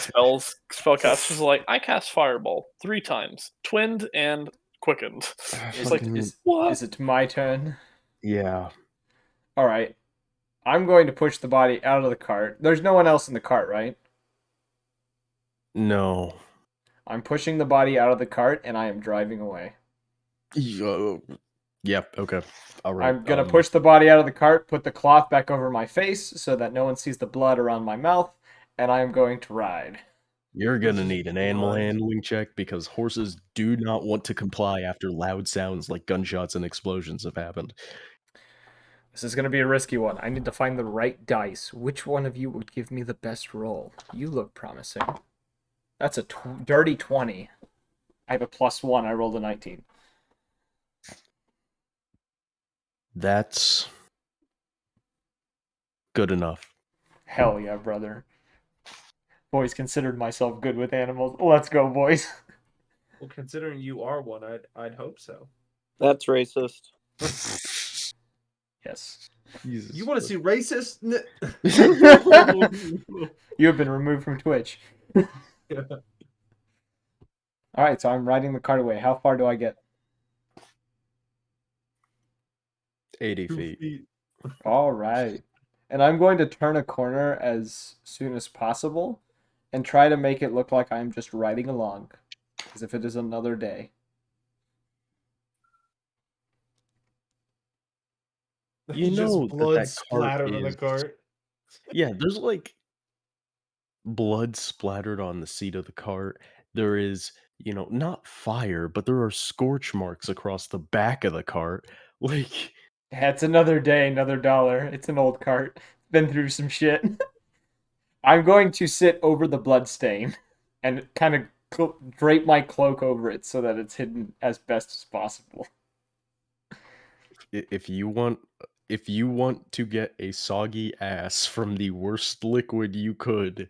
spellcasters are like, I cast Fireball 3 times. Twinned and quickened. Is like, it is what? is it my turn? Yeah. All right. I'm going to push the body out of the cart. There's no one else in the cart, right? No. I'm pushing the body out of the cart, and I am driving away. Yeah, okay. All right. I'm gonna push the body out of the cart, put the cloth back over my face so that no one sees the blood around my mouth, and I'm going to ride. You're gonna Just need an animal blind. handling check because horses do not want to comply after loud sounds like gunshots and explosions have happened. This is gonna be a risky one. I need to find the right dice. Which one of you would give me the best roll? You look promising. That's a dirty 20. I have a +1. I rolled a 19. That's good enough. Hell yeah, brother. Always considered myself good with animals. Let's go, boys. Well, considering you are one, I'd hope so. That's racist. Yes. Jesus. You want to see racist? You have been removed from Twitch. Alright, so I'm riding the cart away. How far do I get? 80 feet. Alright. And I'm going to turn a corner as soon as possible and try to make it look like I'm just riding along. As if it is another day. You Just know blood that cart splattered on the is... cart. Yeah, there's like blood splattered on the seat of the cart. There is, not fire, but there are scorch marks across the back of the cart. Like, Yeah, it's another day, another dollar. It's an old cart. Been through some shit. I'm going to sit over the blood stain and kind of drape my cloak over it so that it's hidden as best as possible. if you want to get a soggy ass from the worst liquid you could,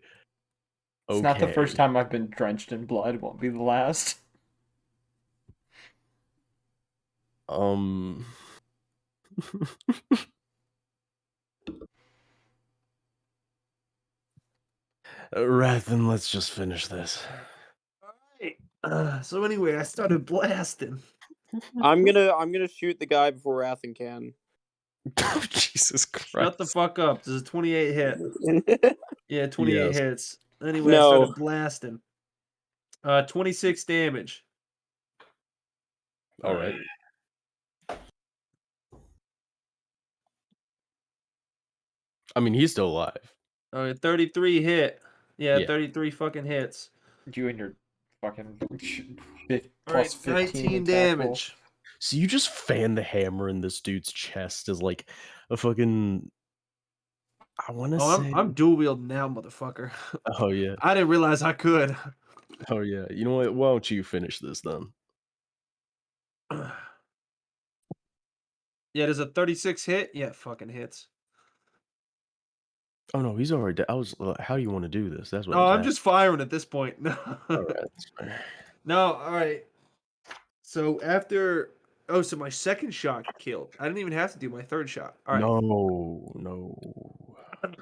It's not the first okay. time I've been drenched in blood. It won't be the last. Rathan, let's just finish this. Alright. So anyway, I started blasting. I'm gonna shoot the guy before Rathan can. Oh, Jesus Christ. Shut the fuck up. This is a 28 hit. Yeah, 28 Yes. hits. Anyway, I No. started blasting. 26 damage. All right. I mean, he's still alive. 33 hit. Yeah, Yeah. 33 fucking hits. You and your fucking Alright, plus 15 19 attack roll. damage. So you just fan the hammer in this dude's chest as like a fucking. I want to Oh, say. I'm dual wielding now, motherfucker. Oh yeah. I didn't realize I could. Oh yeah. You know what? Why don't you finish this then? Yeah, there's a 36 hit. Yeah, fucking hits. Oh no, he's already dead. I was. How do you want to do this? That's what. No, I was I'm just firing at this point. No. All right. That's fair. No, all right. So after, oh, so my second shot killed. I didn't even have to do my third shot. All right. No.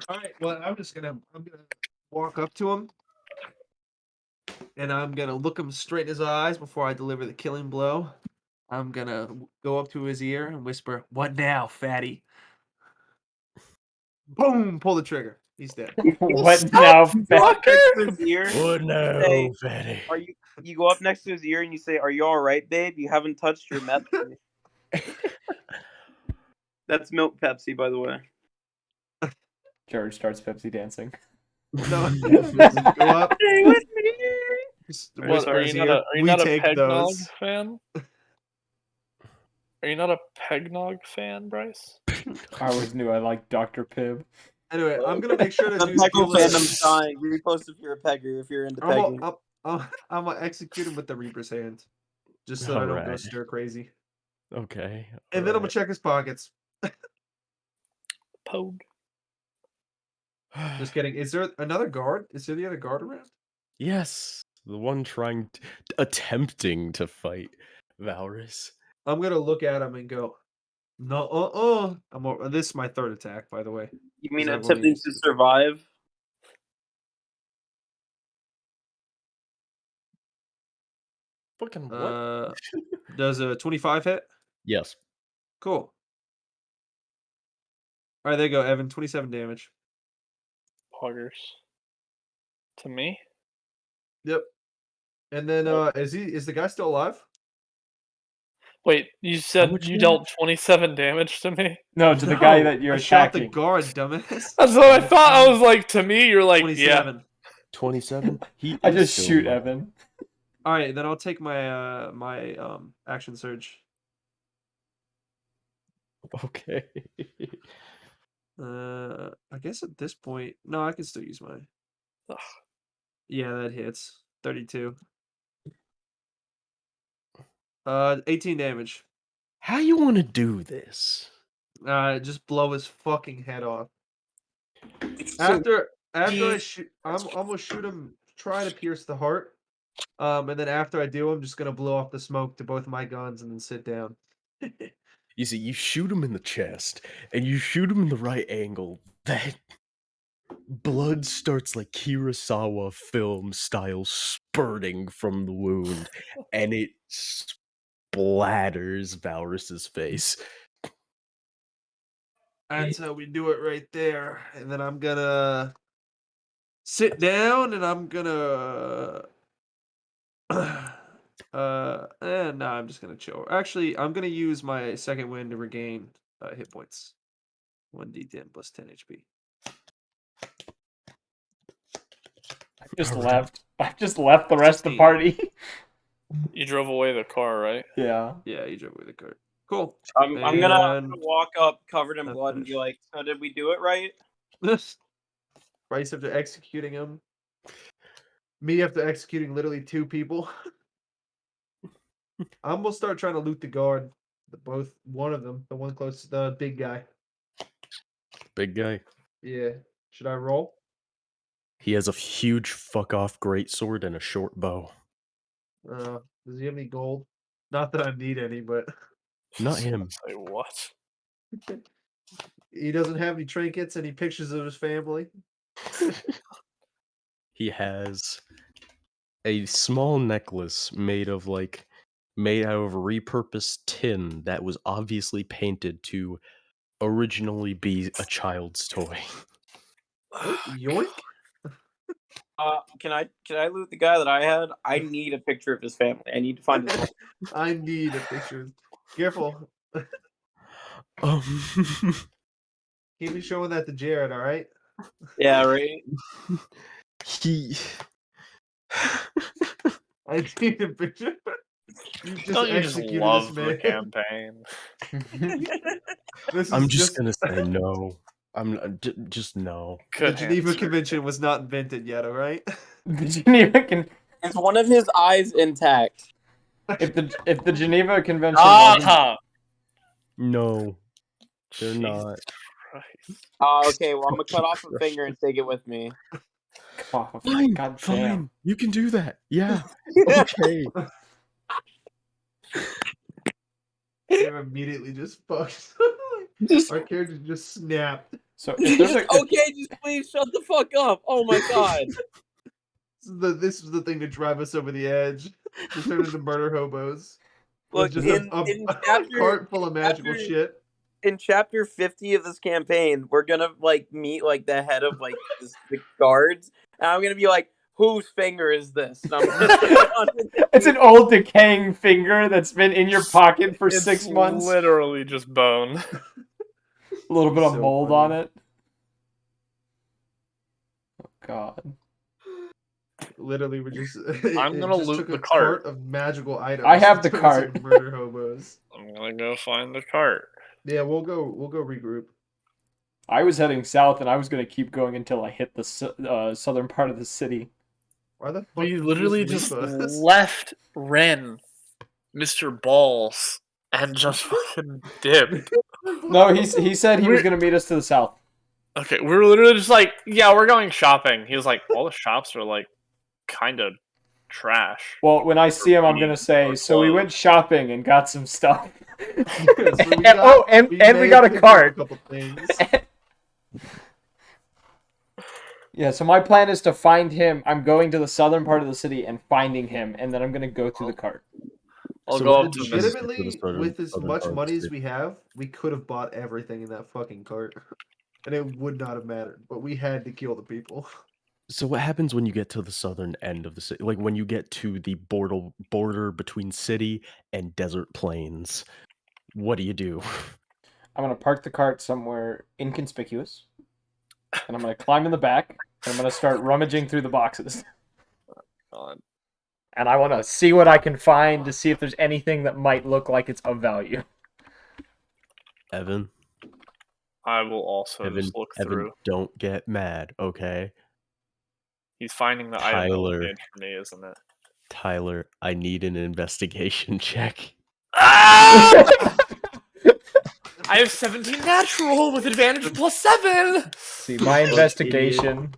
All right. Well, I'm gonna walk up to him, and I'm gonna look him straight in his eyes before I deliver the killing blow. I'm gonna go up to his ear and whisper, "What now, fatty?" Boom! Pull the trigger. He's dead. What now, Go up fucker? next to his ear. What now, Say, fatty? Are you go up next to his ear and you say, "Are you all right, babe? You haven't touched your meth." That's milk Pepsi, by the way. George starts Pepsi dancing. No, just go up. Stay with me. Just What, whisper are in his you not ear. a, are you We not a take Pegnog those. fan? Are you not a Pegnog fan, Bryce? I always knew I liked Dr. Pibb. Anyway, I'm gonna make sure to The do Peggle the fandom's dying. Repost if you're a pegger, if you're into pegging. I'm gonna execute him with the Reaper's hand, just so I don't go Alright. stir crazy. Okay. And then I'm gonna alright. check his pockets. Pode. Just kidding. Is there another guard? Is there the other guard around? Yes, the one attempting to fight Valrus. I'm gonna look at him and go, no, this is my third attack, by the way. You mean I've only attempting used to it. survive? Fucking what? Does a 25 hit? Yes. Cool. All right, there you go, Evan. 27 damage. Poggers. To me? Yep. And then is the guy still alive? Wait, you said much you damage? dealt 27 damage to me? No, to the guy No, that you're I shot the attacking. guard, dumbass. That's what I thought. I was like, to me, you're like, yeah. 27. 27? He I is just still shoot alive. Evan. All right, then I'll take my action surge. Okay. I guess at this point, no, I can still use my. Ugh. Yeah, that hits. 32. 18 damage. How you want to do this? Just blow his fucking head off. So, After I shoot, I'm gonna shoot him, try to pierce the heart. And then after I do, I'm just gonna blow off the smoke to both my guns and then sit down. You see, you shoot him in the chest, and you shoot him in the right angle. That blood starts like Kurosawa film style spurting from the wound, and it splatters Valrus's face. That's how we do it right there. And then I'm gonna sit down and I'm gonna no, I'm just gonna chill. Actually, I'm gonna use my second wind to regain hit points. 1d10 plus 10 HP. I just Alright. left. I just left the rest of the 16. party. You drove away the car, right? Yeah. Yeah, you drove with the cart. Cool. I'm gonna And- walk up covered in That's blood and be finished. like, "So did we do it right?" Bryce after executing him. Me after executing literally 2 people. I'm gonna start trying to loot the guard. One of them, the one closest, the big guy. Big guy. Yeah. Should I roll? He has a huge fuck off greatsword and a short bow. Does he have any gold? Not that I need any, but Not him. Say what? He doesn't have any trinkets, any pictures of his family. He has a small necklace made out of repurposed tin that was obviously painted to originally be a child's toy. Oh, yoink! Can I loot the guy that I had? I need a picture of his family. I need to find his. I need a picture. Careful. Um, Keep me showing that to Jared, all right? Yeah, right. he I need a picture. You just Don't you just executed love this the man. campaign? This I'm is just gonna say no. Just no. the Good Geneva answer. Convention was not invented yet, all right? The Geneva Is one of his eyes intact? if the Geneva Convention wasn't Ah! No, they're Jesus not. Christ. Okay. Well, I'm gonna cut off a finger and take it with me. oh, Fine, God fine. damn. You can do that. Yeah. Okay. They immediately just fucked. Just, Our character just snapped. So if there's just a okay. Just please shut the fuck up. Oh my god. This is the thing to drive us over the edge. To turn into murder hobos. Look, With just in a chapter cart full of magical chapter- shit. in chapter 50 of this campaign, we're gonna like meet like the head of like the guards, and I'm gonna be like, "Whose finger is this?" And I'm gonna say it on his it's an old decaying finger that's been in your pocket for It's 6 months. literally just bone. A little bit of So mold funny. on it. Oh God. Literally, we're just. I'm it gonna just loot took the a cart. of magical items. I have to the turn us cart. into Murder hobos. I'm gonna go find the cart. Yeah, we'll go regroup. I was heading south, and I was gonna keep going until I hit the southern part of the city. Why the fuck We did you literally leave just us? left Ren, Mr. Balls, and just fucking dipped. No, he said he was gonna meet us to the south. Okay, we were literally just like, yeah, we're going shopping. He was like, all the shops are like kind of trash. Well, when I see him, I'm gonna being say, so we went closed." shopping and got some stuff. So we and we may got a pick up cart. A couple things. Yeah, so my plan is to find him. I'm going to the southern part of the city and finding him, and then I'm gonna go through the cart. I'll So go what up did to you guys Mr. get to the Legitimately, southern- with as southern much part of the money as city? we have, we could have bought everything in that fucking cart, and it would not have mattered. But we had to kill the people. So what happens when you get to the southern end of the city? Like when you get to the border between city and desert plains, what do you do? I'm gonna park the cart somewhere inconspicuous, and I'm gonna climb in the back, and I'm gonna start rummaging through the boxes. God. And I want to see what I can find to see if there's anything that might look like it's of value. Evan, I will also Evan, just look Evan, through. don't get mad, okay? He's finding the item Tyler. advantage for me, isn't it? Tyler, I need an investigation check. Ah! I have 17 natural with advantage of +7. See, my investigation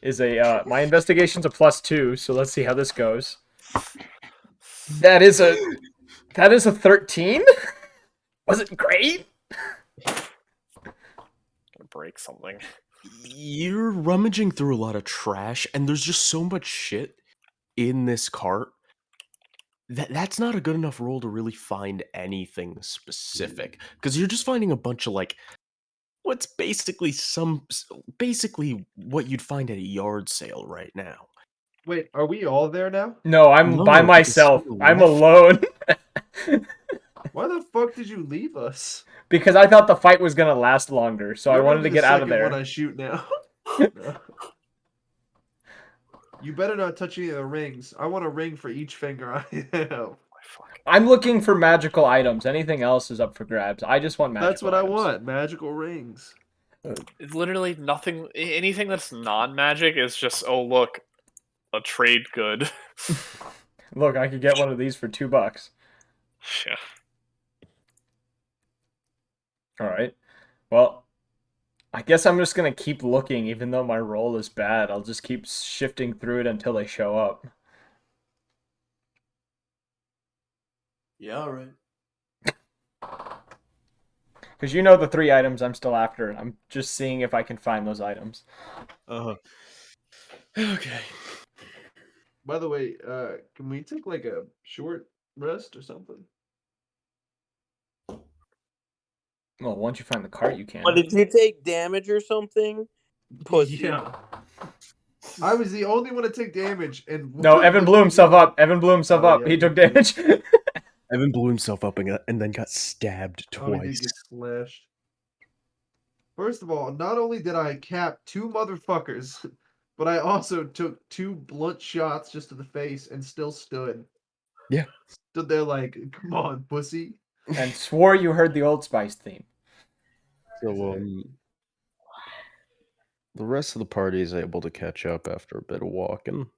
is my investigation's a +2, so let's see how this goes. That is a 13? Was it great? Gonna break something. You're rummaging through a lot of trash, and there's just so much shit in this cart that's not a good enough roll to really find anything specific. Because you're just finding a bunch of like what's basically what you'd find at a yard sale right now. Wait, are we all there now? No, I'm No, by because myself. you I'm left. alone. Why the fuck did you leave us? Because I thought the fight was gonna last longer, so I You're wanted gonna to be the get out of second there. one I shoot now. No. You better not touch any of the rings. I want a ring for each finger I have. I'm looking for magical items. Anything else is up for grabs. I just want magical That's what items. I want. Magical rings. It's literally nothing. Anything that's non-magic is just, oh look, a trade good. Look, I could get one of these for $2. Yeah. All right. Well, I guess I'm just gonna keep looking, even though my roll is bad. I'll just keep shifting through it until they show up. Yeah, all right. Because you know the 3 items I'm still after, and I'm just seeing if I can find those items. Okay. By the way, can we take like a short rest or something? Well, once you find the cart, you But can. did you take damage or something? Pussy. Yeah. I was the only one to take damage, and No, Evan blew himself up. Evan blew himself Oh, up. yeah, He he took did. damage. Evan blew himself up and then got stabbed Oh, he did twice. get slashed. First of all, not only did I cap 2 motherfuckers, but I also took 2 blunt shots just to the face and still stood. Yeah. Stood there like, come on, pussy. And swore you heard the Old Spice theme. So Exactly. the rest of the party is able to catch up after a bit of walking.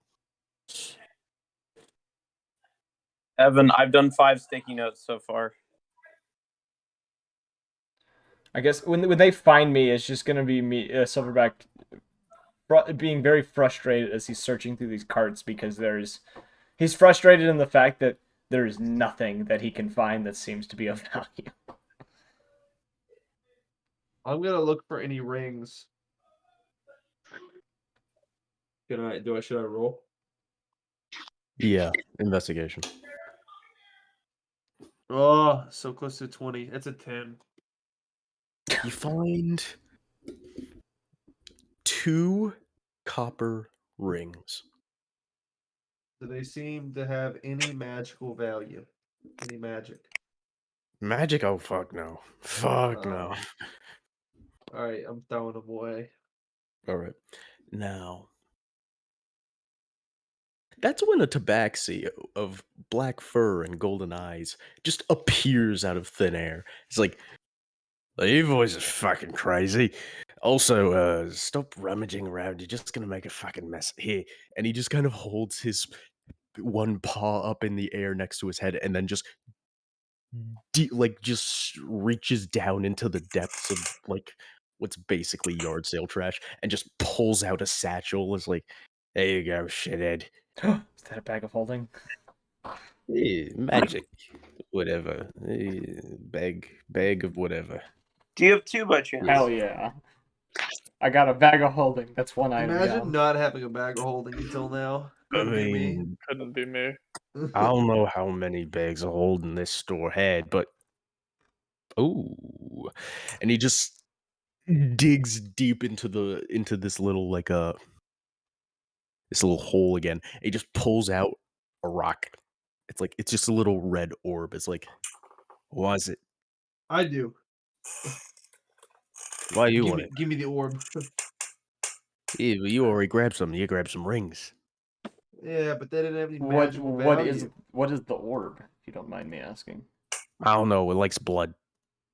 Evan, I've done 5 sticky notes so far. I guess when they find me, it's just gonna be me, Silverback, being very frustrated as he's searching through these carts because he's frustrated in the fact that there's nothing that he can find that seems to be of value. I'm gonna look for any rings. Should I roll? Yeah, investigation. Oh, so close to 20. It's a 10. You find 2 copper rings. Do they seem to have any magical value? Any magic? Magic? Oh fuck no. Fuck no. Alright, I'm throwing them away. Alright. Now that's when a tabaxi of black fur and golden eyes just appears out of thin air. It's like, your voice is fucking crazy. Also, stop rummaging around. You're just gonna make a fucking mess here. And he just kind of holds his one paw up in the air next to his head, and then just just reaches down into the depths of like what's basically yard sale trash, and just pulls out a satchel. Is like, there you go, shithead. Is that a bag of holding? Magic, whatever. Bag of whatever. Do you have 2 by chance? Hell yeah. I got a bag of holding. That's one item Imagine down. not having a bag of holding until now. I Couldn't be me. mean, Couldn't be me. I don't know how many bags of holding this store had, but ooh, and he just digs deep into this little this little hole again. He just pulls out a rock. It's just a little red orb. It's like, what is it? I do. Why you want it? Give me the orb. Yeah, but you already grabbed some. You grabbed some rings. Yeah, but they didn't have any What magical what value. is the orb, if you don't mind me asking? I don't know. It likes blood.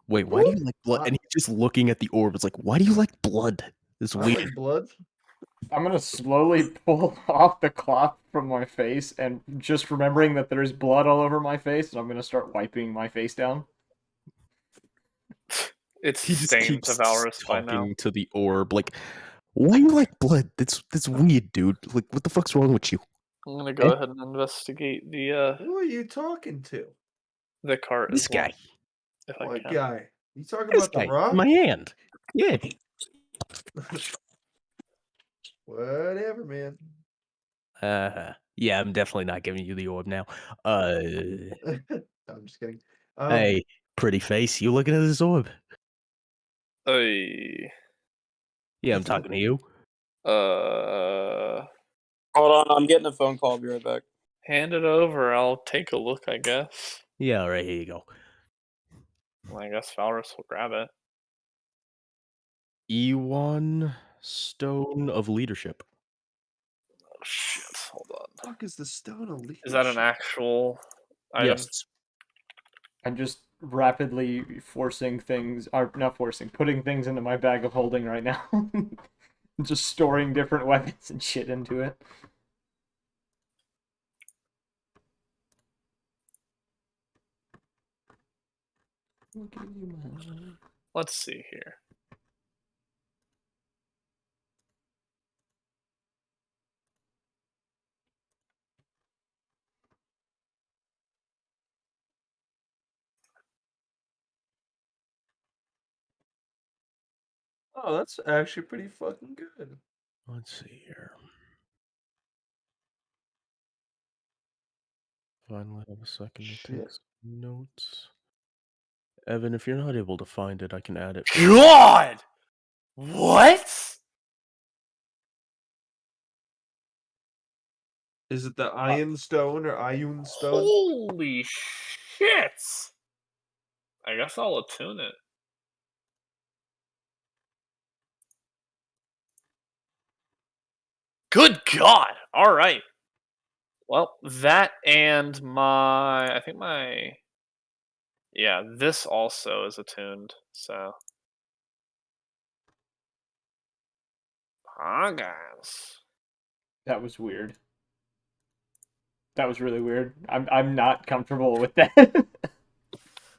Wait, why do you like blood? And he's just looking at the orb. It's like, why do you like blood? It's I weird. like blood. I'm gonna slowly pull off the cloth from my face, and just remembering that there's blood all over my face, and I'm gonna start wiping my face down. It's He just stained keeps to Valorous by now. talking to the orb. Like, why you like blood? That's weird, dude. Like, what the fuck's wrong with you? I'm gonna go ahead and investigate Who are you talking to? the cart This as well, guy. if I What can. guy? You talking This about the guy. rock? My hand. Yeah. Whatever, man. Yeah, I'm definitely not giving you the orb now. I'm just kidding. Hey, pretty face, you looking at this orb? Hey, Yeah, I'm talking to you. Hold on, I'm getting a phone call. I'll be right back. hand it over. I'll take a look, I guess. Yeah, all right, here you go. Well, I guess Valorous will grab it. E1 Stone of Leadership. Oh, shit, hold on. fuck is the stone of leadership? Is that an actual item? Yes. I'm just rapidly forcing things, or not forcing, putting things into my bag of holding right now. Just storing different weapons and shit into it. Let's see here. Oh, that's actually pretty fucking good. Let's see here. Finally, have a second to take Shit. some notes. Evan, if you're not able to find it, I can add it. God! What? Is it the Iron Stone or Ion Stone? Holy shit! I guess I'll attune it. Good God! All right. Well, that and I think yeah, this also is attuned. So, guys. That was weird. That was really weird. I'm not comfortable with that.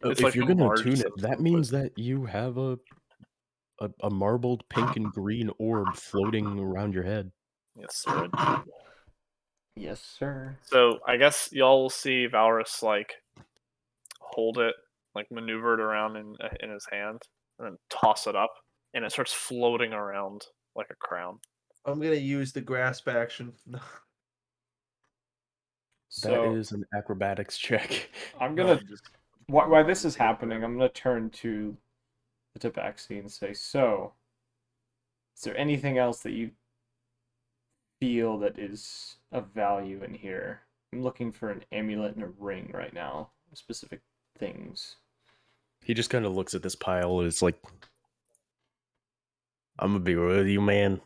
It's If like you're a gonna Marge tune it, Simpson that means that you have a marbled pink and green orb floating around your head. Yes, sir. I do. Yes, sir. So I guess y'all will see Valrus like hold it, like maneuver it around in his hand, and then toss it up, and it starts floating around like a crown. I'm gonna use the grasp action. That So is an acrobatics check. I'm No, gonna I'm just while this is happening, I'm gonna turn to the Tabaxi and say, so is there anything else that you feel that is of value in here? I'm looking for an amulet and a ring right now. Specific things. He just kind of looks at this pile and it's like, I'm gonna be real with you, man.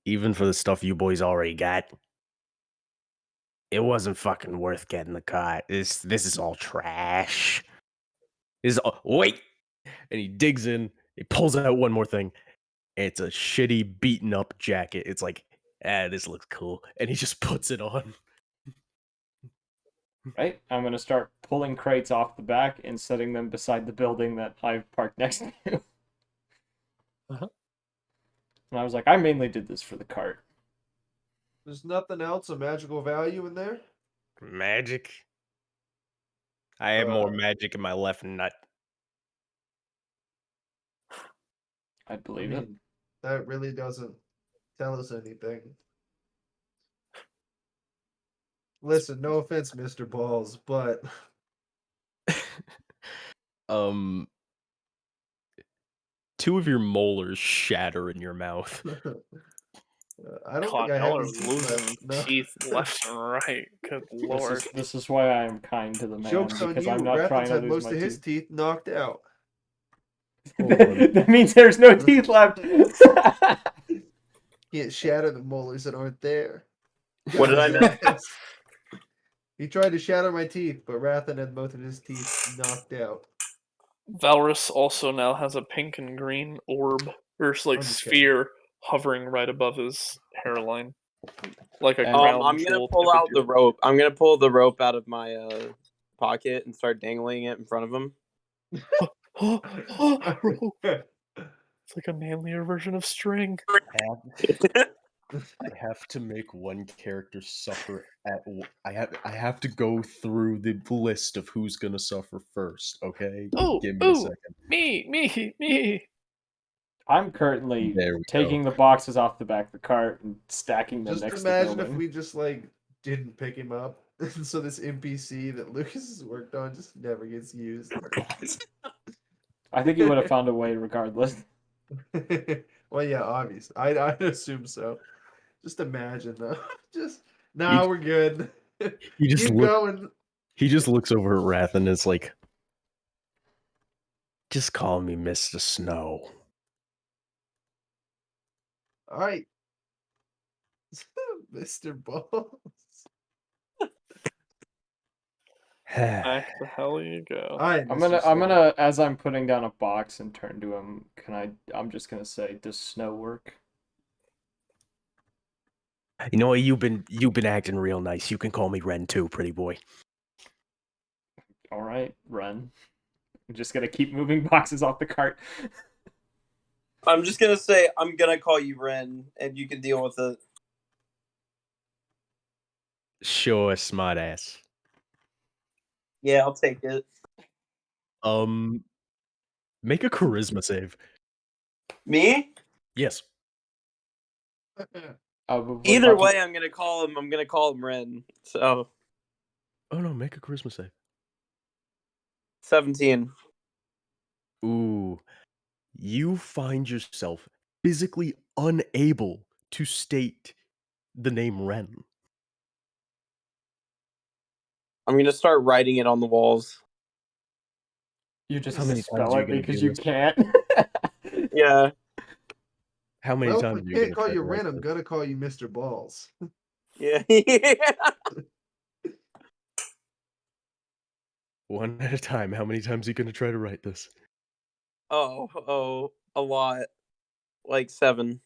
Even for the stuff you boys already got, it wasn't fucking worth getting the cart. This is all trash. Wait, and he digs in. He pulls out one more thing. And it's a shitty, beaten up jacket. It's like, this looks cool, and he just puts it on. Right? I'm gonna start pulling crates off the back and setting them beside the building that I've parked next to. Uh-huh. And I was like, I mainly did this for the cart. there's nothing else of magical value in there. Magic. I have more Uh, magic in my left nut. I I believe it. mean, that really doesn't tell us anything. Listen, no offense, Mr. Balls, but Two of your molars shatter in your mouth. I don't God, think I have y'all are any teeth losing left. No. teeth left and right. Good lord. This is why I am kind to the man, Joke's on because you. I'm not trying Rathans to had lose most my of his teeth. teeth knocked out. Hold on. That means there's no teeth left. Can't shatter the molars that aren't there. What did I miss? He tried to shatter my teeth, but Rathan had both of his teeth knocked out. Valrus also now has a pink and green orb, or like I'm just kidding. sphere, hovering right above his hairline, like a And- crown I'm gonna jewel. pull type of out the deal. rope. I'm gonna pull the rope out of my pocket and start dangling it in front of him. It's like a manlier version of string. I have to make one character suffer I have to go through the list of who's gonna suffer first, okay? Give me a second. Me. I'm currently There we taking go. the boxes off the back of the cart and stacking them Just next to the imagine building. if we just like didn't pick him up, and so this NPC that Lucas has worked on just never gets used. I think you would have found a way regardless. Well, yeah, obvious. I'd assume so. Just imagine though. Just nah, we're good. He just Keep going. He just looks over at Wrath and is like, just call me Mr. Snow. All right, Mr. Balls. Back the hell you go. All right, I'm Mr. gonna Snow. as I'm putting down a box and turn to him, I'm just gonna say, does snow work? You know what? You've been acting real nice. You can call me Ren too, pretty boy. Alright, run. I'm just gonna keep moving boxes off the cart. I'm just gonna say I'm gonna call you Ren, and you can deal with it. Sure, smartass. Yeah, I'll take it. Make a charisma save. Me? Yes. But what Either about way, I'm gonna call him. I'm gonna call him Ren. So Oh no, make a charisma save. 17. Ooh. You find yourself physically unable to state the name Ren. I'm gonna start writing it on the walls. you just How many times spell are you it gonna because do you this? can't? Yeah. How many Well, if times I are you can't gonna call try you to write Ren, I'm this? gonna call you Mr. Balls. Yeah. One at a time. How many times are you gonna try to write this? Oh, a lot. Like 7.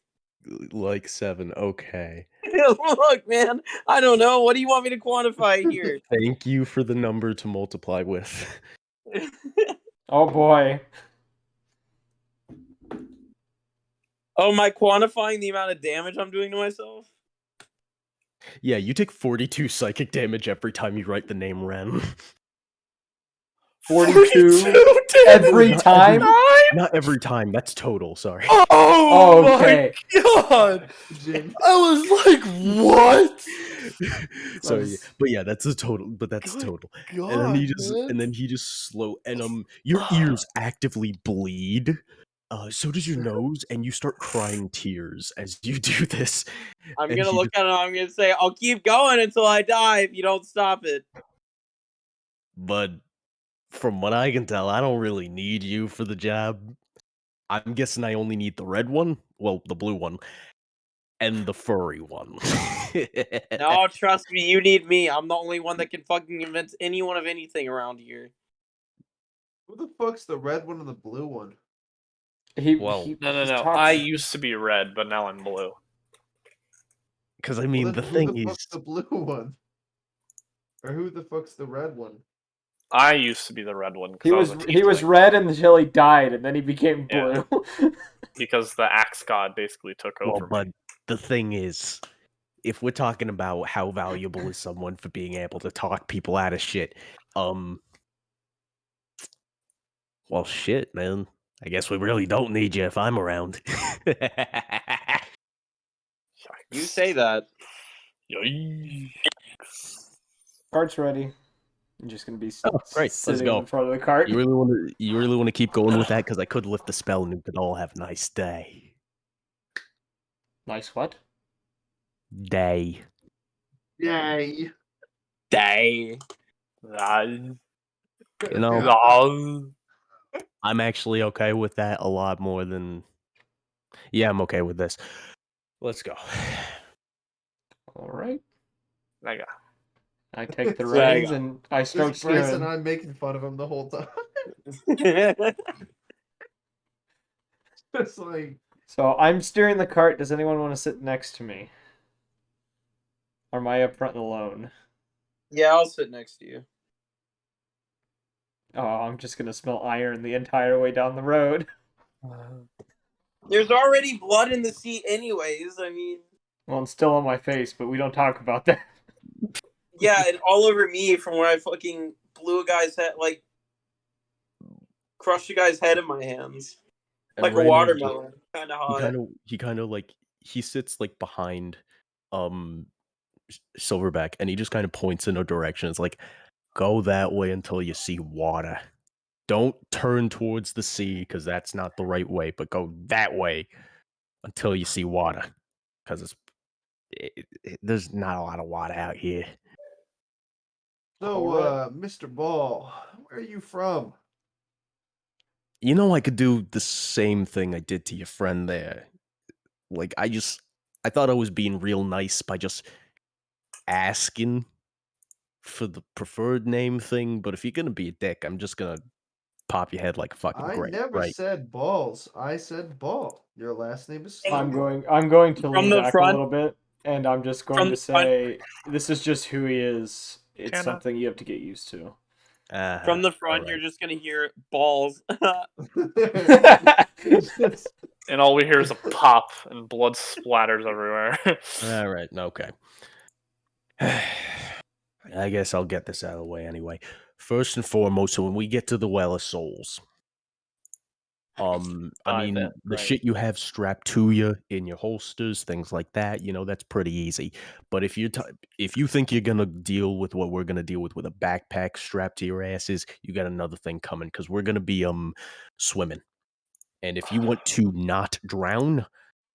Like 7. Okay. Look, man. I don't know. What do you want me to quantify here? Thank you for the number to multiply with. Oh boy. Oh, am I quantifying the amount of damage I'm doing to myself? Yeah, you take 42 psychic damage every time you write the name Ren. 42 every Not time? Not every time. That's total. Sorry. Oh, okay. God! Jin. I was like, what? Sorry, That's- but yeah, that's the total. But that's Good total. God, And then he just slow your ears actively bleed. So does your nose, and you start crying tears as you do this. I'm And gonna he look at him. I'm gonna say, I'll keep going until I die if you don't stop it. But from what I can tell, I don't really need you for the job. I'm guessing I only need the red one, well, the blue one, and the furry one. No, trust me, you need me. I'm the only one that can fucking convince anyone of anything around here. Who the fuck's the red one and the blue one? Well, No. he I talks- used to be red, but now I'm blue. because I Well, mean, then the who thing the is, fuck's the blue one? Or who the fuck's the red one? I used to be the red one he because was red until he died, and then he became Yeah. blue. because the axe god basically took well, over but me. the thing is, if we're talking about how valuable is someone for being able to talk people out of shit, well, shit, man. I guess we really don't need you if I'm around. You say that. Cart's ready. I'm just gonna be Oh, great, let's sitting go. in front of the cart. You really want to keep going with that? Because I could lift the spell and we could all have a nice day. Nice what? Day. Yay! Day. You know, I'm actually okay with that a lot more than. Yeah, I'm okay with this. Let's go. All right. Mega. I take the So reins yeah. and I start Just Bryce and steering. I'm making fun of him the whole time. It's like, So I'm steering the cart. Does anyone want to sit next to me? Or am I up front and alone? Yeah, I'll sit next to you. Oh, I'm just gonna smell iron the entire way down the road. There's already blood in the seat, anyways. I mean, Well, it's still on my face, but we don't talk about that. yeah, and all over me from where I fucking blew a guy's head, like crushed a guy's head in my hands, And like a Randall just- watermelon. Kind of He hot. kind of like he sits like behind Silverback, and he just kind of points in a direction. It's like, go that way until you see water. Don't turn towards the sea because that's not the right way, but go that way until you see water because there's not a lot of water out here. so, Alright. Mr. Ball, where are you from? You know, I could do the same thing I did to your friend there. Like, I thought I was being real nice by just asking for the preferred name thing, but if you're gonna be a dick, I'm just gonna pop your head like a fucking I grape, never right? said balls. I said ball. Your last name is I'm Snowball. going to From lean the back front- a little bit, and I'm just going from to the front- say this is just who he is. It's Kinda. something you have to get used to. From the front, alright. you're just gonna hear balls. And all we hear is a pop and blood splatters everywhere. All right, okay. I guess I'll get this out of the way anyway. First and foremost, so when we get to the Well of Souls, I mean, bet, the right. shit you have strapped to you in your holsters, things like that, that's pretty easy. But if if you think you're gonna deal with what we're gonna deal with a backpack strapped to your asses, you got another thing coming because we're gonna be swimming. And if you want to not drown,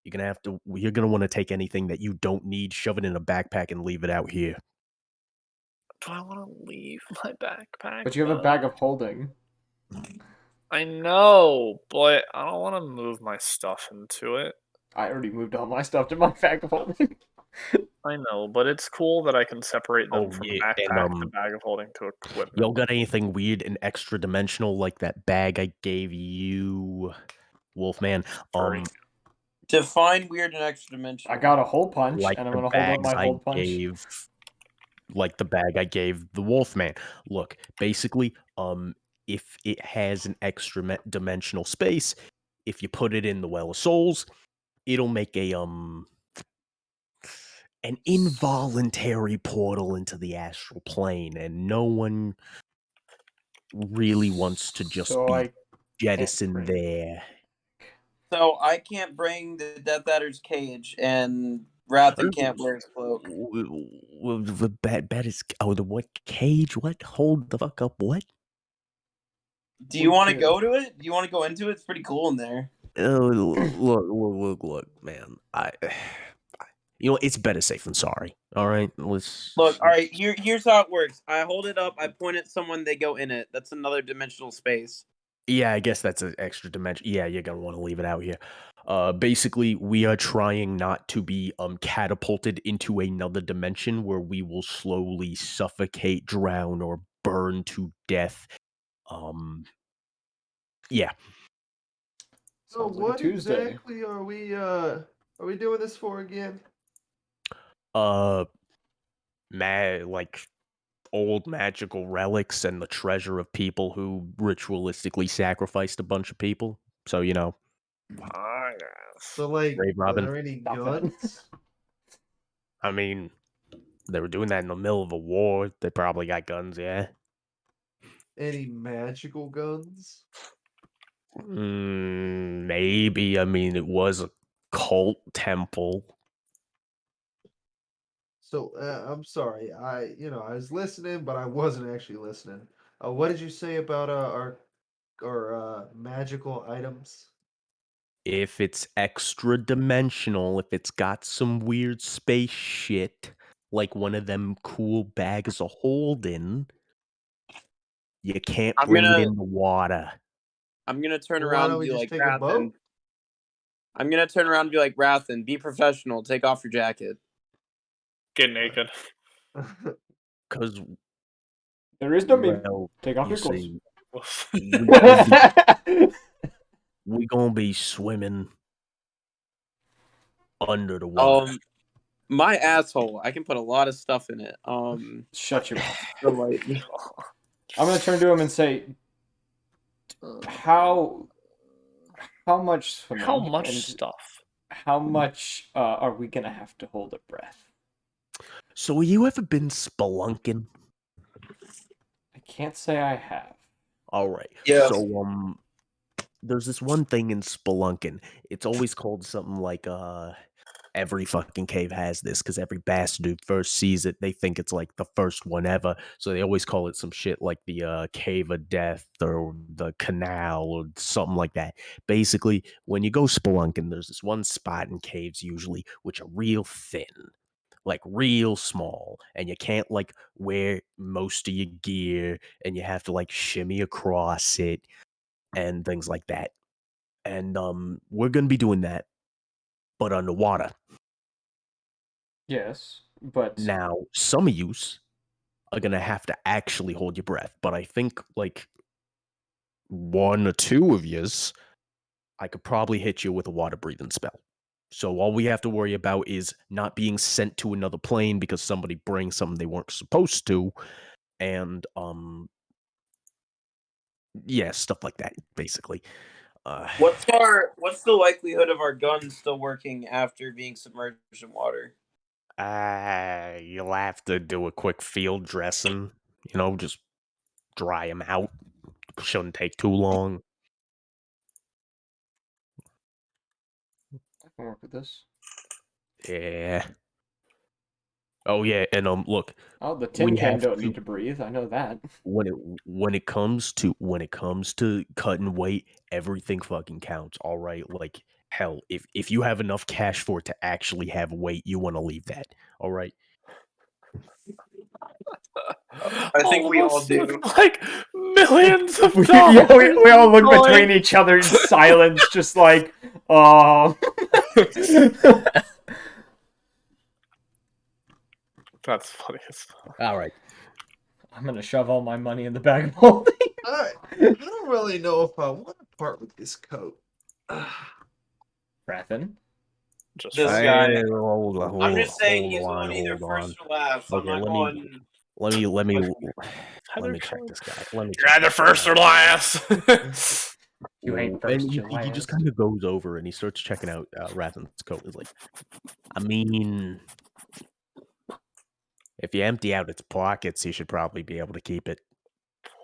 you're gonna want to take anything that you don't need, shove it in a backpack, and leave it out here. Do I want to leave my backpack? But you have a bag of holding. I know, but I don't want to move my stuff into it. I already moved all my stuff to my bag of holding. I know, but it's cool that I can separate them Oh, from yeah, backpack and to bag of holding to equipment. y'all got anything weird and extra dimensional like that bag I gave you, Wolfman? Furry. Define weird and extra dimensional. I got a hole punch, Like and I'm the gonna hold up bags my I hole punch. gave, like the bag I gave the Wolfman. Look, basically, if it has an extra dimensional space, if you put it in the Well of Souls, it'll make an involuntary portal into the astral plane, and no one really wants to just So I be jettisoned bring- there. So I can't bring the Death Adder's cage, and Rathan can't wear his cloak. The bed is the what cage? What? Hold the fuck up! What? Do you We want to could- go to it? Do you want to go into it? It's pretty cool in there. Look, man. It's better safe than sorry. All right, let's Look, all right. Here's how it works. I hold it up. I point at someone. They go in it. That's another dimensional space. Yeah, I guess that's an extra dimension. Yeah, you're gonna want to leave it out here. Basically, we are trying not to be catapulted into another dimension where we will slowly suffocate, drown, or burn to death. Yeah. So Sounds like a what Tuesday. exactly are we doing this for again? Like old magical relics and the treasure of people who ritualistically sacrificed a bunch of people. So I guess. So like, Grave are Robin. there any Stop that. guns? I mean, they were doing that in the middle of a war. They probably got guns, yeah. Any magical guns? Maybe. I mean, it was a cult temple. So I'm sorry, I was listening, but I wasn't actually listening. What did you say about our magical items? If it's extra dimensional, if it's got some weird space shit, like one of them cool bags of holding, you can't I'm bring it gonna in the water. I'm gonna turn Well, why around don't and we be just like take a Rathan. boat? I'm gonna turn around and be like Rathan. Be professional. Take off your jacket. Get naked. Because, There is no meme. well, Take off you your clothes. see, That's we gonna be swimming under the water. My asshole. I can put a lot of stuff in it. Shut your mouth. Delight. I'm gonna turn to him and say, how much swimming? How much and stuff? How much are we gonna have to hold a breath? So, you ever been spelunking? I can't say I have. All right. Yes. So, there's this one thing in spelunking. It's always called something like every fucking cave has this because every bastard who first sees it, they think it's like the first one ever. So they always call it some shit like the cave of death or the canal or something like that. Basically, when you go spelunking, there's this one spot in caves usually which are real thin, like real small, and you can't like wear most of your gear, and you have to like shimmy across it and things like that. And we're gonna be doing that, but underwater. Yes, but Now, some of yous are gonna have to actually hold your breath, but I think like one or two of yous, I could probably hit you with a water breathing spell. So all we have to worry about is not being sent to another plane because somebody brings something they weren't supposed to, and yeah, stuff like that, basically. What's the likelihood of our guns still working after being submerged in water? You'll have to do a quick field dressing, just dry them out. Shouldn't take too long. can work with this. Yeah. Oh yeah, and look, Oh, the tin we can have don't to need to breathe. I know that. when it comes to cutting weight, everything fucking counts. All right, like hell, if you have enough cash for it to actually have weight, you want to leave that. All right. I think we all do. Like millions of We, dollars. yeah, we all look going. between each other in silence, just like, That's funny as fuck. All right. I'm gonna shove all my money in the bag of holding. Alright. I don't really know if I want to part with this coat. Rathen. Just This for guy. Hold I'm just saying he's on, going either hold first on. or last. I'm Okay, not let me check color. this guy. Let me You're check either this guy first or out. last. You ain't And first, you he last. just kind of goes over and he starts checking out Rathan's coat. He's like, I mean, if you empty out its pockets, you should probably be able to keep it.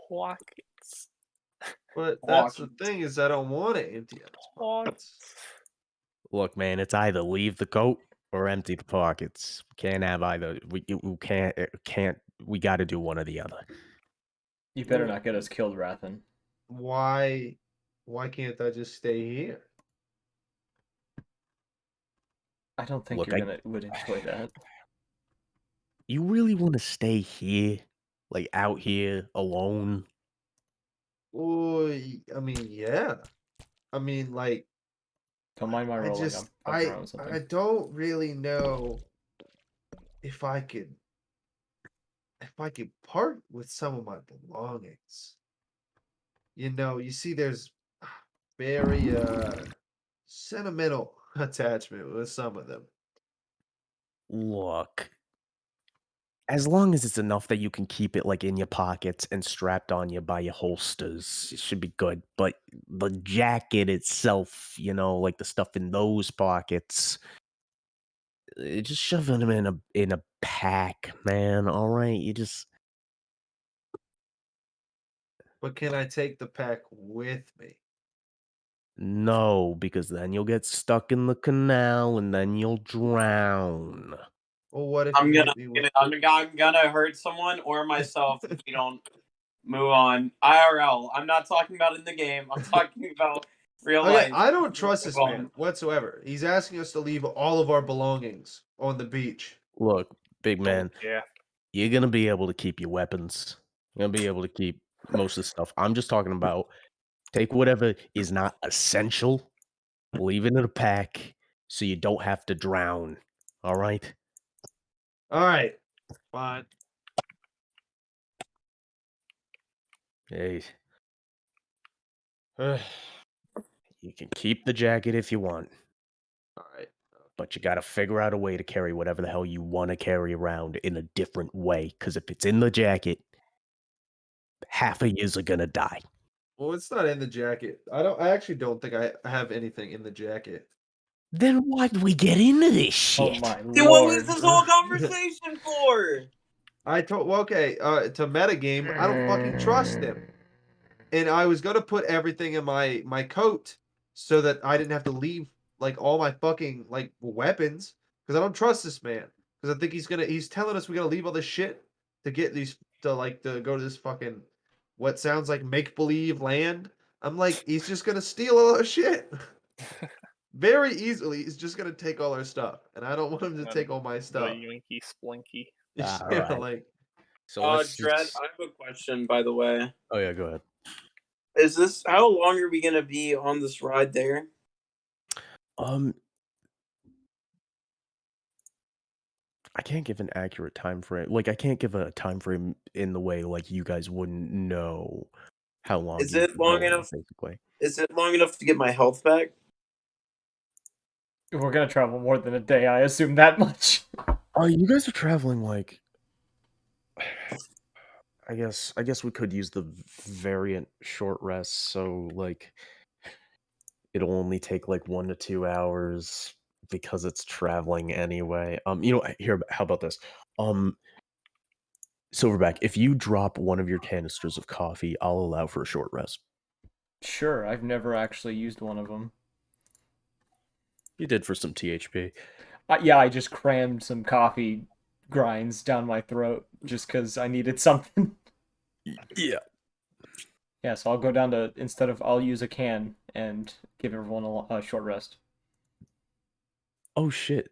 Pockets. But that's the thing is I don't want to empty out his pockets. Look, man, it's either leave the coat or empty the pockets. Can't have either. We can't. We got to do one or the other. You better not get us killed, Rathen. Why can't I just stay here? I don't think Look, would enjoy that. You really want to stay here, like out here alone? Oh, I mean, yeah. I mean, like, Don't mind my I rolling. just, I'm fucking around with something. I don't really know if I could part with some of my belongings. You know, you see, there's very sentimental attachment with some of them. Look, as long as it's enough that you can keep it like in your pockets and strapped on you by your holsters, it should be good. But the jacket itself, like the stuff in those pockets, just shoving them in a pack, man. All right, you just But can I take the pack with me? no, because then you'll get stuck in the canal and then you'll drown. Well, what if I'm you gonna, hit me with? I'm gonna hurt someone or myself if we don't move on. IRL. I'm not talking about in the game. I'm talking about real Okay, life. I don't trust this Move man on. whatsoever. He's asking us to leave all of our belongings on the beach. Look, big man, Yeah. you're gonna be able to keep your weapons. You're gonna be able to keep most of the stuff. I'm just talking about take whatever is not essential, leave it in a pack so you don't have to drown. All right? All right, fine. Hey. You can keep the jacket if you want, All right. but you gotta figure out a way to carry whatever the hell you want to carry around in a different way. Because if it's in the jacket, half of yous are gonna die. Well, it's not in the jacket. I actually don't think I have anything in the jacket. Then why'd we get into this Oh shit? my Then what was lord. this whole conversation for? Well, okay, to metagame, I don't fucking trust him. And I was gonna put everything in my coat so that I didn't have to leave like all my fucking like weapons because I don't trust this man because I think he's telling us we gotta leave all this shit to get these to go to this fucking what sounds like make believe land. I'm like he's just gonna steal all our shit very easily. He's just gonna take all our stuff, and I don't want him to take all my The stuff. Yoinky Splinky. Yeah, Alright. like So let's Dread, just... I have a question, by the way. Oh yeah, go ahead. Is this how long are we gonna be on this ride there? I can't give an accurate time frame. Like, I can't give a time frame in the way like you guys wouldn't know how long Is you'd it be long going, enough? basically. Is it long enough to get my health back? We're gonna travel more than a day, I assume that much. Oh, you guys are traveling like... I guess we could use the variant short rest, so like it'll only take like 1 to 2 hours because it's traveling anyway. Here, how about this? Silverback, if you drop one of your canisters of coffee, I'll allow for a short rest. Sure, I've never actually used one of them. You did for some THP. Yeah, I just crammed some coffee grinds down my throat just because I needed something. Yeah. Yeah, so I'll go down to I'll use a can and give everyone a short rest. Oh shit.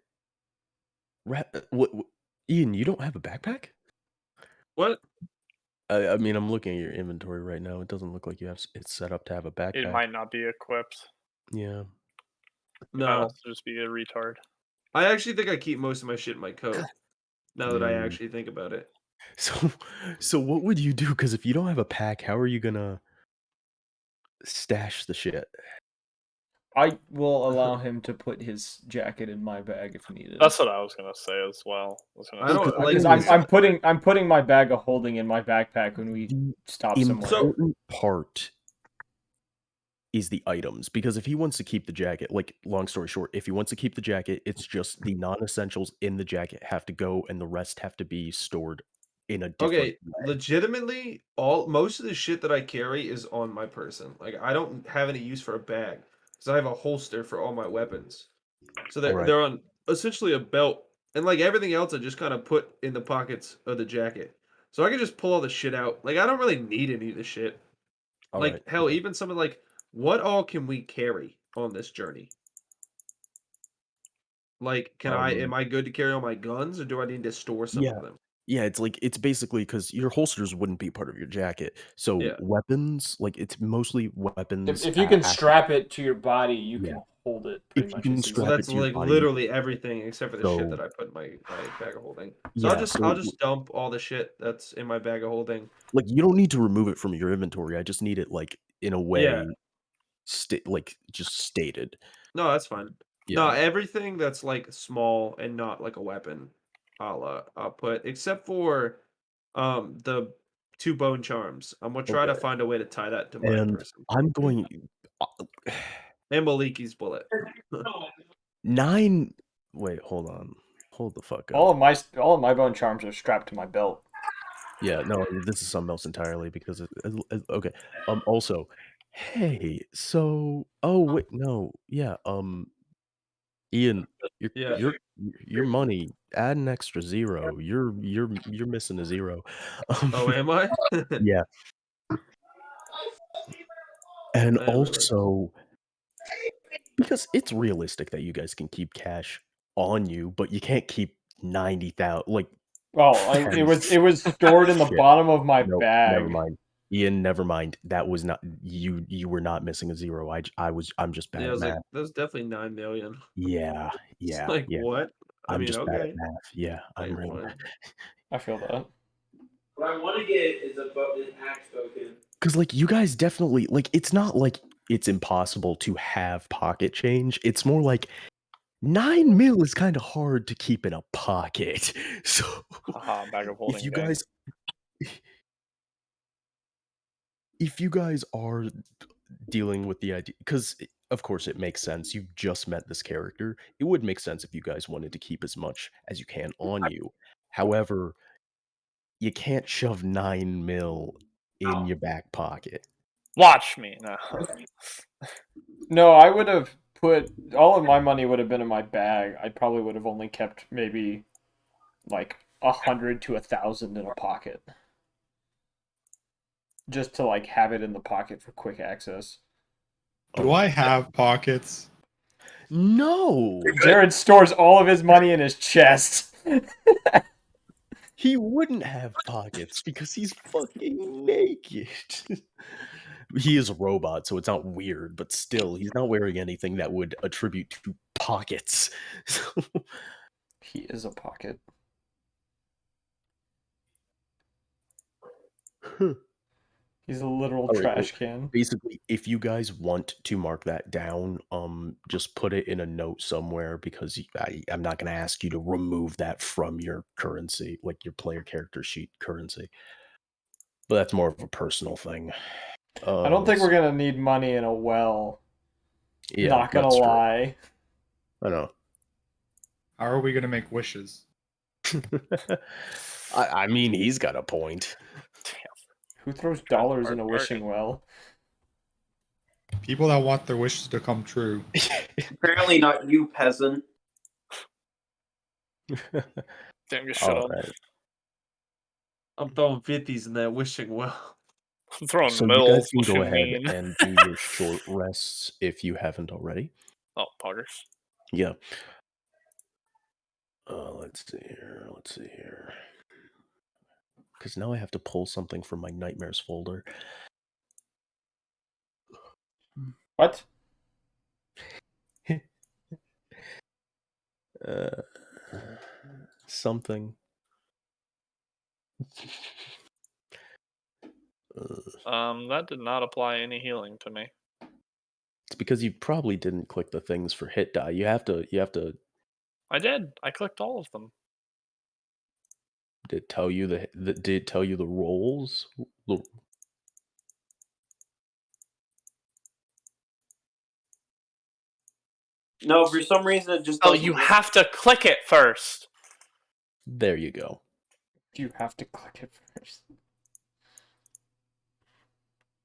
What? Ian, you don't have a backpack? What? I mean, I'm looking at your inventory right now. It doesn't look like you have it's set up to have a It backpack. might not be equipped. Yeah. It might No. also just be a retard. I actually think I keep most of my shit in my coat. Now that I Mm. actually think about it. So what would you do? Because if you don't have a pack, how are you gonna stash the shit? I will allow him to put his jacket in my bag if needed. That's what I was gonna say as well. I don't like because I'm putting my bag of holding in my backpack when we The stop somewhere. important part is the items, because if he wants to keep the jacket, like, long story short, if he wants to keep the jacket, it's just the non-essentials in the jacket have to go, and the rest have to be stored in a different Okay, way. legitimately, most of the shit that I carry is on my person. Like I don't have any use for a bag because I have a holster for all my weapons. So Alright. they're on essentially a belt, and like everything else, I just kind of put in the pockets of the jacket. So I can just pull all the shit out. Like I don't really need any of the shit. Like Alright. hell, even something like what all can we carry on this journey? Like, am I good to carry all my guns, or do I need to store some Yeah. of them? Yeah, it's basically because your holsters wouldn't be part of your jacket. So Yeah. weapons, like, it's mostly weapons If you can have strap it to your body, you Yeah. can hold it If pretty you much can as Well, strap easily. it that's to your like body, literally everything except for the shit so that I put in my bag of holding. So yeah, I'll so, just dump all the shit that's in my bag of holding. like, you don't need to remove it from your inventory, I just need it, like, in a Yeah. way, like, just stated. No, that's fine. No, Yeah. everything that's like small and not like a weapon, I'll put except for the two bone charms. I'm gonna try to Okay. find a way to tie that to my And person. I'm going uh, And Maliki's bullet. 9 wait, hold on. Hold the fuck All up. of my bone charms are strapped to my belt. Yeah, no, this is something else entirely because okay. Also, hey, so oh wait, no, yeah, Ian, your Yeah. your your money, add an extra 0. You're missing a 0. Oh, am I? Yeah, and I remember. also because it's realistic that you guys can keep cash on you, but you can't keep 90,000 like Well, it was stored in the shit. bottom of my Nope, never bag. mind. Ian, never mind. That was not you were not missing a 0. I'm just bad Yeah, I at was like, math. that's definitely 9 million. Yeah, It's yeah, like yeah. what? I I'm mean, just bad at okay. math. Yeah, I'm Wait, really what? bad. I feel that. What I want to get is an axe token. Because, like, you guys definitely like, it's not like it's impossible to have pocket change. It's more like 9 mil is kinda hard to keep in a pocket. So, Haha, bag of if holding you gang. guys if you guys are dealing with the idea, because of course it makes sense, you've just met this character, it would make sense if you guys wanted to keep as much as you can on you. However, you can't shove 9 mil in your back pocket. Watch me. No. No, I would have put all of my money would have been in my bag. I probably would have only kept maybe like 100 to 1,000 in a pocket, just to like have it in the pocket for quick access. Do I have pockets? No! Jared stores all of his money in his chest. He wouldn't have pockets because he's fucking naked. He is a robot, so it's not weird, but still, he's not wearing anything that would attribute to pockets. So, He is a pocket. He's a literal All right, well, trash can. basically, if you guys want to mark that down, just put it in a note somewhere because I'm not going to ask you to remove that from your currency, like your player character sheet currency. But that's more of a personal thing. I don't think we're gonna need money in a well. Yeah, Not gonna that's true. lie. I know. How are we gonna make wishes? I mean, he's got a point. Who throws dollars in a wishing well? People that want their wishes to come true. Apparently not you, peasant. Damn, you shut All up. right. I'm throwing 50s in that wishing well. I'm throwing So you guys mills. can What go you ahead mean? and do your short rests if you haven't already. Oh, poggers. Yeah. Let's see here. Because now I have to pull something from my nightmares folder. What? Something. That did not apply any healing to me. It's because you probably didn't click the things for hit die. You have to. I did. I clicked all of them. Did it tell you did it tell you the rolls? No, for some reason it just Oh, doesn't you work. have to click it first. There you go. You have to click it first.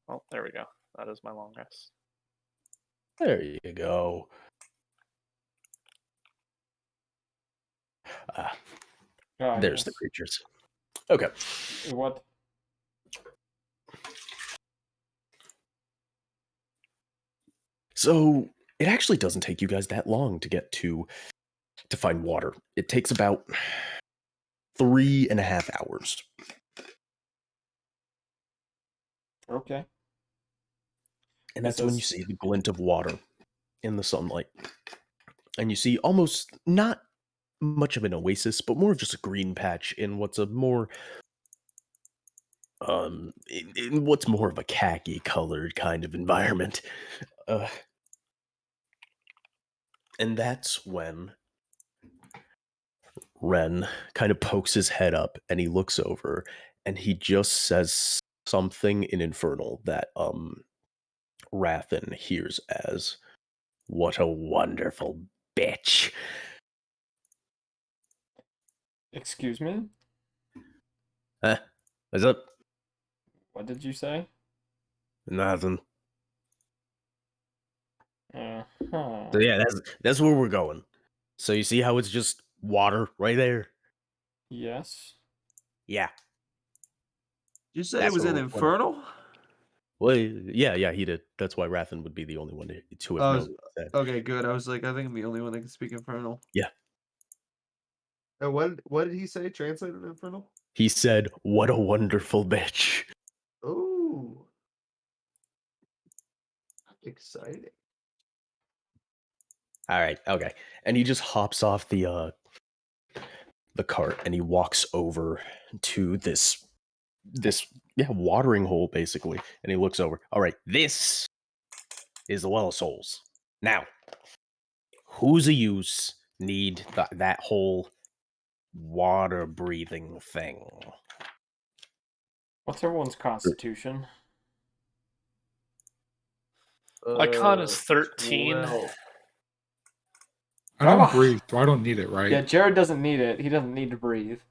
Oh, there we go. That is my long rest. There you go. Ah, Ah, there's the yes. creatures. Okay. What? So it actually doesn't take you guys that long to get to find water. It takes about 3.5 hours. Okay. And This that's when you is- see the glint of water in the sunlight. And you see almost not much of an oasis, but more of just a green patch in what's a more in what's more of a khaki colored kind of environment. And that's when Ren kind of pokes his head up and he looks over and he just says something in Infernal that Rathan hears as, "What a wonderful bitch." Excuse me? Huh? What's up? What did you say? Nothing. Uh-huh. So yeah, that's where we're going. So you see how it's just water right there? Yes. Yeah. You said it That's was where an we're going. infernal? Well, yeah, he did. That's why Rathan would be the only one to have Oh, known that. okay, good. I was like, I think I'm the only one that can speak infernal. Yeah. And what did he say? Translated infernal? He said, "What a wonderful bitch." Ooh. Exciting. All right, okay. And he just hops off the cart and he walks over to this watering hole basically. And he looks over. All right, this is the Well of Souls. Now, who's a use need that whole water breathing thing? What's everyone's constitution? My con is 13. 12. I don't Ah. breathe, so I don't need it, right? Yeah, Jared doesn't need it. He doesn't need to breathe.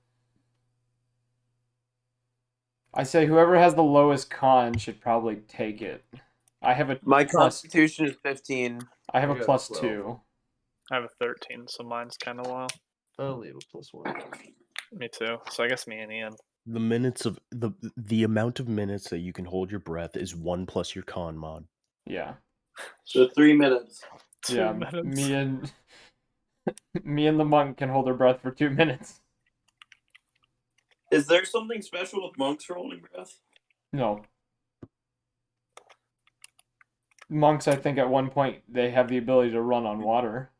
I say whoever has the lowest con should probably take it. I have a My plus. constitution is 15. I have I a got plus 12. 2. I have a 13, so mine's kind of low. I only have a +1. Me too. So I guess me and Ian. The minutes of the amount of minutes that you can hold your breath is 1 plus your con mod. Yeah. So 3 minutes. 2 Yeah. minutes. Me and the monk can hold our breath for 2 minutes. Is there something special with monks for holding breath? No. Monks, I think at one point they have the ability to run on water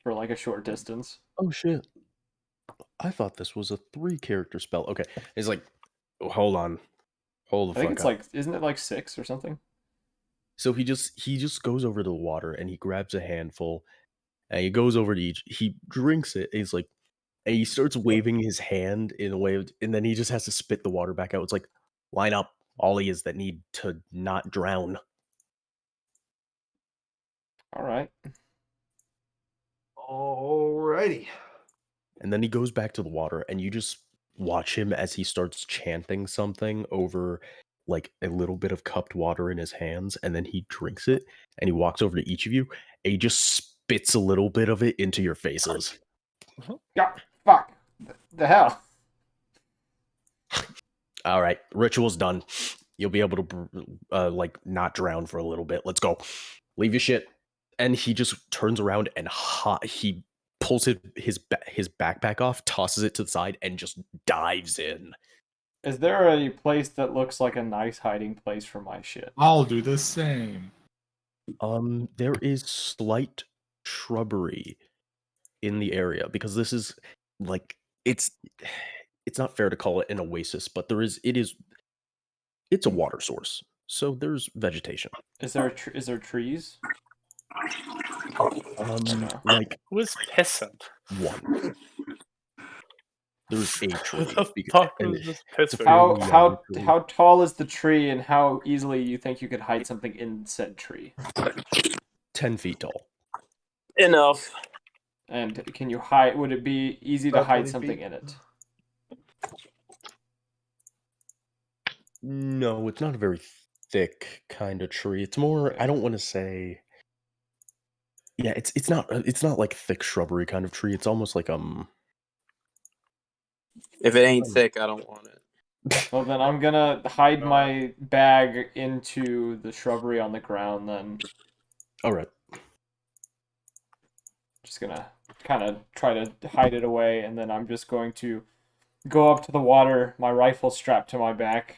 for like a short distance. Oh shit. I thought this was a 3-character spell. Okay. It's like, hold on. Hold the I think fuck it's up. like, isn't it like 6 or something? So he just goes over to the water and he grabs a handful and he goes over to each. He drinks it. And he's like, and he starts waving his hand in a way, and then he just has to spit the water back out. It's like, line up all he is that need to not drown. All right. Alrighty. And then he goes back to the water, and you just watch him as he starts chanting something over like a little bit of cupped water in his hands, and then he drinks it, and he walks over to each of you, and he just spits a little bit of it into your faces. Yeah, fuck. The hell? All right, ritual's done. You'll be able to like not drown for a little bit. Let's go. Leave your shit. And he just turns around and he pulls his backpack off, tosses it to the side, and just dives in. Is there a place that looks like a nice hiding place for my shit? I'll do the same. There is slight shrubbery in the area because this is like it's not fair to call it an oasis, but it's a water source, so there's vegetation. Is there is there trees? Like Who is pissing? one. There's a tree. Who the because- fuck and was just it's a pissing? fairly How young tree. how tall is the tree, and how easily you think you could hide something in said tree? 10 feet tall. Enough. And can you hide? Would it be easy to About hide 20 something feet? in it? No, it's not a very thick kind of tree. It's more, I don't want to say. Yeah, it's not like thick shrubbery kind of tree. It's almost like If it ain't thick, I don't want it. Well, then I'm gonna hide my bag into the shrubbery on the ground. Then all right. just gonna kind of try to hide it away, and then I'm just going to go up to the water, my rifle strapped to my back,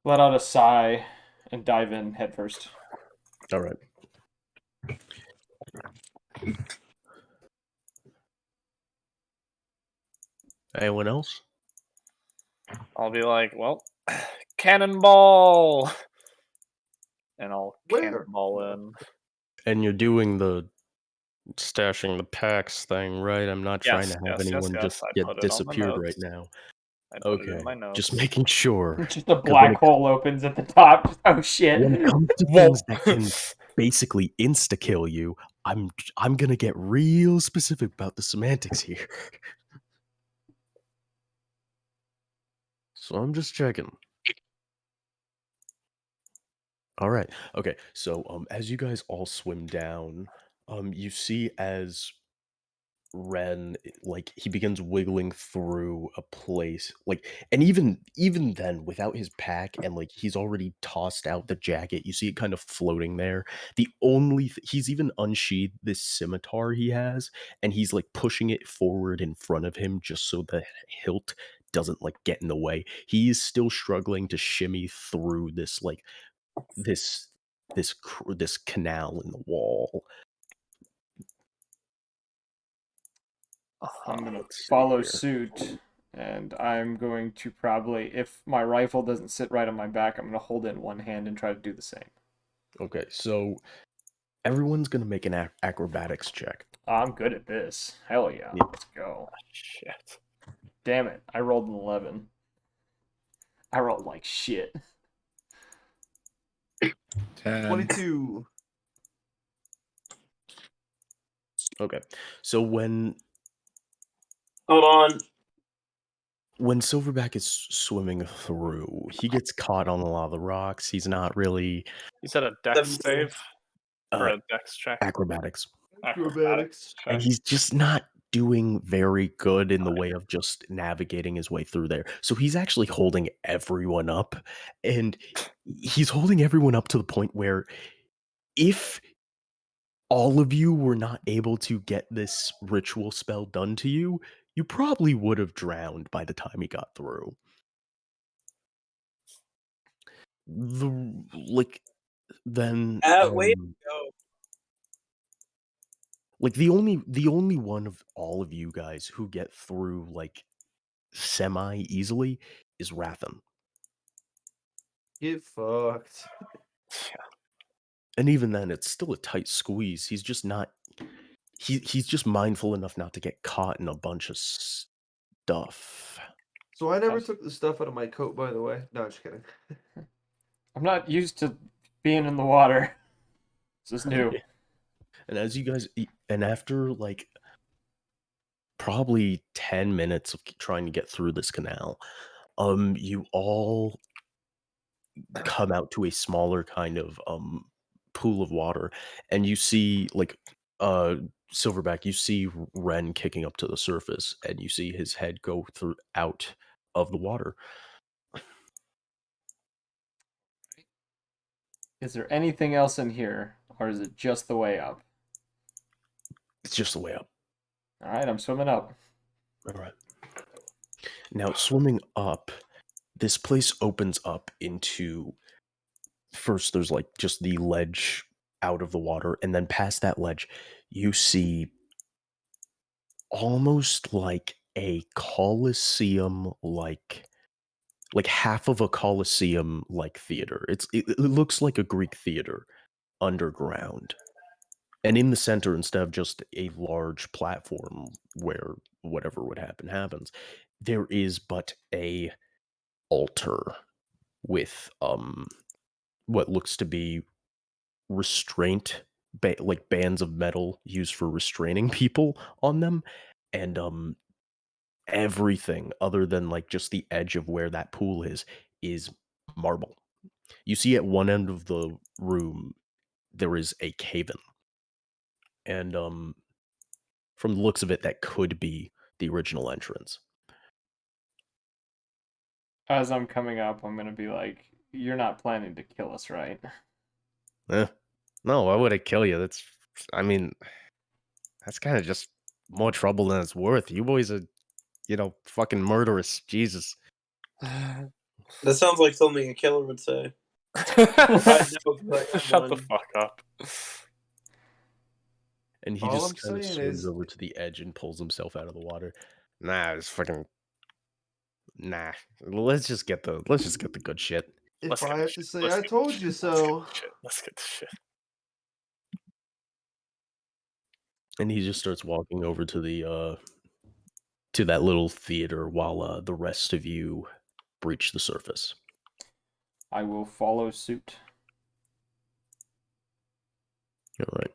let out a sigh, and dive in headfirst. All right. Anyone else? I'll be like, well, cannonball, and I'll Where? cannonball in. And you're doing the stashing the packs thing, right? I'm not trying Yes, to have yes, anyone yes, just I get put it on the disappeared notes. right now. I put it Okay, in my notes. just making sure. Just a 'Cause black when it- hole opens at the top. Oh shit! When it comes to things that can basically insta kill you, I'm gonna get real specific about the semantics here. So I'm just checking. All right. Okay. So as you guys all swim down, you see as Ren, like he begins wiggling through a place, like, and even then, without his pack, and like he's already tossed out the jacket, you see it kind of floating there. The only he's even unsheathed this scimitar he has, and he's like pushing it forward in front of him just so the hilt doesn't like get in the way. He is still struggling to shimmy through this like this canal in the wall. I'm gonna Let's see follow here. suit, and I'm going to probably, if my rifle doesn't sit right on my back, I'm gonna hold it in one hand and try to do the same. Okay, so everyone's gonna make an acrobatics check. I'm good at this. Hell yeah, Yeah. let's go. Shit. Damn it, I rolled an 11. I rolled like shit. 10. 22. Okay, so when Hold on. Silverback is swimming through, he gets caught on a lot of the rocks. He's not really You said a dex 17. save or uh, a dex check? acrobatics, Acrobatics. and check. he's just not doing very good in the way of just navigating his way through there. So he's actually holding everyone up, and he's holding everyone up to the point where if all of you were not able to get this ritual spell done to you, you probably would have drowned by the time he got through. Then Wait. Go. like the only one of all of you guys who get through like semi easily is Rathan. Get fucked. And even then it's still a tight squeeze. He's just not he's just mindful enough not to get caught in a bunch of stuff. So I never took the stuff out of my coat, by the way. No, just kidding. I'm not used to being in the water. This is new. And as you guys and after like probably 10 minutes of trying to get through this canal, You all come out to a smaller kind of pool of water, and you see Silverback, you see Ren kicking up to the surface, and you see his head go through out of the water. Is there anything else in here, or is it just the way up? It's just the way up. All right, I'm swimming up. All right. Now, swimming up, this place opens up into. First, there's like just the ledge out of the water, and then past that ledge, you see almost like a coliseum, like half of a coliseum like theater. It looks like a Greek theater underground. And in the center, instead of just a large platform where whatever would happen happens, there is but a altar with what looks to be restraint like bands of metal used for restraining people on them, and everything other than like just the edge of where that pool is marble. You see at one end of the room there is a cave-in, and from the looks of it, that could be the original entrance. As I'm coming up, I'm gonna be like, "You're not planning to kill us, right?" No, why would I kill you? I mean, that's kind of just more trouble than it's worth. You boys are, fucking murderous. Jesus. That sounds like something a killer would say. I know, but Shut the fuck up. And he All I'm just kind of saying swims is- over to the edge and pulls himself out of the water. Nah, it's fucking. Nah. Let's just get the good shit. Let's If get I the have to shit. say, Let's I get the told shit. you Let's get so. the shit. Let's get the shit. And he just starts walking over to the to that little theater while the rest of you breach the surface. I will follow suit. All right.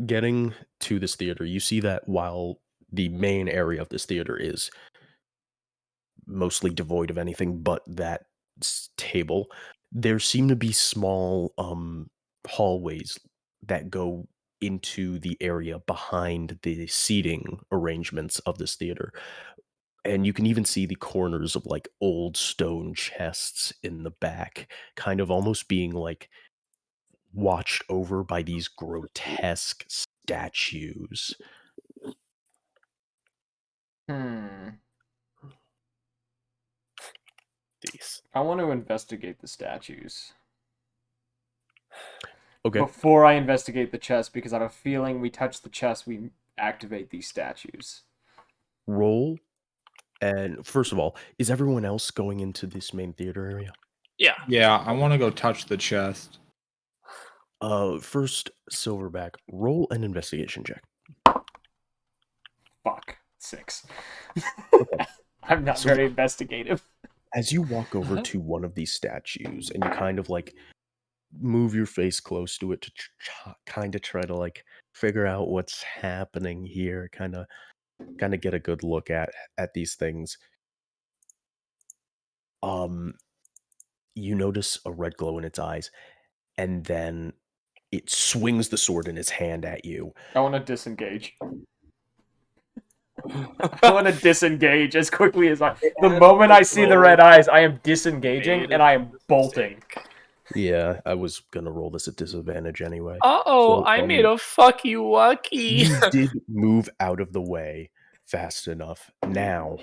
Getting to this theater, you see that while the main area of this theater is mostly devoid of anything but that table, there seem to be small hallways that go into the area behind the seating arrangements of this theater. And you can even see the corners of like old stone chests in the back, kind of almost being like watched over by these grotesque statues. These. I want to investigate the statues. Okay. Before I investigate the chest, because I have a feeling we touch the chest, we activate these statues. Roll. And first of all, is everyone else going into this main theater area? Yeah. Yeah, I want to go touch the chest. First, Silverback, roll an investigation check. Fuck. 6. I'm not So- very investigative. As you walk over to one of these statues and you kind of like move your face close to it to kind of try to like figure out what's happening here, kind of get a good look at these things. You notice a red glow in its eyes, and then it swings the sword in its hand at you. I want to disengage. I want to disengage as quickly as I. The moment I see the red eyes, I am disengaging and I am bolting. Yeah, I was gonna roll this at disadvantage anyway. Uh-oh, So, I made a fuck you lucky. You did move out of the way fast enough. Now,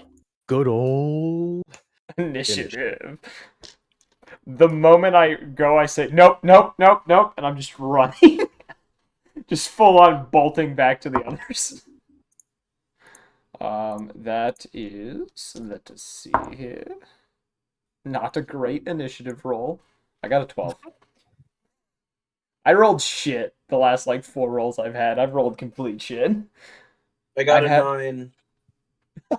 good old Initiative. The moment I go, I say, nope, nope, nope, nope, and I'm just running. Just full on bolting back to the others. That is, let us see here. Not a great initiative roll. I got a 12. I rolled shit the last like 4 rolls I've had. I've rolled complete shit. I got I've a had- 9.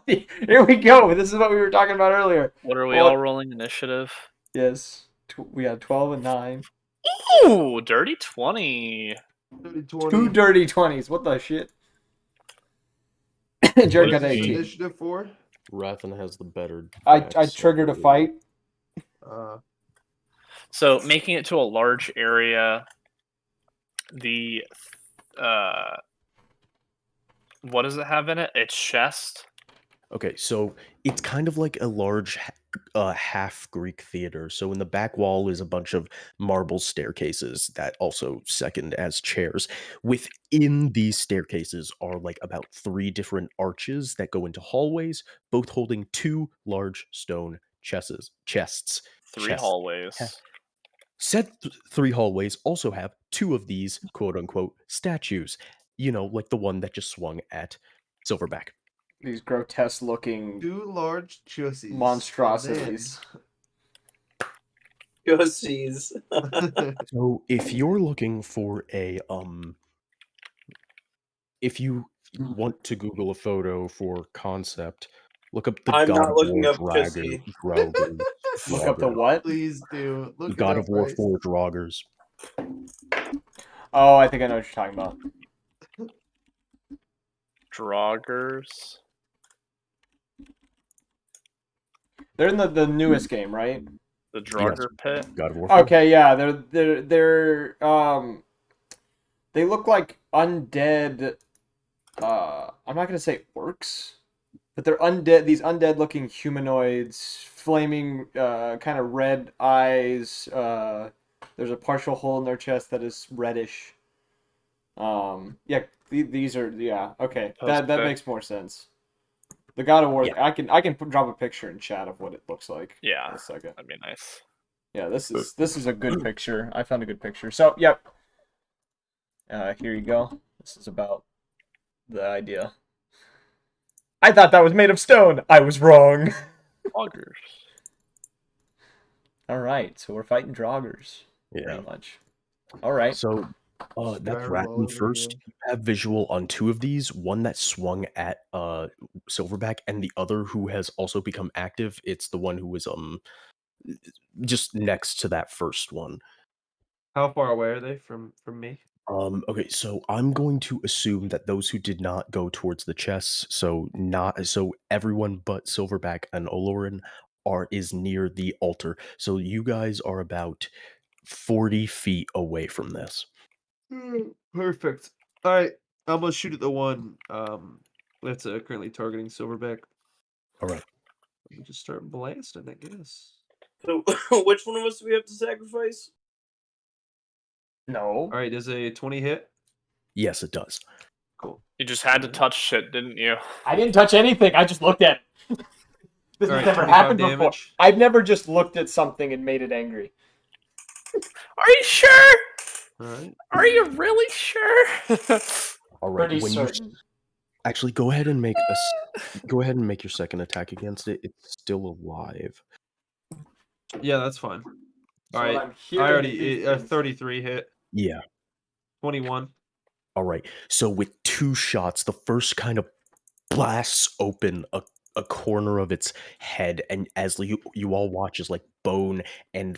Here we go. This is what we were talking about earlier. What are we Well, all rolling initiative? Yes. We had 12 and 9. Ooh, dirty 20. 30-20. 2 dirty 20s. What the shit? Jared got What is 18. initiative for? Rathan has the better. I dex, so triggered a fight. So making it to a large area, the what does it have in it? Its chest. Okay, so it's kind of like a large half Greek theater. So in the back wall is a bunch of marble staircases that also second as chairs. Within these staircases are like about 3 different arches that go into hallways, both holding 2 large stone chests. 3 Chests. hallways. Said 3 hallways also have 2 of these quote unquote statues. You know, like the one that just swung at Silverback. These grotesque looking 2 large juicies. monstrosities. Gussies. So if you're looking for if you want to Google a photo for concept, look up the I'm God not of looking War up Jesse. Look up the what? Please do. Look God it of up, War Bryce. 4 Draugrs. Oh, I think I know what you're talking about. Draugrs. They're in the newest game, right? The Draugr pit. God of War 4. Okay, yeah, they're they look like undead. I'm not gonna say orcs, but they're undead. These undead looking humanoids, flaming, kind of red eyes. There's a partial hole in their chest that is reddish. Yeah, these are okay. Post That pic. makes more sense. The God of War. Yeah. I can drop a picture in chat of what it looks like. Yeah, In a second. that'd be nice. Yeah, this is a good picture. I found a good picture. So, yep. Here you go. This is about the idea. I thought that was made of stone. I was wrong. Draugrs. All right, so we're fighting Draugrs. Yeah. Pretty much. All right. So Just that's spiral all Ratton over first. again. You have visual on 2 of these, one that swung at Silverback and the other who has also become active. It's the one who was just next to that first one. How far away are they from me? Okay, so I'm going to assume that those who did not go towards the chests, so everyone but Silverback and Olorin is near the altar. So you guys are about 40 feet away from this. Perfect. All right, I'm gonna shoot at the one that's currently targeting Silverback. All right. Let me just start blasting, I guess. So, which one of us do we have to sacrifice? No. All right, does a 20 hit? Yes, it does. Cool. You just had to touch shit, didn't you? I didn't touch anything. I just looked at it. This All has right, never 25 happened before. damage. I've never just looked at something and made it angry. Are you sure? All right. Are you really sure? All right. Pretty When certain. actually go ahead and make your second attack against it. It's still alive. Yeah, that's fine. So All what right. I'm I hearing already is 33 hit. Yeah. 21. All right. So with 2 shots, the first kind of blasts open a corner of its head, and as you all watch as like bone and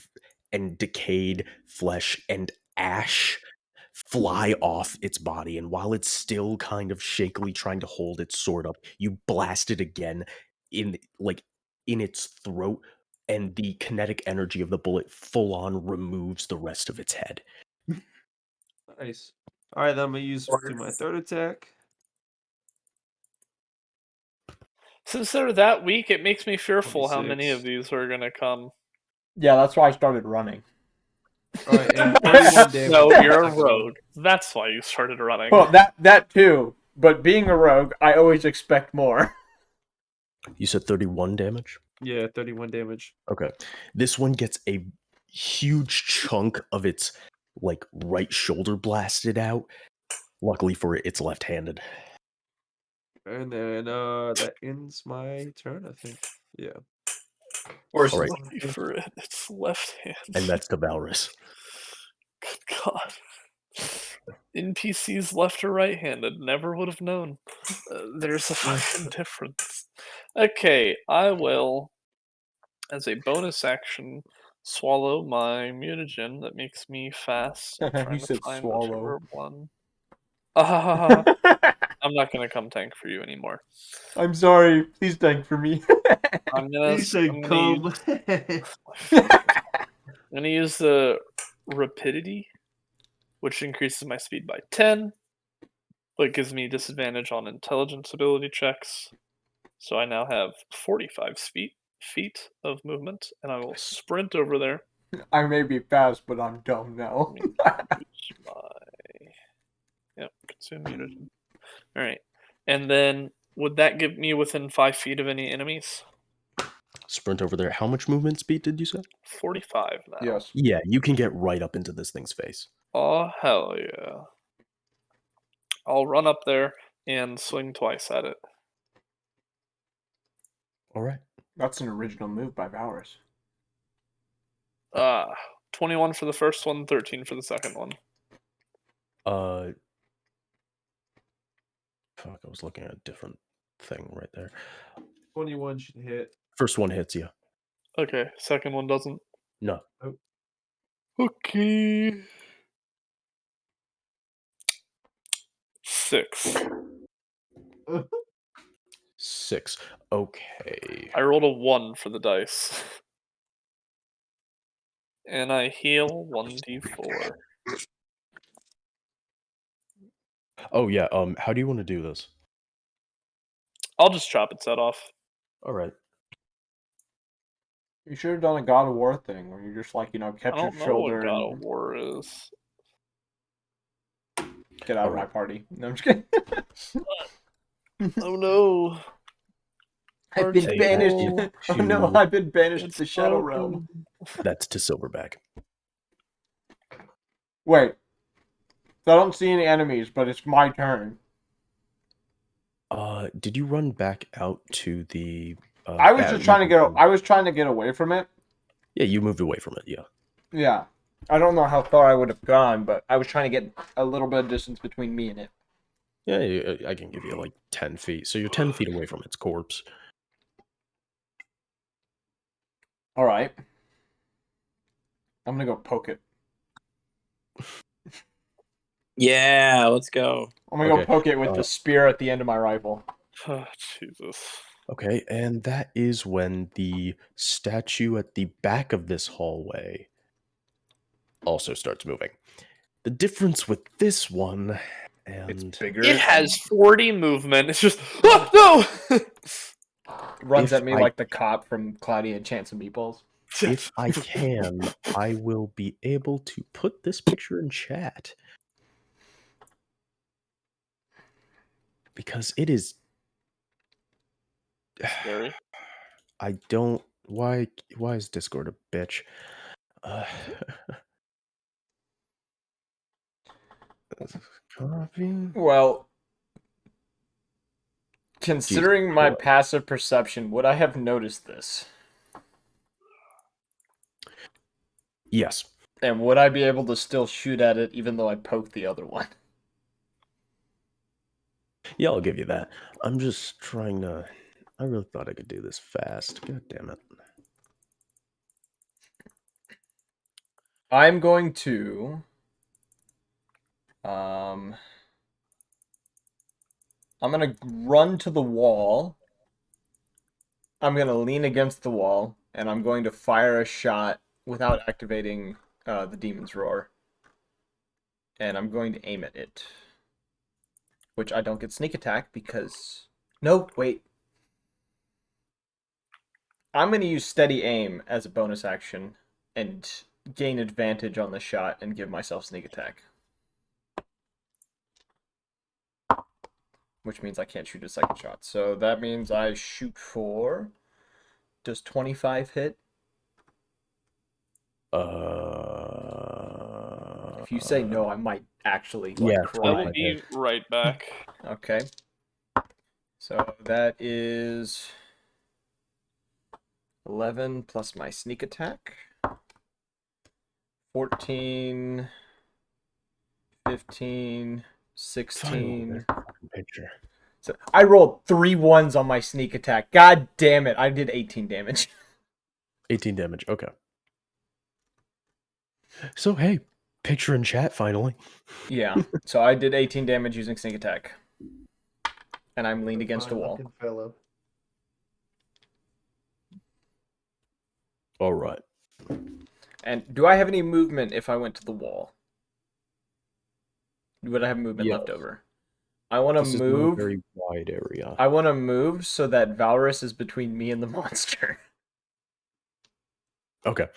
decayed flesh and ash fly off its body, and while it's still kind of shakily trying to hold its sword up, you blast it again in its throat, and the kinetic energy of the bullet full on removes the rest of its head. Nice. All right, then I'm gonna do my third attack. Since they're that weak, it makes me fearful how many 26. of these are gonna come. Yeah, that's why I started running. All right, and 31 damage. No, on the you're a second one. rogue. That's why you started running. Well, that too. But being a rogue, I always expect more. You said 31 damage? Yeah, 31 damage. Okay. This one gets a huge chunk of its right shoulder blasted out. Luckily for it, it's left-handed. And then that ends my turn, I think. Yeah. Or All right. Lucky for it, it's left hand. And that's the Valrus. Good God. NPCs left or right handed. Never would have known. There's a fucking difference. Okay, I will, as a bonus action, swallow my mutagen that makes me fast. I'm You trying to said find swallow. whichever one. Ah, I'm not gonna come tank for you anymore. I'm sorry. Please tank for me. I'm gonna. He said, I'm gonna "Come." I'm gonna use the rapidity, which increases my speed by 10, but gives me disadvantage on intelligence ability checks. So I now have 45 feet of movement, and I will sprint over there. I may be fast, but I'm dumb now. Use my consume mutagen. All right, and then would that give me within 5 feet of any enemies? Sprint over there. How much movement speed did you say? 45 now. Yes. Yeah, you can get right up into this thing's face. Oh hell yeah! I'll run up there and swing twice at it. All right. That's an original move by Bowers. 21 for the first one, 13 for the second one. Fuck, I was looking at a different thing right there. 21 should hit. First one hits you. Okay, second one doesn't. No. Okay. 6. 6. Okay. I rolled a 1 for the dice. And I heal 1d4. Oh yeah. How do you want to do this? I'll just chop its head off. All right. You should have done a God of War thing where you just like, I kept your don't know shoulder what God and of War is. get out of my Alright. party. No, I'm just kidding. Oh no. I've been Our banished. table Oh no, to- I've been banished It's to the Shadow broken. Realm. That's to Silverback. Wait. So I don't see any enemies, but it's my turn. Did you run back out to the? I was just trying to get. I was trying to get away from it. Yeah, you moved away from it. Yeah. Yeah. I don't know how far I would have gone, but I was trying to get a little bit of distance between me and it. Yeah, I can give you like 10 feet. So you're 10 feet away from its corpse. All right. I'm gonna go poke it. Yeah, let's go. I'm gonna go Okay, poke it with the spear at the end of my rifle. Oh, Jesus. Okay, and that is when the statue at the back of this hallway also starts moving. The difference with this one, It's and bigger. It has 40 movement. It's just, oh no! Runs If at me I- like the cop from Cloudy and Chance of Meatballs. if I can, I will be able to put this picture in chat. Because it is. Scary. I don't. Why is Discord a bitch? Copy. Well, considering Jesus my Christ. passive perception, would I have noticed this? Yes. And would I be able to still shoot at it even though I poked the other one? Yeah, I'll give you that. I'm just trying to. I really thought I could do this fast. God damn it. I'm going to I'm gonna run to the wall. I'm gonna lean against the wall, and I'm going to fire a shot without activating the Demon's Roar. And I'm going to aim at it. Which I don't get sneak attack because... No, wait. I'm going to use steady aim as a bonus action and gain advantage on the shot and give myself sneak attack. Which means I can't shoot a second shot. So that means I shoot for... Does 25 hit? If you say no, I might actually Yeah, I cry. will be right back. Okay. So that is 11 plus my sneak attack. 14, 15, 16. Picture. So I rolled 3 1s on my sneak attack. God damn it. I did 18 damage. 18 damage. Okay. So, hey, picture in chat finally. Yeah. So I did 18 damage using sneak attack. and I'm leaned against a wall. Fine-looking fellow. All right. And do I have any movement if I went to the wall? Would I have movement Yes. left over? I want to This is not a move. very wide area. I want to move so that Valorous is between me and the monster. Okay.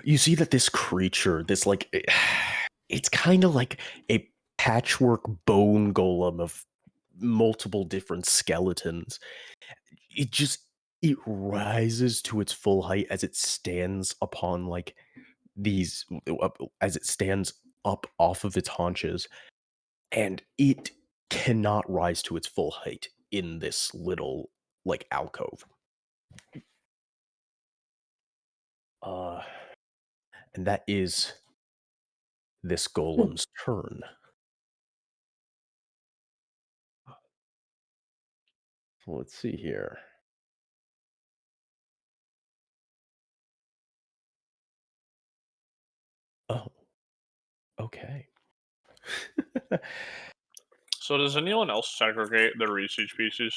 You see that this creature, this like, it's kind of like a patchwork bone golem of multiple different skeletons. It rises to its full height as it stands upon like these, as it stands up off of its haunches, and it cannot rise to its full height in this little like alcove. And that is this golem's turn. So let's see here. Oh, okay. So does anyone else segregate the research pieces?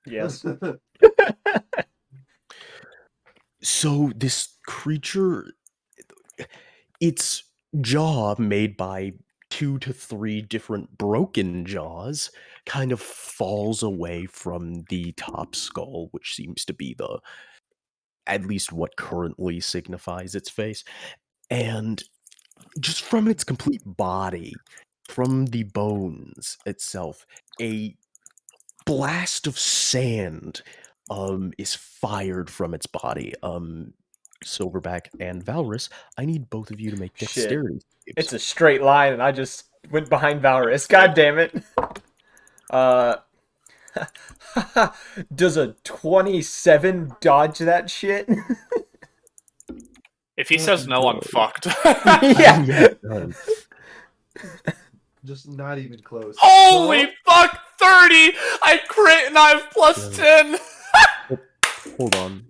Yes. So this creature, its jaw made by 2 to 3 different broken jaws kind of falls away from the top skull, which seems to be the at least what currently signifies its face. And just from its complete body, from the bones itself, a blast of sand is fired from its body. Silverback and Valorous, I need both of you to make Shit. dexterity saves. It's a straight line, and I just went behind Valorous. God damn it. Does a 27 dodge that shit? If he says no, I'm fucked. Yeah. it does. Just not even close. Holy fuck! 30! I crit and I have plus Yeah. 10. Hold on.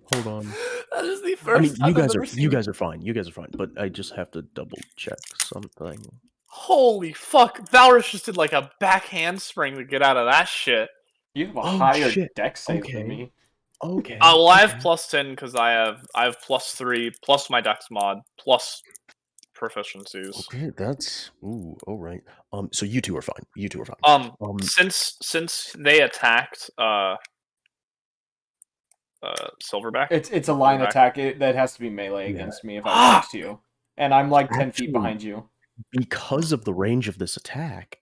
That is the first I mean, time you guys I've are ever seen it. fine. You guys are fine. But I just have to double check something. Holy fuck! Valorous just did like a back handspring to get out of that shit. You have a Oh, higher shit. dex save than Okay. me. Okay. Well, I have okay. plus 10 because I have plus 3 plus my dex mod plus proficiencies. Okay, that's all right. So you two are fine. Since they attacked Silverback. It's a line Silverback. attack. That has to be melee Yeah. against me if I was next to you. And I'm like 10 feet Actually- behind you. Because of the range of this attack,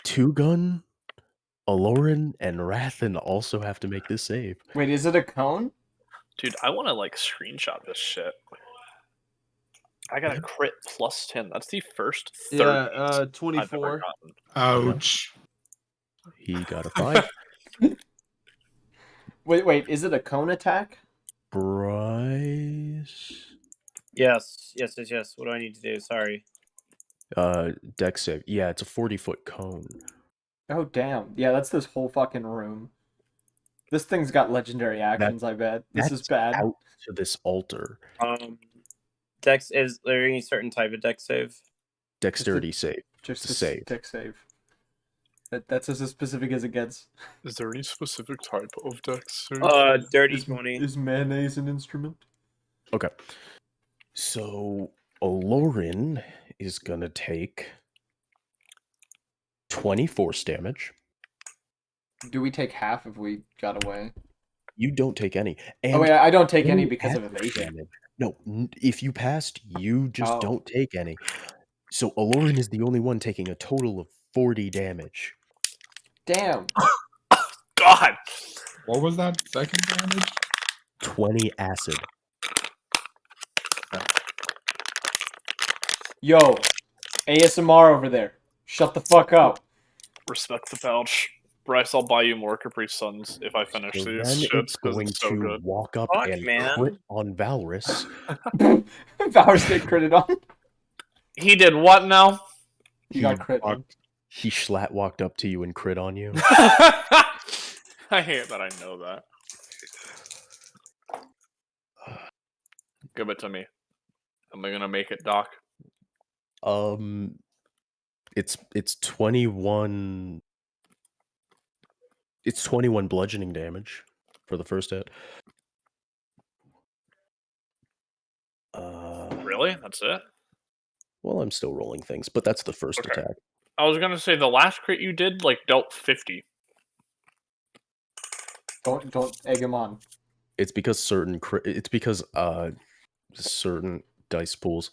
Two Gun, Aloran, and Rathan also have to make this save. Wait, is it a cone? Dude, I want to like screenshot this shit. I got a crit plus 10. That's the first 30 Yeah, I've ever 24. gotten. Ouch. He got a 5. Wait, is it a cone attack? Bryce. Yes. What do I need to do? Sorry. Dex save. Yeah, it's a 40-foot cone. Oh, damn. Yeah, that's this whole fucking room. This thing's got legendary actions, I bet. This is That's bad. out to this altar. Dex, is there any certain type of dex save? Dexterity save. Just It's a a save. dex save. That's as specific as it gets. Is there any specific type of dex? Dirty 20. Is mayonnaise an instrument? Okay. So Aloran is gonna take 20 force damage. Do we take half if we got away? You don't take any. And Oh wait, I don't take any any because of average evasion. damage. No, if you passed, you just Oh. don't take any. So Aloran is the only one taking a total of 40 damage. Damn. God! What was that second damage? 20 acid. Yo, ASMR over there. Shut the fuck up. Respect the pouch. Bryce, I'll buy you more Capri Suns if I finish So these then shits it's because going it's so to good. walk up Fuck, and man. crit on Valorous. Valorous get critted on. He did what now? He got crit on. He schlat walked up to you and crit on you. I hate that I know that. Give it to me. Am I gonna make it, Doc? It's 21. It's 21 bludgeoning damage for the first hit. Really? That's it? Well, I'm still rolling things, but that's the first Okay. attack. I was gonna say the last crit you did dealt 50. Don't egg him on. It's because certain dice pools.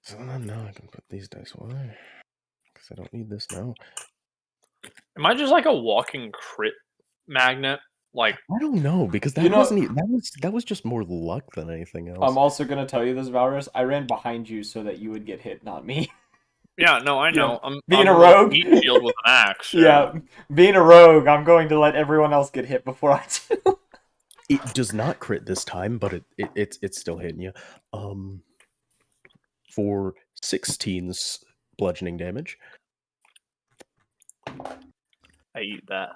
So now I can put these dice away because I don't need this now. Am I just like a walking crit magnet? Like, I don't know because that You know- wasn't that was just more luck than anything else. I'm also gonna tell you this, Valrus. I ran behind you so that you would get hit, not me. yeah, no, I know. Yeah. I'm Being I'm a rogue. Heat shield with an axe. Yeah, being a rogue, I'm going to let everyone else get hit before I do. It does not crit this time, but it's still hitting you. For 16's bludgeoning damage, I eat that.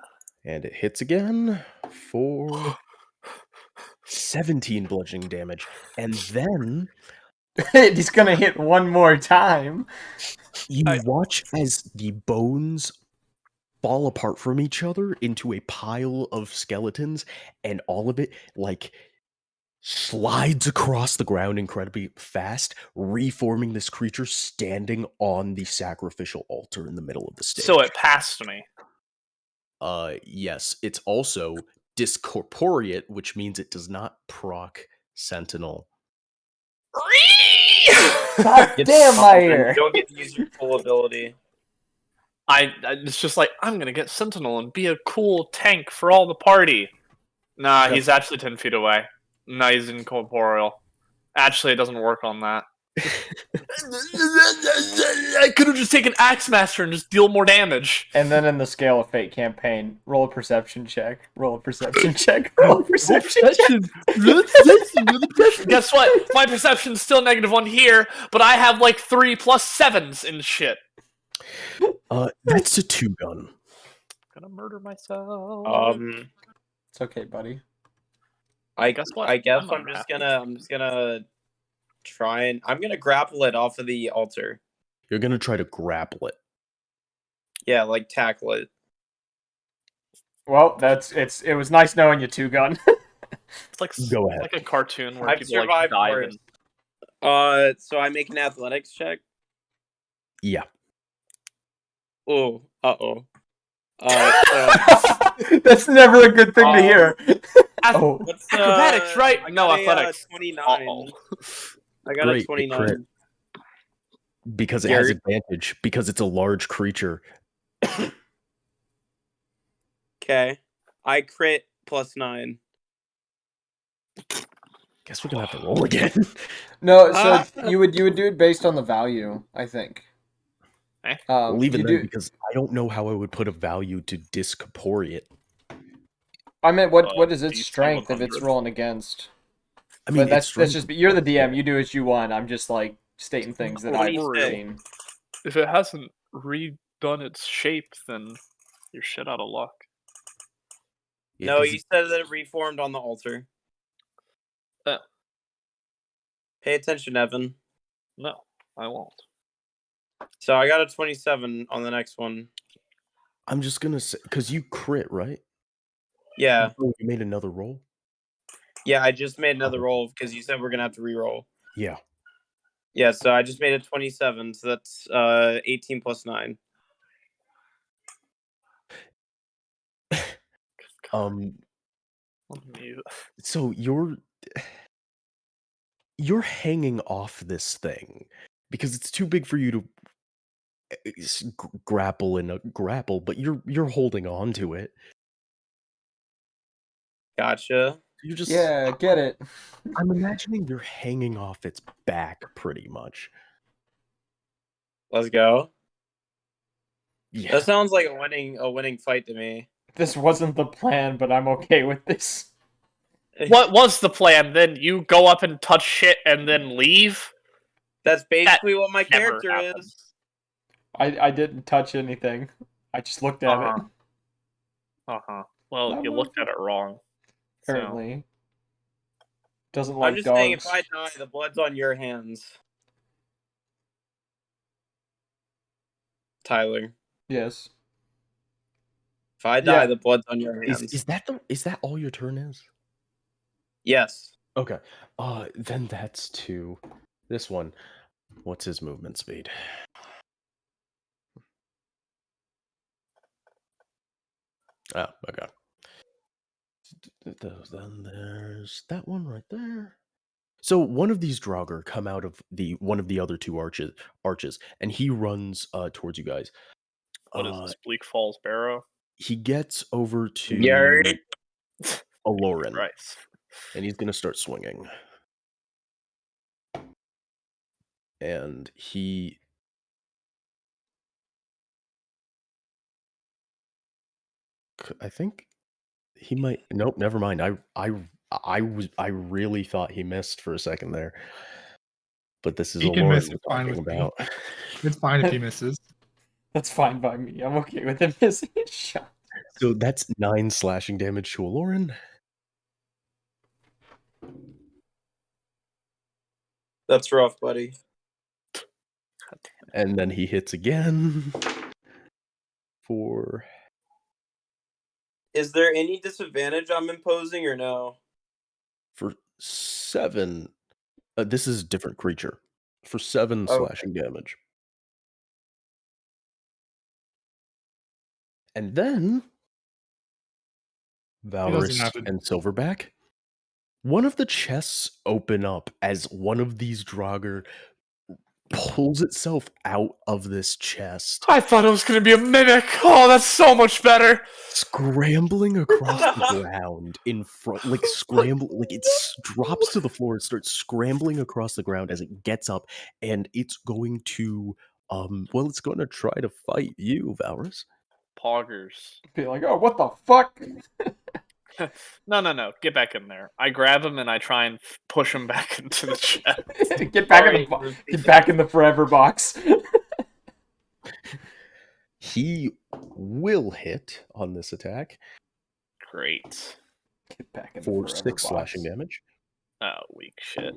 and it hits again for 17 bludgeoning damage, and then He's gonna hit one more time. you watch as the bones fall apart from each other into a pile of skeletons, and all of it slides across the ground incredibly fast, reforming this creature standing on the sacrificial altar in the middle of the stage. So it passed me. Yes, it's also discorporeate, which means it does not proc Sentinel. God damn my ear. You don't get to use your full ability. It's just like, I'm gonna get Sentinel and be a cool tank for all the party. Nah, he's actually 10 feet away. No, he's incorporeal. Actually, it doesn't work on that. I could have just taken Axe Master and just deal more damage. And then in the Scale of Fate campaign, roll a perception check. Roll a perception check. Roll a perception check. Guess what? My perception's still -1 here, but I have 3 plus 7s and shit. That's a 2-gun. Gonna murder myself. It's okay, buddy. I Guess what? I guess I'm I'm just gonna try and I'm gonna grapple it off of the altar. You're gonna try to grapple it. Yeah, tackle it. Well, it was nice knowing you, Two Gun. It's like Go ahead. like a cartoon where I've people survived dive worse. and So I make an athletics check. Yeah. Oh, so, That's never a good thing to hear. Oh, what's acrobatics, right? I No, got athletics. 29. Uh-oh. I got Great, a it crit. 29. Because it has advantage, because it's a large creature. Okay. I crit +9. Guess we're gonna have to roll again. no, so you would do it based on the value, I think. Well, even you then, do. because I don't know how I would put a value to discorporeate. I meant, what is its DC strength if it's 100. rolling against? I mean, But that's strength just is you're the plus DM. You do as you want. I'm just stating things that I've 26. seen. If it hasn't redone its shape, then you're shit out of luck. Yeah, No, 'cause you said that it reformed on the altar. Oh. Pay attention, Evan. No, I won't. So I got a 27 on the next one. I'm just gonna say, because you crit, right? Yeah. Oh, you made another roll? Yeah, I just made another roll because you said we're gonna have to re-roll. Yeah. Yeah, so I just made a 27, so that's 18 plus 9. So you're hanging off this thing because it's too big for you to grapple in a grapple, but you're holding on to it. Gotcha. You just Get it. I'm imagining you're hanging off its back pretty much. Let's go. Yeah. That sounds like a winning fight to me. This wasn't the plan, but I'm okay with this. What was the plan? Then you go up and touch shit and then leave? That's basically what my Never character happened. is. I didn't touch anything. I just looked at it. Well, That you was- looked at it wrong. Apparently. Doesn't I'm like just dogs. saying, if I die, the blood's on your hands. Tyler. Yes. If I die, Yeah. the blood's on your hands. Is that all your turn is? Yes. Okay. Then that's to this one. What's his movement speed? Oh, okay. Then there's that one right there. So one of these Draugr come out of one of the other two arches, and he runs towards you guys. What is this, Bleak Falls Barrow? He gets over to Yard. Aloran, Right. and he's gonna start swinging. And I think he might. Nope, never mind. I really thought he missed for a second there. But this is He can Aloran miss. we're It's fine talking with me. about. It's fine if he misses. That's fine by me. I'm okay with him missing his shot. So that's 9 slashing damage to Aloran. That's rough, buddy. And then he hits again for Is there any disadvantage I'm imposing or no? 7. This is a different creature. For 7 Okay. slashing damage. And then doesn't Valorous have to- and Silverback. One of the chests open up as one of these Draugr pulls itself out of this chest, I thought it was gonna be a mimic. Oh, that's so much better. scrambling across the ground in front, like it drops to the floor and starts scrambling across the ground as it gets up, and it's going to, it's going to try to fight you, Valorous. Poggers. Be like, oh, what the fuck? No. Get back in there. I grab him and I try and push him back into the chest. Get back in Sorry, the get back in the forever box. He will hit on this attack Great. Get back in the for forever 6 box. slashing damage. Oh, weak shit.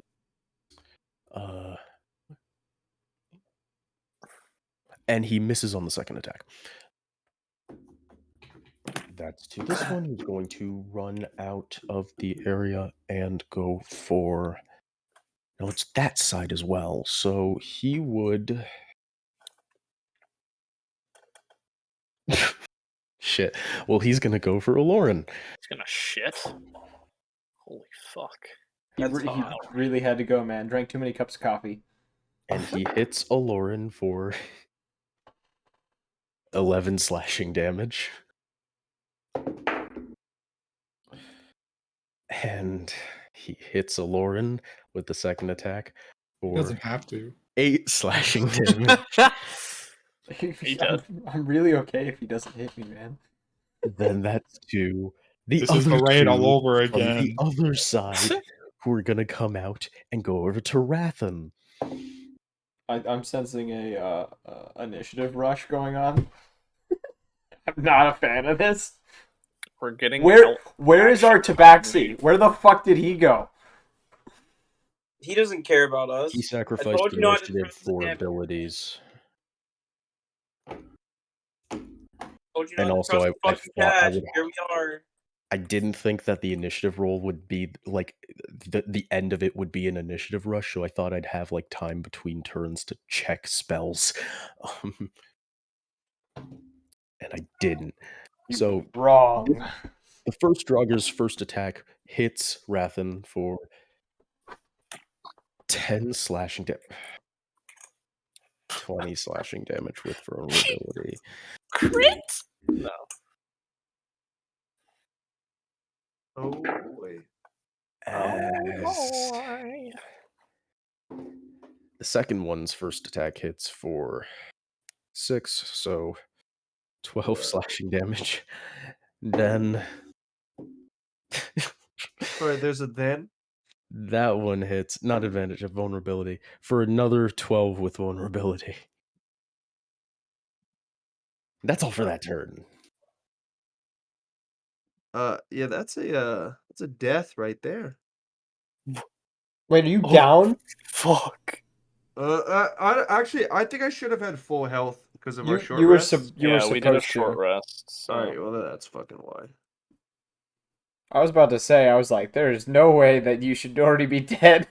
And he misses on the second attack. That's to this one. He's going to run out of the area and go for... No, it's that side as well. So he would... Shit. Well, he's going to go for Aloran. It's gonna shit. Holy fuck. He That's he hot. really had to go, man. Drank too many cups of coffee. And he hits Aloran for 11 slashing damage. And he hits Aloran with the second attack He for doesn't have to. 8 slashing damage. He does. I'm really okay if he doesn't hit me, man. Then that's to the This other is the raid two all over from the again. other side who are gonna come out and go over to Rathan. I'm sensing a initiative rush going on. I'm not a fan of this. We're getting Where is our tabaxi? Where the fuck did he go? He doesn't care about us. He I sacrificed told you not to initiative trust the for damn- abilities. Told you And not to also, trust the I fucking thought I cat. would. Here we are. I didn't think that the initiative roll would be like the end of it would be an initiative rush, so I thought I'd have like time between turns to check spells, and I didn't. You So wrong. the first Draugr's first attack hits Rathan for 10 slashing damage. 20 slashing damage with vulnerability. Crit? No. Oh boy. As the second one's first attack hits for 6, so 12 slashing damage. Then Alright, there's a then. that one hits, not advantage of vulnerability, for another 12 with vulnerability. That's all for that turn. Yeah, that's a death right there. Wait, are you Oh. down? Fuck. I think I should have had full health Because of our You short you were rests? you were Yeah, we did a supposed short to. rest. So. Alright, well, that's fucking why. I was about to say, I was like, there's no way that you should already be dead.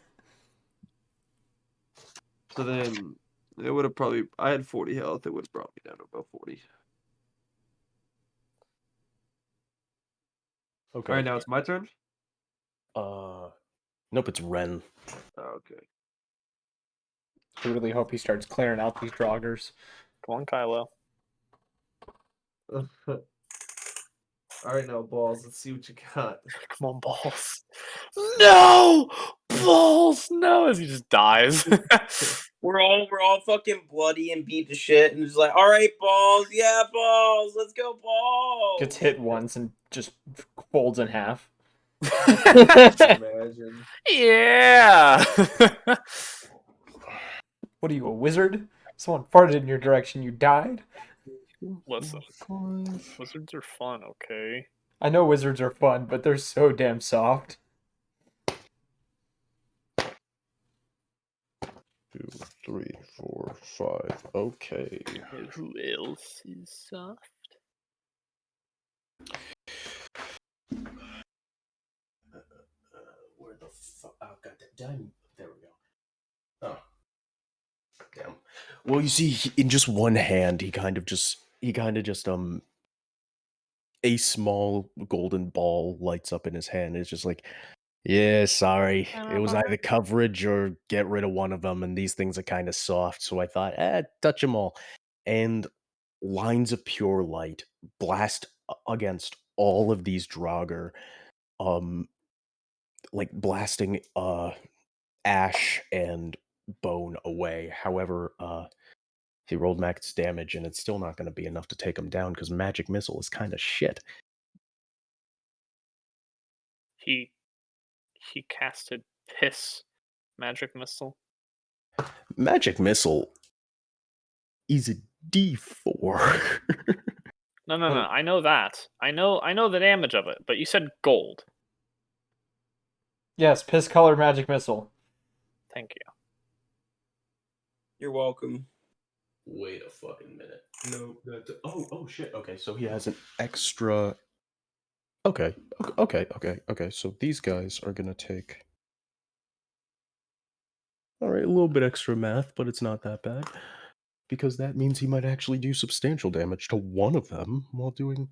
So then, it would have probably... I had 40 health. It would have brought me down to about 40. Okay. Alright, now it's my turn? Nope, it's Ren. Oh, okay. I really hope he starts clearing out these draugrs. Come on, Kylo. Alright, now, balls. Let's see what you got. Come on, balls. No! Balls! No! As he just dies. We're all fucking bloody and beat to shit, and it's like, all right, balls, yeah, balls, let's go, balls. Gets hit once and just folds in half. Imagine. Yeah! What are you, a wizard? Someone farted in your direction, you died? Listen, wizards are fun, okay? I know wizards are fun, but they're so damn soft. 2, 3, 4, 5. Okay. Who else is soft? Where the fuck? Oh, god damn. There we go. Oh. Damn. Well, you see, in just one hand, he kind of just, a small golden ball lights up in his hand. It's just like, yeah, sorry. It was either coverage or get rid of one of them, and these things are kind of soft. So I thought, touch them all. And lines of pure light blast against all of these Draugr, like blasting ash and bone away. However, he rolled max damage, and it's still not going to be enough to take him down because magic missile is kind of shit. He casted piss magic missile. Magic missile is a D4. No, I know that. I know the damage of it, but you said gold. Yes, piss color magic missile. Thank you. You're welcome. Wait a fucking minute. No, that. Oh shit. Okay, so he has an extra. Okay. So these guys are gonna take. All right, a little bit extra math, but it's not that bad. Because that means he might actually do substantial damage to one of them while doing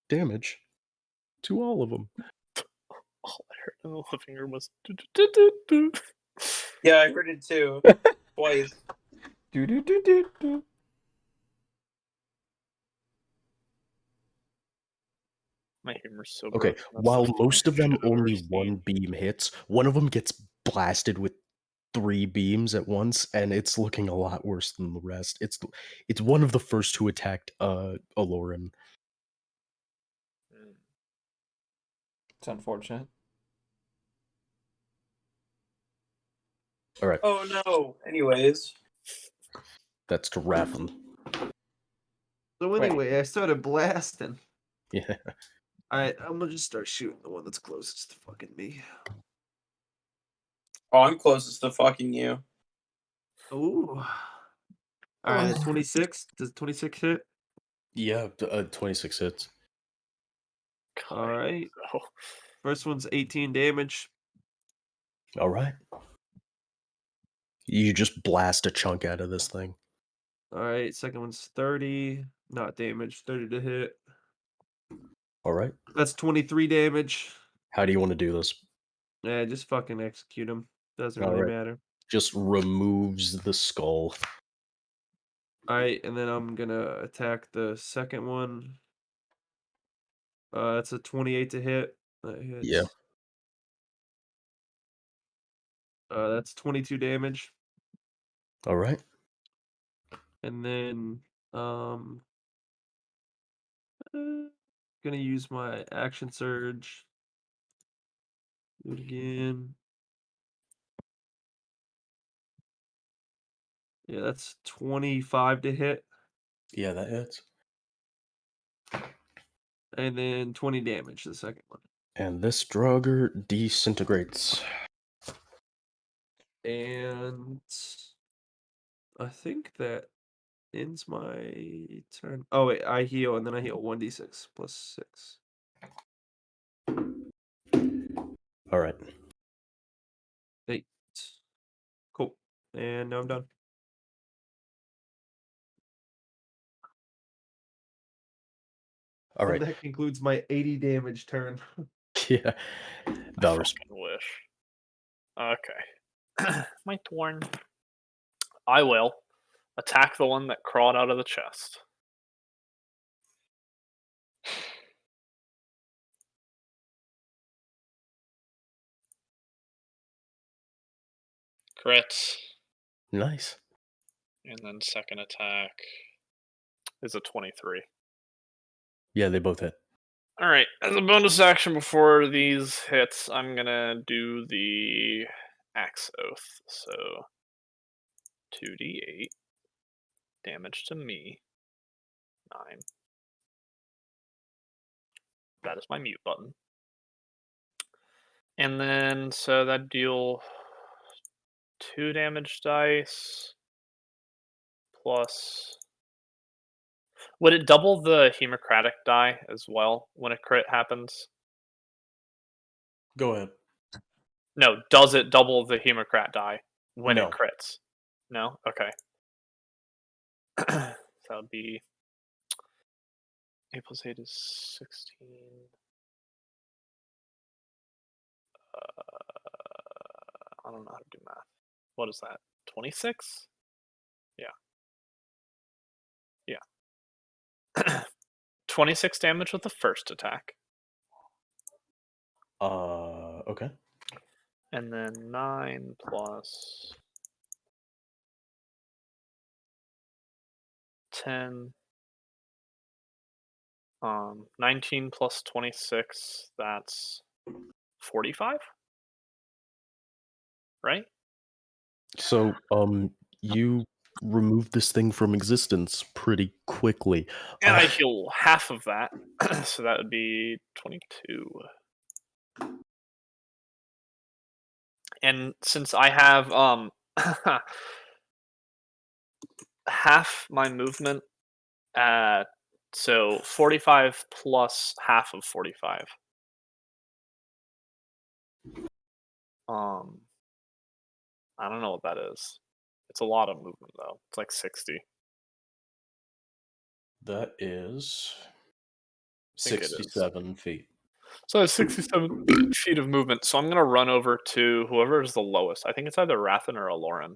damage to all of them. All I heard in the living room was do. Yeah, I heard it too. Twice. Do do do do do. My humor's so Okay, broken. That's while the most of them funniest shit I've ever only seen. one beam hits, one of them gets blasted with 3 beams at once, and it's looking a lot worse than the rest. It's one of the first who attacked Aloran. It's unfortunate. All right, Oh no. Anyways. that's to Rathan. So anyway, I started blasting. Yeah. Alright, I'm gonna just start shooting the one that's closest to fucking me. Oh, I'm closest to fucking you. Ooh. Alright, 26. Does 26 hit? Yeah, 26 hits. Alright. Oh, First one's 18 damage. All right. You just blast a chunk out of this thing. Alright, second one's 30. Not damage, 30 to hit. All right. That's 23 damage. How do you want to do this? Yeah, just fucking execute him. Doesn't All really right. matter. Just removes the skull. Alright, and then I'm gonna attack the second one. That's a 28 to hit. That hits. Yeah. That's 22 damage. All right. And then gonna use my action surge. Do it again. Yeah, that's 25 to hit. Yeah, that hits. And then 20 damage, the second one. And this Draugr disintegrates. And I think that ends my turn. Oh wait, I heal and then I heal 1d6 plus 6. All right. 8. Cool. And now I'm done. All And right. that concludes my 80 damage turn. Yeah. Valrus. Fucking wish. Okay. My turn. I will attack the one that crawled out of the chest. Crits. Nice. And then second attack is a 23. Yeah, they both hit. Alright, as a bonus action before these hits, I'm gonna do the Axe Oath. So 2d8 damage to me. 9. That is my mute button. And then, so that deal 2 damage dice plus. Would it double the Hemocratic die as well when a crit happens? Go ahead. No, does it double the Hemocrat die when No. it crits? No? Okay. So that would be 8 plus 8 is 16. I don't know how to do math. What is that? 26? Yeah. Yeah. 26 damage with the first attack. Okay. And then 9 plus 10. 19 plus 26, that's 45? Right? So, you removed this thing from existence pretty quickly. And I heal half of that, so that would be 22. And since I have half my movement, so 45 plus half of 45. I don't know what that is. It's a lot of movement though. It's like 60. That is think it is. 67 feet. So it's 67 feet of movement. So I'm gonna run over to whoever is the lowest. I think it's either Rathan or Aloran.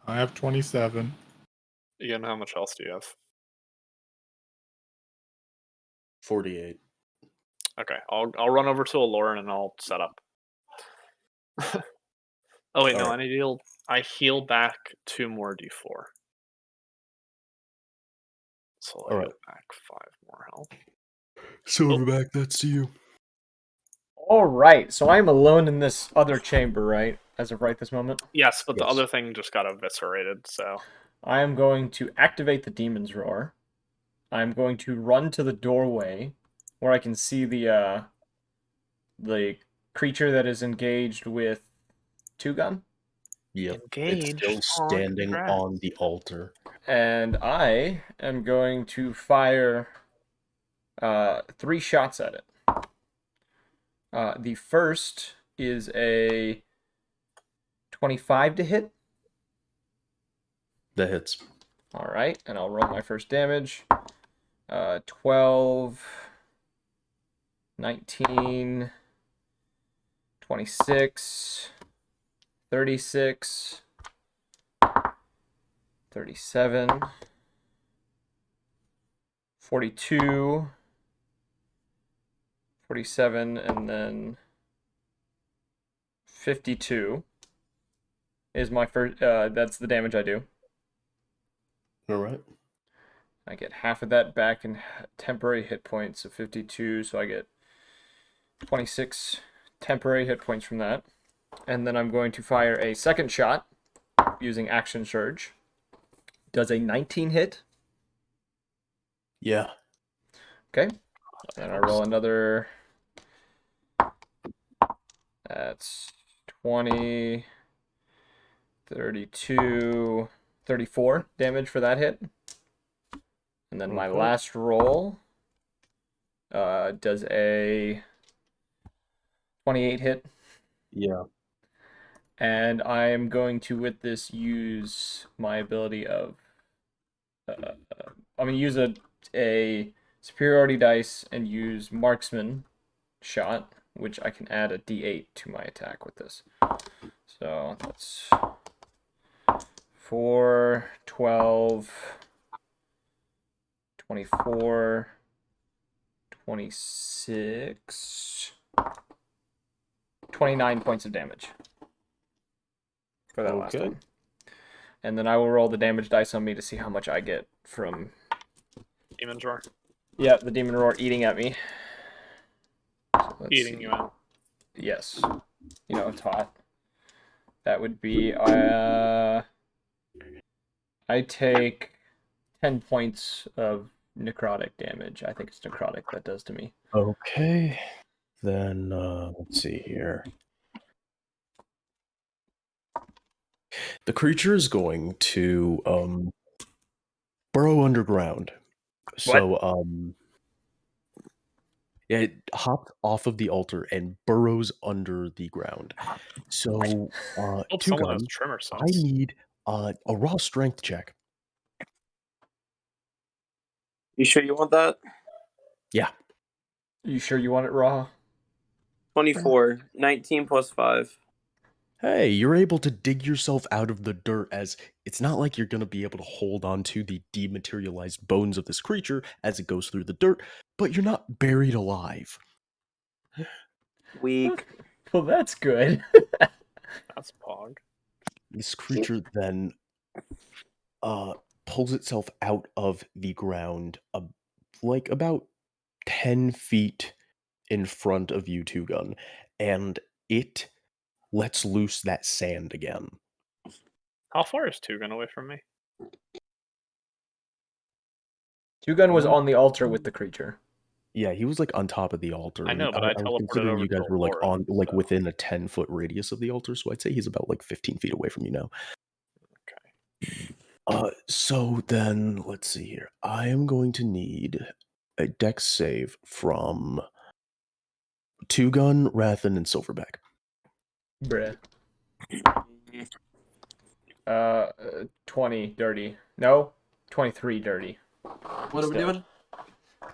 I have 27. Ian, how much else do you have? 48. Okay, I'll run over to Aloran and I'll set up. Oh wait, no, Alright. I heal back 2 more d4. So I'll heal Alright. back 5 more health. Silverback, that's to you. All right, so I'm alone in this other chamber, right? As of right this moment. Yes, but the Yes. other thing just got eviscerated, so. I am going to activate the Demon's Roar. I'm going to run to the doorway where I can see the creature that is engaged with Two-Gun. Yep. Engaged. It's still Aw, standing congrats. on the altar. And I am going to fire 3 shots at it. The first is a 25 to hit. That hits. All right, and I'll roll my first damage. 12, 19, 26, 36, 37, 42, 47, and then 52 is my first. That's the damage I do. Alright. I get half of that back in temporary hit points of 52, so I get 26 temporary hit points from that. And then I'm going to fire a second shot using Action Surge. Does a 19 hit? Yeah. Okay. And I roll another. That's 20, 32, 34 damage for that hit. And then my Okay. last roll does a 28 hit. Yeah. And I am going to, with this, use my ability of... I'm going to use a superiority dice and use marksman shot, which I can add a d8 to my attack with this. So that's 4, 12, 24, 26, 29 points of damage for that last Okay. one. And then I will roll the damage dice on me to see how much I get from... Demon's Roar. Yeah, the demon roar eating at me. So let's Eating see. you out. Yes. You know, it's hot. That would be... I take 10 points of necrotic damage. I think it's necrotic that does to me. Okay. Then let's see here. The creature is going to burrow underground. So yeah, it hopped off of the altar and burrows under the ground. So Hope Two someone has Gun, trimmer I sense. need a raw strength check. You sure you want that? Yeah. You sure you want it raw? 24. 19 plus 5. Hey, you're able to dig yourself out of the dirt, as it's not like you're going to be able to hold on to the dematerialized bones of this creature as it goes through the dirt, but you're not buried alive. Weak. Well, that's good. That's Pog. This creature then pulls itself out of the ground like about 10 feet in front of you, Two Gun, and it lets loose that sand again. How far is Tugun away from me? Two-Gun was on the altar with the creature. Yeah, he was like on top of the altar. I know, but I was teleported considering over you to guys the were like Lord, on like so- within a 10-foot radius of the altar, so I'd say he's about like 15 feet away from you now. Okay. So then let's see here. I am going to need a dex save from Two Gun, Rathan, and Silverback. Bruh. 20 dirty. No, 23 dirty. What are we Still. doing?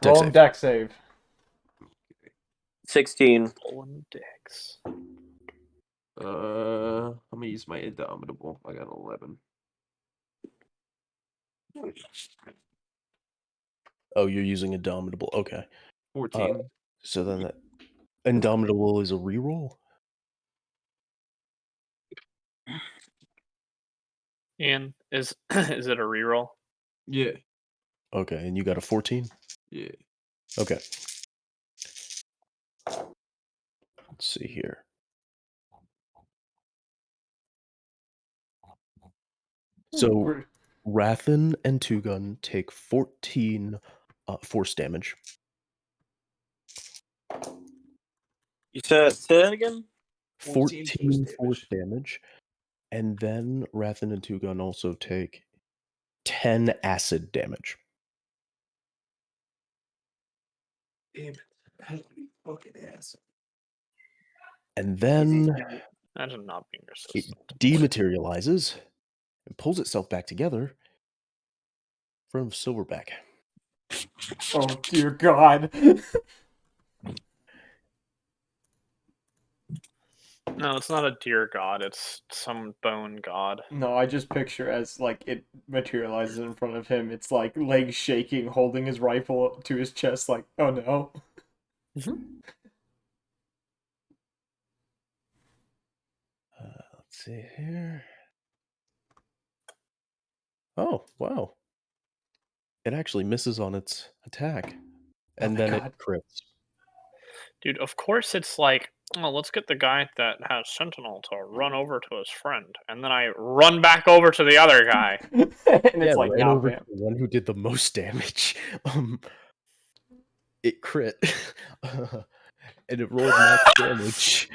Dex Roll save. deck save. 16. Pulling dicks. I'm gonna use my indomitable. I got 11. Oh, you're using Indomitable. Okay. 14. So then that Indomitable is a reroll? Ian, is is it a reroll? Yeah. Okay, and you got a 14? Yeah. Okay. Let's see here. So Rathan and Two Gun take 14 force damage. You say that again? 14 force damage. And then Rathan and Two Gun also take 10 acid damage. Damn it. How fucking ass. And then Imagine not being it resistant. dematerializes and pulls itself back together in front of Silverback. Oh, dear God. No, it's not a deer god. It's some bone god. No, I just picture as, like, it materializes in front of him. It's, like, legs shaking, holding his rifle up to his chest, like, oh no. Let's see here. Oh, wow. It actually misses on its attack. And my then God. it crits. Dude, of course it's like, oh, let's get the guy that has Sentinel to run over to his friend. And then I run back over to the other guy. And it's like, ran nah, over fam. to the one who did the most damage. It crit. And it rolled max damage.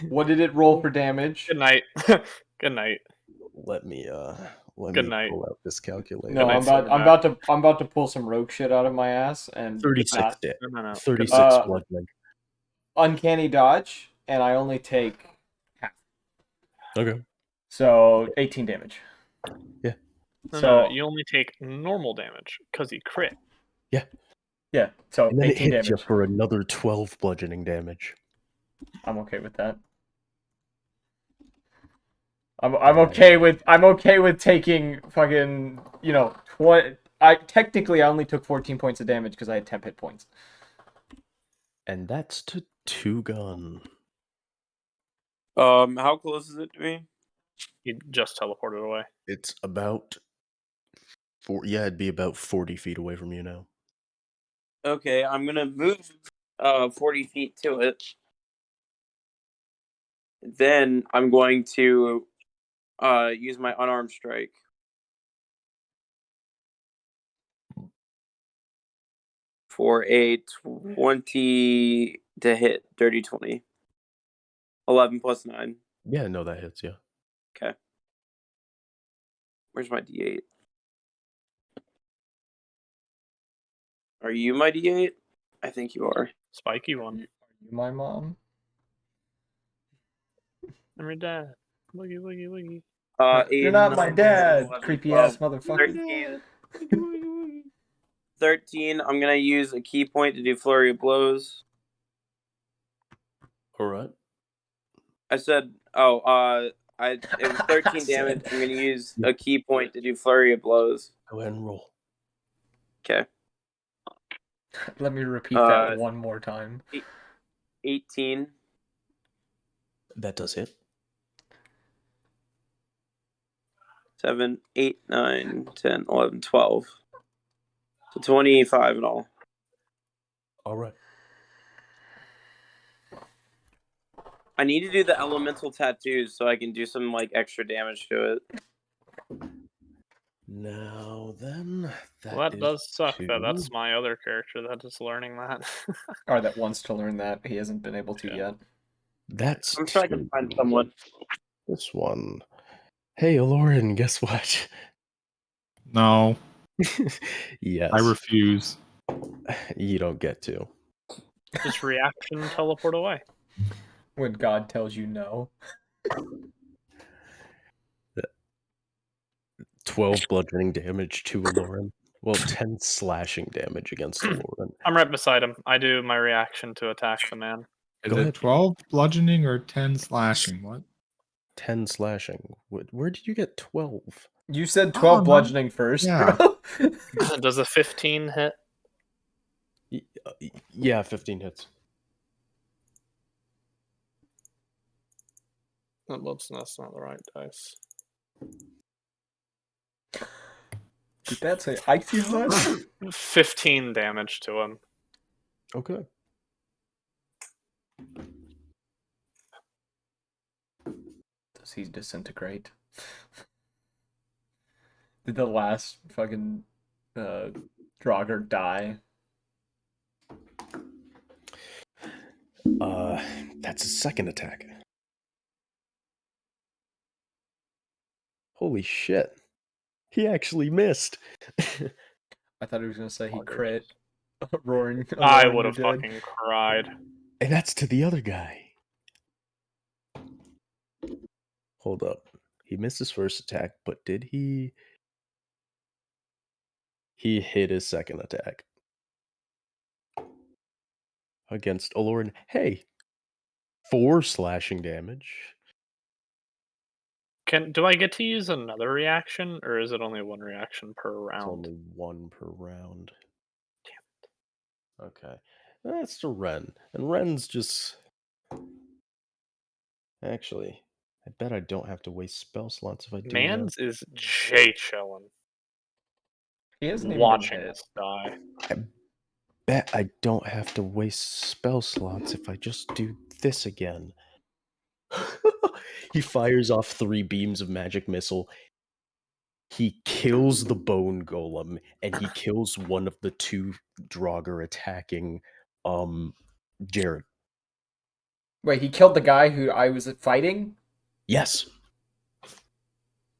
What did it roll for damage? Good night. Good night. Let me Let Good me night. pull out this calculator. No, night, I'm about to pull some rogue shit out of my ass and 36 not No. 36 Uh, bludgeoning. uncanny dodge, and I only take half. Okay. So 18 damage. Yeah. No. You only take normal damage because he crit. Yeah, so And then it 18 hits you damage. for another 12 bludgeoning damage. I'm okay with that. I'm okay with taking fucking, 20. I only took 14 points of damage because I had 10 hit points. And that's to 2-gun. How close is it to me? He just teleported away. It's about it'd be about 40 feet away from you now. Okay, I'm gonna move 40 feet to it. Then I'm going to use my unarmed strike. For a 20 to hit, dirty 20. 11 plus 9. Yeah, no, that hits you. Okay. Where's my D8? Are you my D8? I think you are. Spiky one. Are you my mom? I'm your dad. Woogie, woogie, woogie. You're not my 9, 10, dad, 11, creepy 12, ass motherfucker. 13. 13. I'm gonna use a key point to do flurry of blows. Alright. I said, it was 13 damage. I'm gonna use a key point to do flurry of blows. Go ahead and roll. Okay. Let me repeat that one more time. 18. That does hit. 7, 8, 9, 10, 11, 12. So 25 in all. Alright. I need to do the elemental tattoos so I can do some extra damage to it. Now then, That does suck. 2. That's my other character that is learning that. Or that wants to learn that. He hasn't been able to Yeah. yet. That's I'm sure I 2. can find someone. This one. Hey, Aloran, guess what? No, Yes. I refuse. You don't get to. Just reaction, teleport away. When God tells you no. 12 bludgeoning damage to Aloran. Well, 10 slashing damage against Aloran. I'm right beside him. I do my reaction to attack the man. Is Go it ahead. 12 bludgeoning or 10 slashing? What? 10 slashing. Where did you get 12? You said 12 no. bludgeoning first, Yeah. bro. Does a 15 hit? Yeah, 15 hits. That's not the right dice. Did that say icy hot? 15 damage to him. Okay. Does he disintegrate? Did the last fucking Draugr die? That's his second attack. Holy shit. He actually missed. I thought he was gonna say he crit. Roaring. I Aloran, would you're have dead. fucking cried. And that's to the other guy. Hold up. He missed his first attack, but did he? He hit his second attack. Against Aloran. Hey! 4 slashing damage. Do I get to use another reaction, or is it only one reaction per It's round? only 1 per round. Okay. That's to Ren. And Ren's just... Actually, I bet I don't have to waste spell slots if I do Mans is J chillin'. He hasn't even been Watching hit. this die. I bet I don't have to waste spell slots if I just do this again. He fires off 3 beams of magic missile. He kills the bone golem, and he kills one of the 2 Draugr attacking Jared. Wait, he killed the guy who I was fighting? Yes.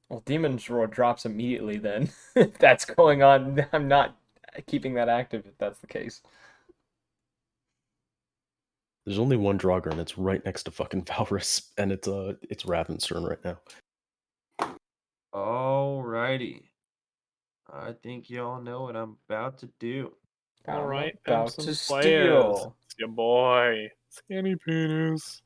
Well, Demon's Roar drops immediately then. If that's going on, I'm not keeping that active if that's the case. There's only one Draugr, and it's right next to fucking Valrus, and it's Ravenstern right now. Alrighty. I think y'all know what I'm about to do. All I'm right, about pimps and to players. steal. It's your boy, Skinny Penis.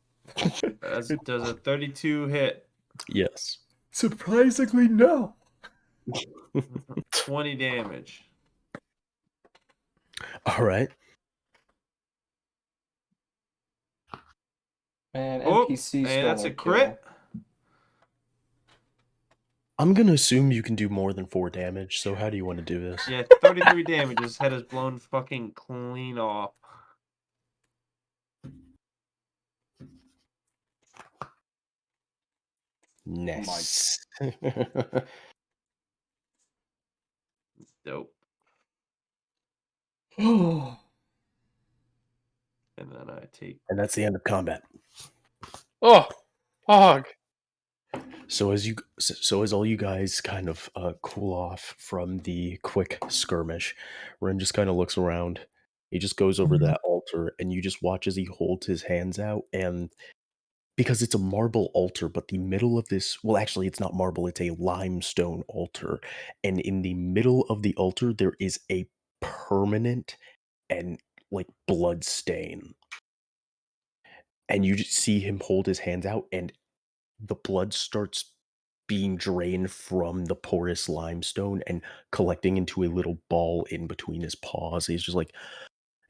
Does a 32 hit? Yes. Surprisingly, no. 20 damage. All right. Man, Oh, NPC and that's a stolen crit. kill. I'm gonna assume you can do more than 4 damage. So how do you want to do this? Yeah, 33 damage. His head is blown fucking clean off. Nice. Dope. Oh. And then I take. And that's the end of combat. Oh, hog. So as all you guys kind of cool off from the quick skirmish, Ren just kind of looks around. He just goes over that altar, and you just watch as he holds his hands out. And because it's a marble altar, but the middle of this, well, actually, it's not marble; it's a limestone altar. And in the middle of the altar, there is a permanent and like blood stain. And you just see him hold his hands out, and the blood starts being drained from the porous limestone and collecting into a little ball in between his paws. He's just like,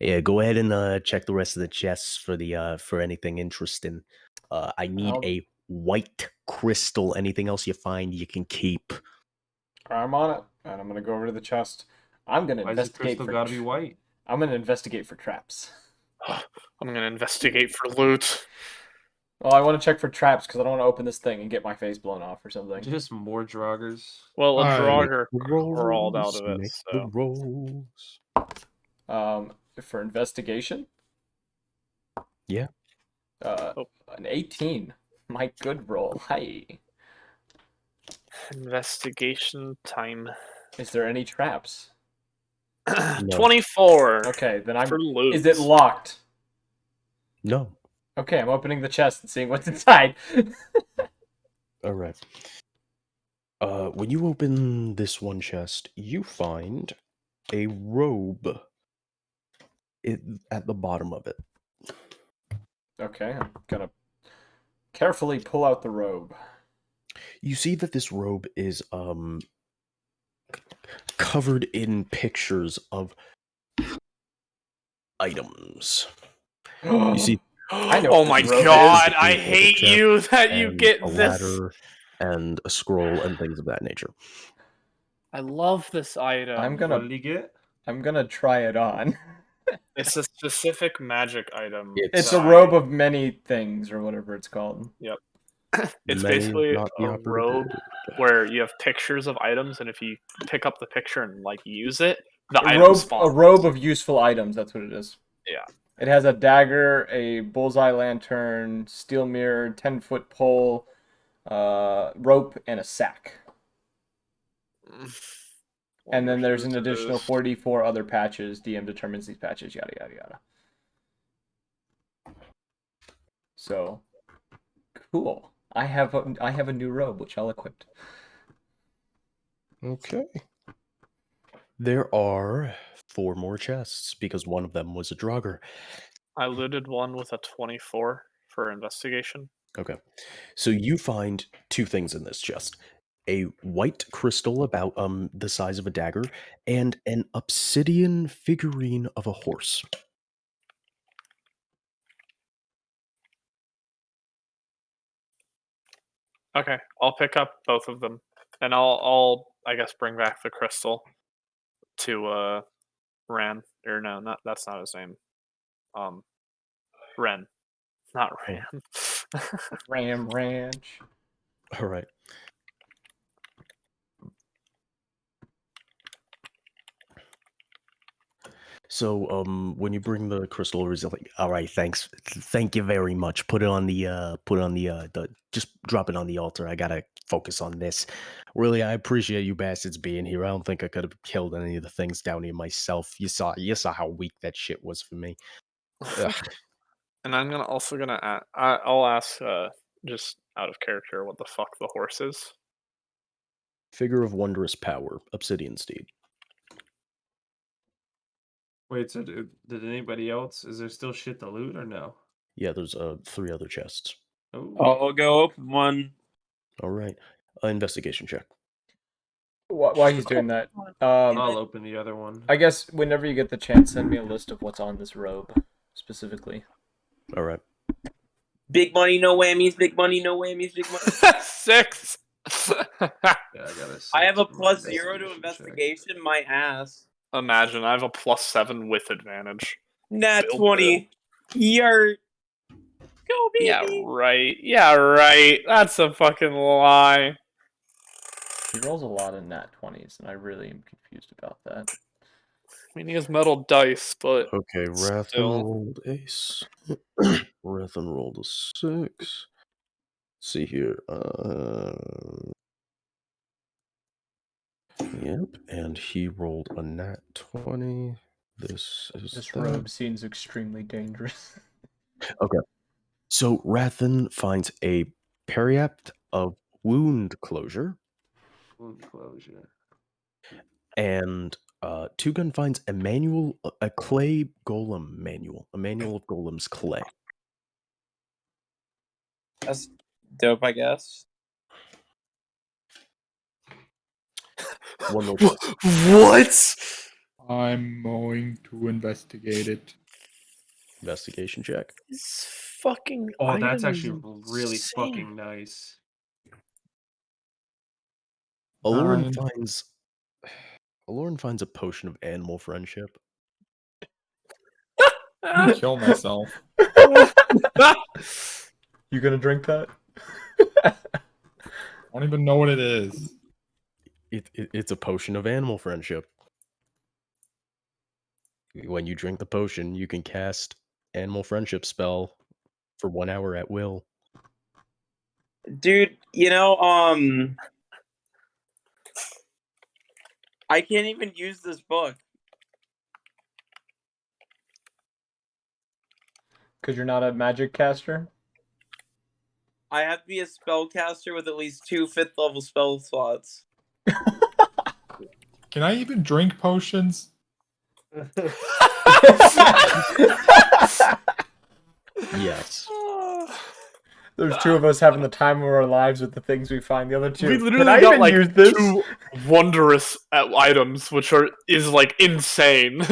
"Yeah, go ahead and check the rest of the chests for the for anything interesting. I need I'll- a white crystal. Anything else you find, you can keep." I'm on it, and I'm gonna go over to the chest. I'm gonna Why does the investigate crystal for. gotta be white? I'm gonna investigate for traps. I'm gonna investigate for loot. Well, I want to check for traps because I don't want to open this thing and get my face blown off or something. Just more Draugrs. Well, a Make Draugr Rolls, crawled out of it, make so the rolls. For investigation, Yeah. Oh. an 18. My good roll. Hi. investigation time. Is there any traps? 24. Okay, then For loot. Is it locked? No. Okay, I'm opening the chest and seeing what's inside. All right. When you open this one chest, you find a robe at the bottom of it. Okay, I'm gonna carefully pull out the robe. You see that this robe is covered in pictures of items. You see, I know oh what my this robe is. god, I There's a hate chest you that you and get a this. ladder and a scroll and things of that nature. I love this item. I'm What gonna did he get? try it on. It's a specific magic item. It's It's a robe of many things or whatever it's called. Yep. It's Many, basically not the a operative robe word. where you have pictures of items, and if you pick up the picture and like use it, the A item robe, spawns. a robe of useful items. That's what it is. Yeah. It has a dagger, a bullseye lantern, steel mirror, 10-foot pole, rope, and a sack. And then there's an additional 44 other patches. DM determines these patches. Yada yada yada. So cool. I have a new robe which I'll equip. Okay. There are 4 more chests because one of them was a Draugr. I looted one with a 24 for investigation. Okay. So you find 2 things in this chest. A white crystal about the size of a dagger and an obsidian figurine of a horse. Okay, I'll pick up both of them, and I'll I guess bring back the crystal to Ran, or no, not that's not his name. Ren, not Ran. Ram Ranch. All right. So, when you bring the crystal resilient, all right, thanks, thank you very much. Just drop it on the altar. I gotta focus on this. Really, I appreciate you bastards being here. I don't think I could have killed any of the things down here myself. You saw how weak that shit was for me. Ugh. And I'm I'll ask just out of character what the fuck the horse is. Figure of wondrous power, obsidian steed. Wait, so did anybody else? Is there still shit to loot or no? Yeah, there's 3 other chests. Oh, I'll go open one. All right, investigation check. While he's doing that, I'll open the other one. I guess whenever you get the chance, send me a list of what's on this robe specifically. All right. Big money, no whammies. Big money, no whammies. Big money. 6. Yeah, I got I have a +0 +0 to check. investigation. My ass. Imagine I have a +7 with advantage. Nat Build 20. Yart. Go, baby. Yeah, right. Yeah, right. That's a fucking lie. He rolls a lot of nat 20s, and I really am confused about that. I mean, he has metal dice, but Okay, Rathan still. rolled ace. Rathan rolled a 6. Let's see here. Yep, and he rolled a nat 20. This is This that. robe seems extremely dangerous. Okay. So Rathan finds a periapt of wound closure, Wound closure. and Two-Gun finds a clay golem manual, a manual of golem's clay. That's dope, I guess. One more chest. What? I'm going to investigate it. Investigation check. This fucking Oh, that's item is actually really insane. fucking nice. Nine. Aloran finds a potion of animal friendship. I'm gonna kill myself. You gonna drink that? I don't even know what it is. It's a potion of animal friendship. When you drink the potion, you can cast animal friendship spell for 1 hour at will. Dude, I can't even use this book. Because you're not a magic caster? I have to be a spellcaster with at least 2 5th level spell slots. Can I even drink potions? Yes. There's 2 of us having the time of our lives with the things we find. The other 2. We Can literally I got even like use this? 2 wondrous items, which is like insane.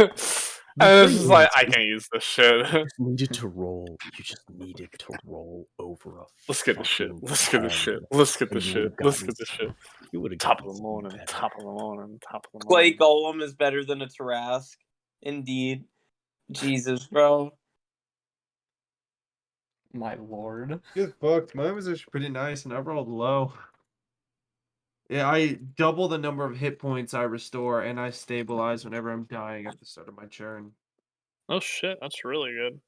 And it's just like I can't use this shit. You just needed to roll over a Let's get this shit. fucking Let's get this shit. 10, Let's get and this you shit. would've Let's gotten get this shit. You would have Top of the morning. Top of the morning. Top of the Clay morning. Golem is better than a Tarask. Indeed. Jesus, bro. My lord. Good fuck. Mine was actually pretty nice, and I rolled low. Yeah, I double the number of hit points I restore, and I stabilize whenever I'm dying at the start of my turn. Oh shit, that's really good.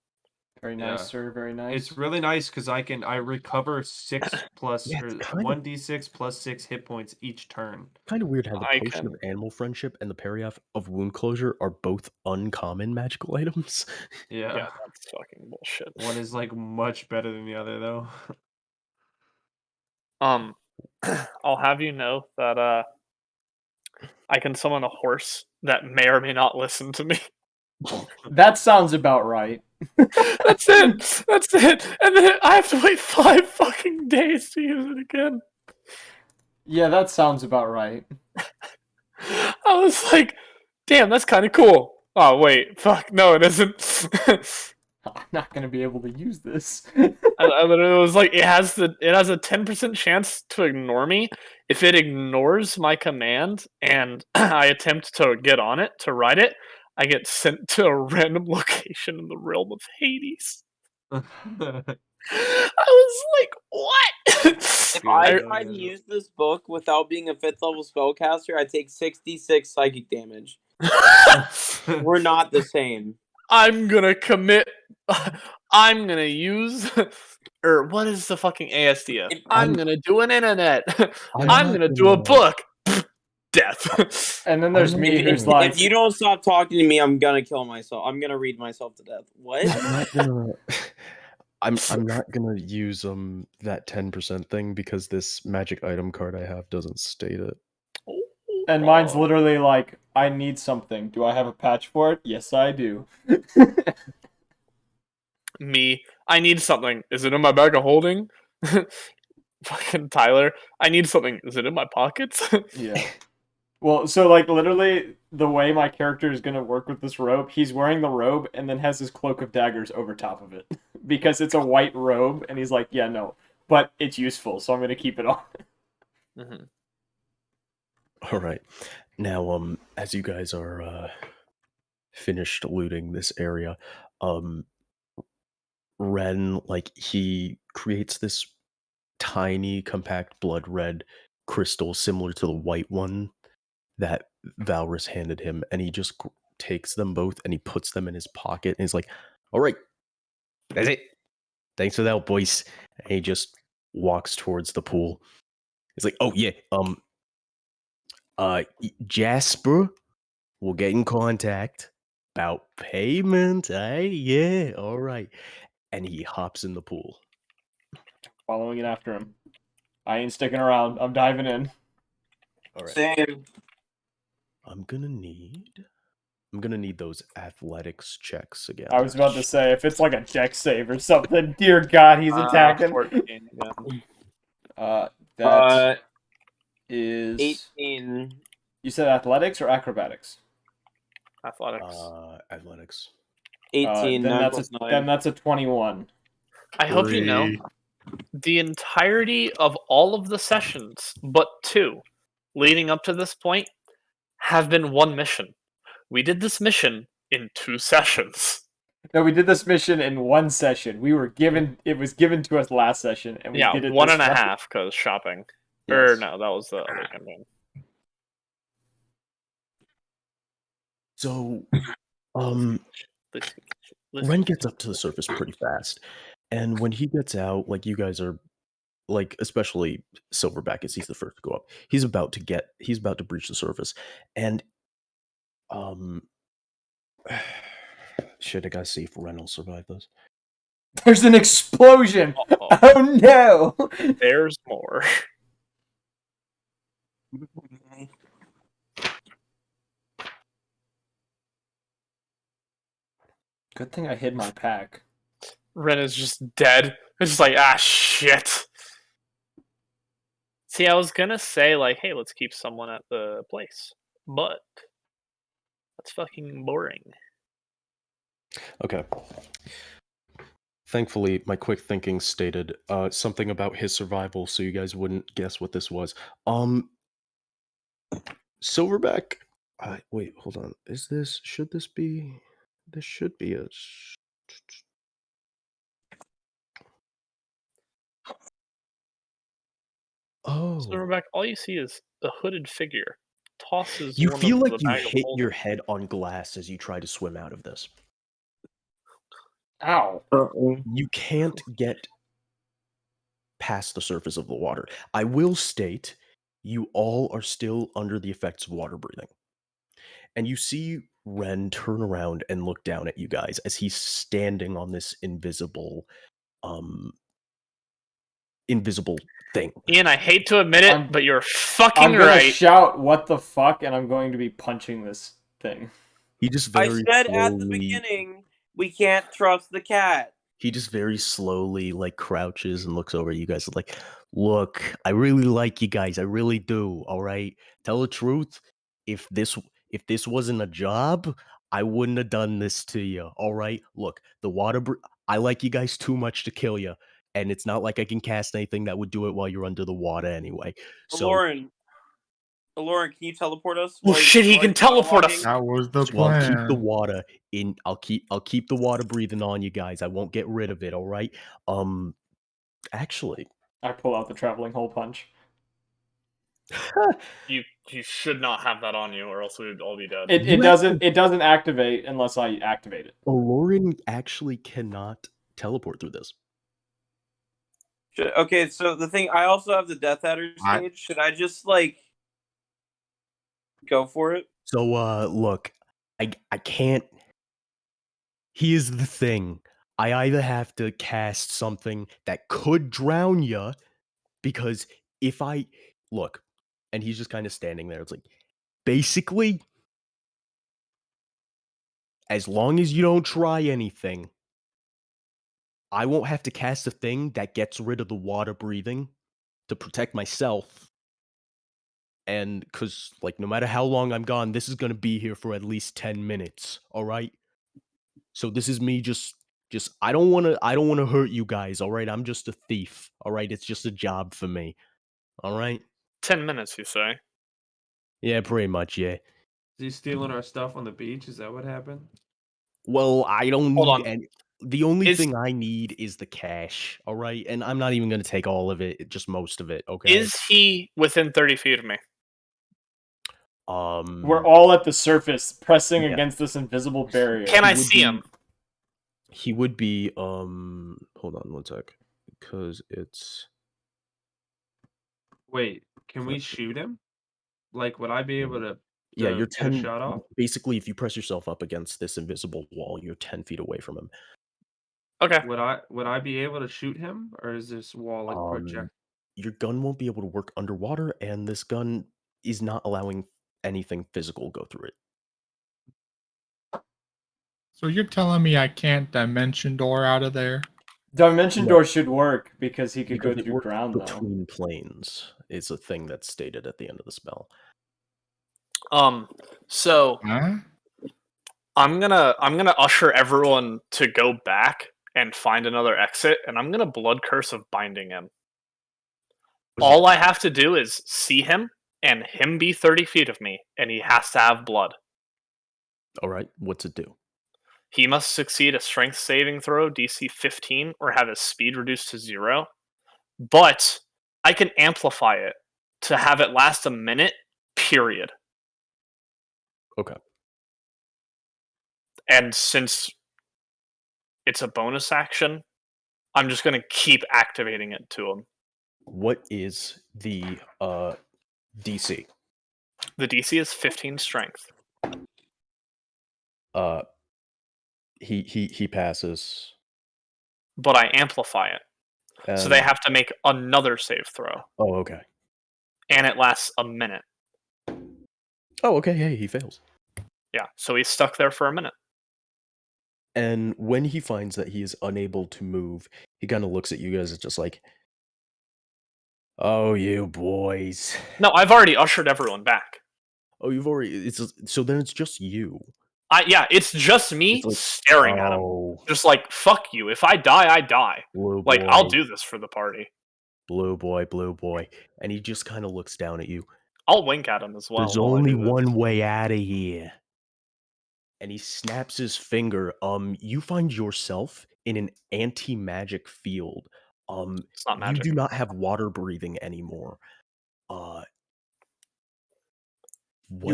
Very nice, Yeah. sir. Very nice. It's really nice because I recover 6 plus Yeah, or it's kind of- 1d6 plus 6 hit points each turn. Kind of weird how the I potion of can- animal friendship and the periapt of wound closure are both uncommon magical items. Yeah. Yeah, that's fucking bullshit. One is like much better than the other though. I'll have you know that I can summon a horse that may or may not listen to me. That sounds about right. That's it. That's it. And then I have to wait 5 fucking days to use it again. Yeah, that sounds about right. I was like, damn, that's kind of cool. Oh wait, fuck, no, it isn't. I'm not gonna be able to use this. I literally was like, it has a 10% chance to ignore me. If it ignores my command and I attempt to get on it to ride it, I get sent to a random location in the realm of Hades. I was like, what? If Yeah, I yeah, tried to yeah. use this book without being a 5th level spellcaster, I'd take 66 psychic damage. We're not the same. I'm gonna commit. I'm gonna use. Or what is the fucking ASDF? I'm gonna do an internet. I'm I'm not gonna do a gonna- book. Death. And then there's I'm me not who's gonna- like, If you don't stop talking to me, I'm gonna kill myself. I'm gonna read myself to death. What? I'm not gonna. I'm not gonna use that 10% thing because this magic item card I have doesn't state it. and mine's literally like, I need something. Do I have a patch for it? Yes, I do. Me. I need something. Is it in my bag of holding? Fucking Tyler. I need something. Is it in my pockets? Yeah. Well, so like literally the way my character is gonna work with this robe, he's wearing the robe and then has his cloak of daggers over top of it. Because it's a white robe, and he's like, yeah, no. But it's useful, so I'm gonna keep it on. Mhm. All right. Now, as you guys are finished looting this area, Ren, like, he creates this tiny, compact blood red crystal similar to the white one that Valrus handed him, and he just takes them both and he puts them in his pocket, and he's like, "All right, that's it. Thanks for the help, boys." And he just walks towards the pool. He's like, "Oh yeah, Jasper will get in contact about payment. Yeah, all right." And he hops in the pool. Following it after him. I ain't sticking around. I'm diving in. All right. Same. I'm gonna need those athletics checks again. I was about to say, if it's like a deck save or something, dear God, he's attacking. 14 again. That is 18. You said athletics or acrobatics? Athletics. Athletics. 18. Then 9 that's plus 9. then that's a 21. I hope you know the entirety of all of the sessions, but 2, leading up to this point, have been one mission. We did this mission in 2 sessions. No, we did this mission in 1 session. It was given to us last session, and we did it one this and a time. half because shopping. Yes. Or no, that was the other campaign. So, Listen. Ren gets up to the surface pretty fast, and when he gets out, like, you guys are, like, especially Silverback, as he's the first to go up. He's about to breach the surface, and shit, I gotta see if Ren will survive this. There's an explosion! Uh-oh. Oh no! There's more. Good thing I hid my pack. Ren is just dead. It's just like, shit. See, I was gonna say, like, hey, let's keep someone at the place. But that's fucking boring. Okay. Thankfully, my quick thinking stated something about his survival, so you guys wouldn't guess what this was. Silverback. Wait, hold on. This should be a. Oh, Silverback, all you see is a hooded figure. Tosses you one feel of like the you bag of hit your holding. head on glass as you try to swim out of this. Ow. You can't get past the surface of the water. I will state, you all are still under the effects of water breathing. And you see Ren turn around and look down at you guys as he's standing on this invisible thing. Ian, I hate to admit it, but you're fucking I'm gonna right. shout, "What the fuck?" and I'm going to be punching this thing. He just I very said slowly, at the beginning, we can't trust the cat. he just very slowly, like, crouches and looks over at you guys like, "Look, I really like you guys. I really do. All right. Tell the truth. If this wasn't a job, I wouldn't have done this to you. All right. Look, I like you guys too much to kill you, and it's not like I can cast anything that would do it while you're under the water anyway. So, Lauren, can you teleport us? Well, shit, he can teleport us. That was the so I'll keep the plan. water in. I'll keep the water breathing on you guys. I won't get rid of it. All right. Actually, I pull out the traveling hole punch. You should not have that on you, or else we'd all be dead. It doesn't activate unless I activate it. Lauren actually cannot teleport through this. Okay, so the thing, I also have the Death Adder stage. Should I just like go for it? So look, I can't. Here's the thing. I either have to cast something that could drown you, because if I look, and he's just kind of standing there, it's like, basically, as long as you don't try anything, I won't have to cast a thing that gets rid of the water breathing to protect myself. And because, like, no matter how long I'm gone, this is going to be here for at least 10 minutes, all right? So this is me just I don't want to hurt you guys, all right? I'm just a thief, all right? It's just a job for me. All right? 10 minutes, you say? Yeah, pretty much, yeah. Is he stealing our stuff on the beach? Is that what happened? Well, I don't Hold need on. any. The only Is- thing I need is the cash, all right? And I'm not even going to take all of it, just most of it, okay? Is he within 30 feet of me? We're all at the surface, pressing Yeah. against this invisible barrier. Can I would see be- him? He would be hold on one sec, because it's Wait, can we shoot him? Like, would I be able to? yeah, to you're get a 10 shot off? basically if you press yourself up against this invisible wall, you're 10 feet away from him. Okay. Would I be able to shoot him, or is this wall like project? Your gun won't be able to work underwater, and this gun is not allowing anything physical go through it. So you're telling me I can't dimension door out of there? Dimension No. door should work because he could Because go it through works ground though. between planes is a thing that's stated at the end of the spell. So Huh? I'm gonna usher everyone to go back and find another exit, and I'm gonna blood curse of binding him. All I have to do is see him and him be 30 feet of me, and he has to have blood. All right, what's it do? He must succeed a strength saving throw, DC 15, or have his speed reduced to 0. But I can amplify it to have it last a minute, period. Okay. And since it's a bonus action, I'm just going to keep activating it to him. What is the DC? The DC is 15 strength. He passes. But I amplify it. So they have to make another save throw. Oh, okay. And it lasts a minute. Oh, okay. Hey, he fails. Yeah, so he's stuck there for a minute. And when he finds that he is unable to move, he kind of looks at you guys and just like, "Oh, you boys." No, I've already ushered everyone back. Oh, you've already. So then it's just you. Yeah, it's just me It's like, staring at him. oh, Just like, fuck you. If I die, I die. blue Like, boy, I'll do this for the party. blue boy, and he just kind of looks down at you. I'll wink at him as well. There's while I only do this. one way out of here. And he snaps his finger. You find yourself in an anti-magic field. It's not You magic. do not have water breathing anymore. Do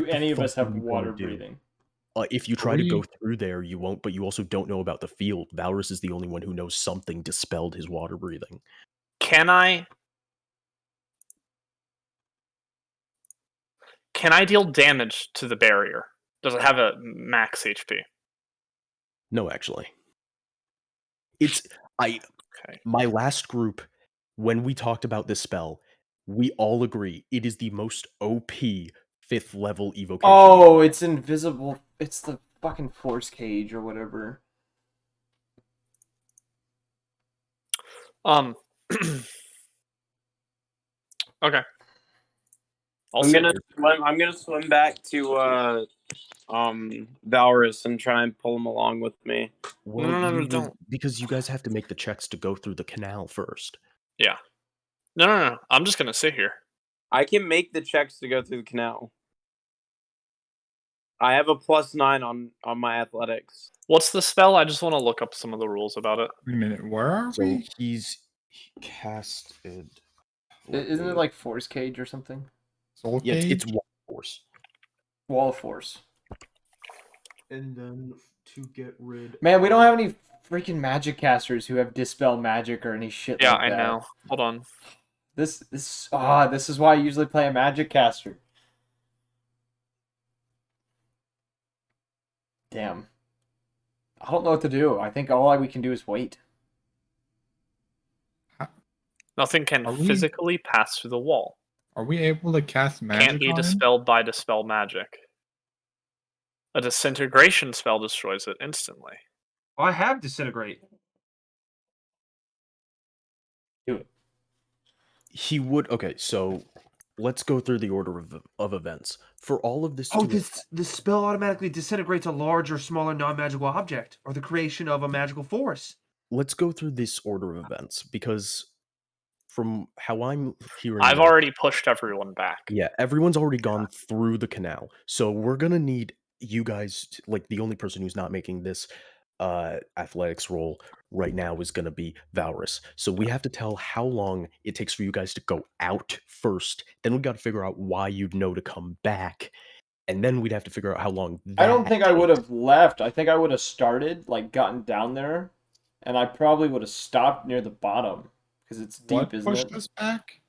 any of us have water breathing? If you try to go through there, you won't, but you also don't know about the field. Valrus is the only one who knows something dispelled his water breathing. Can I deal damage to the barrier? Does it have a max HP? No, actually. Okay. My last group, when we talked about this spell, we all agree it is the most OP 5th level evocation. Oh, it's invisible. It's the fucking force cage or whatever. Okay. I'm gonna swim back to Valrus and try and pull him along with me. Well, No, don't. Because you guys have to make the checks to go through the canal first. Yeah. No. I'm just gonna sit here. I can make the checks to go through the canal. I have a +9 on my athletics. What's the spell? I just want to look up some of the rules about it. Wait a minute, where are So we? he casted. Isn't it like force cage or something? Soul Yeah, Cage? it's water Wall of Force. And then to get rid. Man, we don't have any freaking magic casters who have dispel magic or any shit Yeah, like I that. know. Hold on. This is why I usually play a magic caster. Damn. I don't know what to do. I think all we can do is wait. Nothing can Are we- physically pass through the wall. Are we able to cast magic Can't be on him? dispelled by dispel magic. A disintegration spell destroys it instantly. I have disintegrate. Do it. He would. Okay, so let's go through the order of events. For all of this Oh, to this spell automatically disintegrates a large or smaller non-magical object, or the creation of a magical force. let's go through this order of events because from how I'm hearing I've this, already pushed everyone back. yeah, everyone's already gone through the canal. So we're gonna need you guys like the only person who's not making this athletics roll right now is gonna be Valrus. So we have to tell how long it takes for you guys to go out first. Then we gotta figure out why you'd know to come back. And then we'd have to figure out how long I don't that think I would takes. have left. I think I would have started, like, gotten down there, and I probably would have stopped near the bottom because it's deep, What isn't pushed it? us back?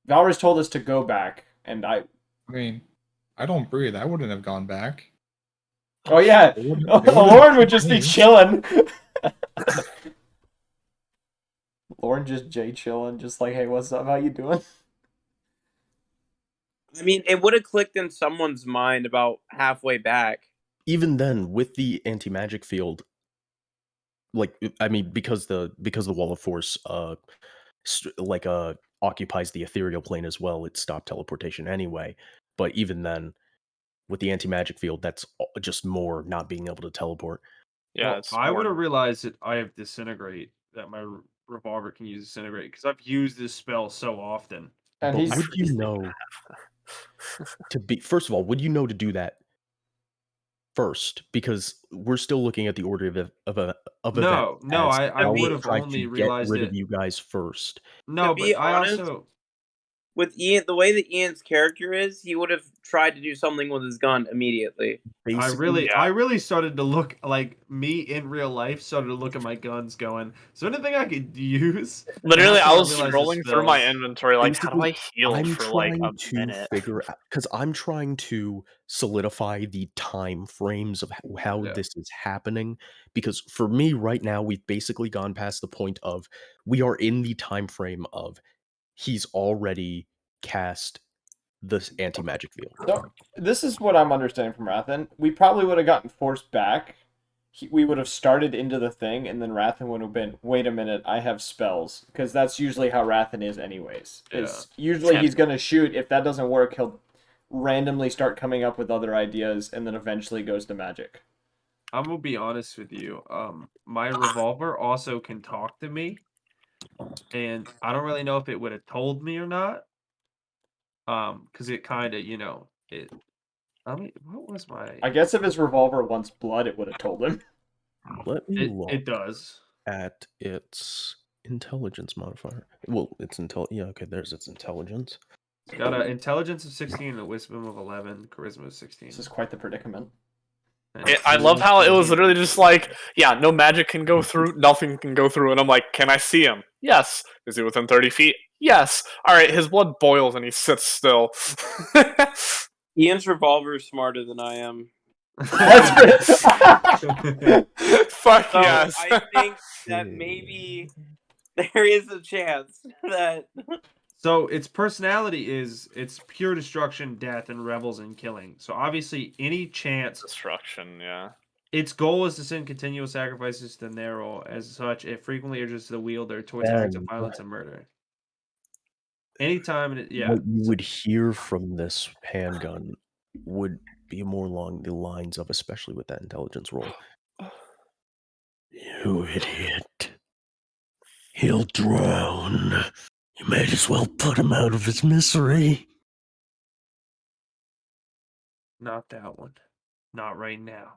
Valrus told us to go back, and I mean, I don't breathe. I wouldn't have gone back. oh yeah, They wouldn't- they wouldn't Lauren have would just be me. chilling. Lauren just chilling, just like, hey, what's up? How you doing? I mean, it would have clicked in someone's mind about halfway back. Even then, with the anti-magic field, like I mean, because the wall of force occupies the ethereal plane as well, it stopped teleportation anyway. But even then, with the anti-magic field, that's just more not being able to teleport. Yeah, Well, it's I more- would have realized that I have disintegrate, that my revolver can use disintegrate, because I've used this spell so often. And But he's would you know to be first of all, would you know to do that first? Because we're still looking at the order of events. No, as I Valrus would have tried only to get realized rid of it. you guys first. No, be but I honest, also With Ian, the way that Ian's character is, he would have tried to do something with his gun immediately. Basically, I really started to look like me in real life. Started to look at my guns, going, "Is there anything I could use?" And Literally, that's I when was realized the scrolling through my spells. inventory, like, how do I basically, heal I'm for like trying a to minute? figure out because I'm trying to solidify the time frames of how Yeah. this is happening. Because for me, right now, we've basically gone past the point of we are in the time frame of he's already cast this anti-magic field. so. This is what I'm understanding from Rathan. We probably would have gotten forced back. We would have started into the thing, and then Rathan would have been, wait a minute, I have spells. Because that's usually how Rathan is anyways. It's usually he's going to shoot. If that doesn't work, he'll randomly start coming up with other ideas, and then eventually goes to magic. I'm gonna be honest with you. My revolver also can talk to me, and I don't really know if it would have told me or not. Because it kind of, it. I mean, what was my? I guess if his revolver wants blood, it would have told him. Let me It look does. at its intelligence modifier. Well, it's yeah, okay, there's its intelligence. It's got an intelligence of 16 and a wisdom of 11, charisma of 16. This is quite the predicament. I love how it was literally just like, yeah, no magic can go through, nothing can go through, and I'm like, can I see him? Yes. Is he within 30 feet? Yes. All right, his blood boils and he sits still. Ian's revolver is smarter than I am. That's Fuck So yes. I think that maybe there is a chance that So its personality is it's pure destruction, death, and revels in killing. So obviously, any chance Destruction, yeah. its goal is to send continual sacrifices to Nero. As such, it frequently urges the wielder towards acts of Then- violence and murder. Anytime, What you would hear from this handgun would be more along the lines of, especially with that intelligence roll. You idiot. He'll drown. You might as well put him out of his misery. Not that one. Not right now.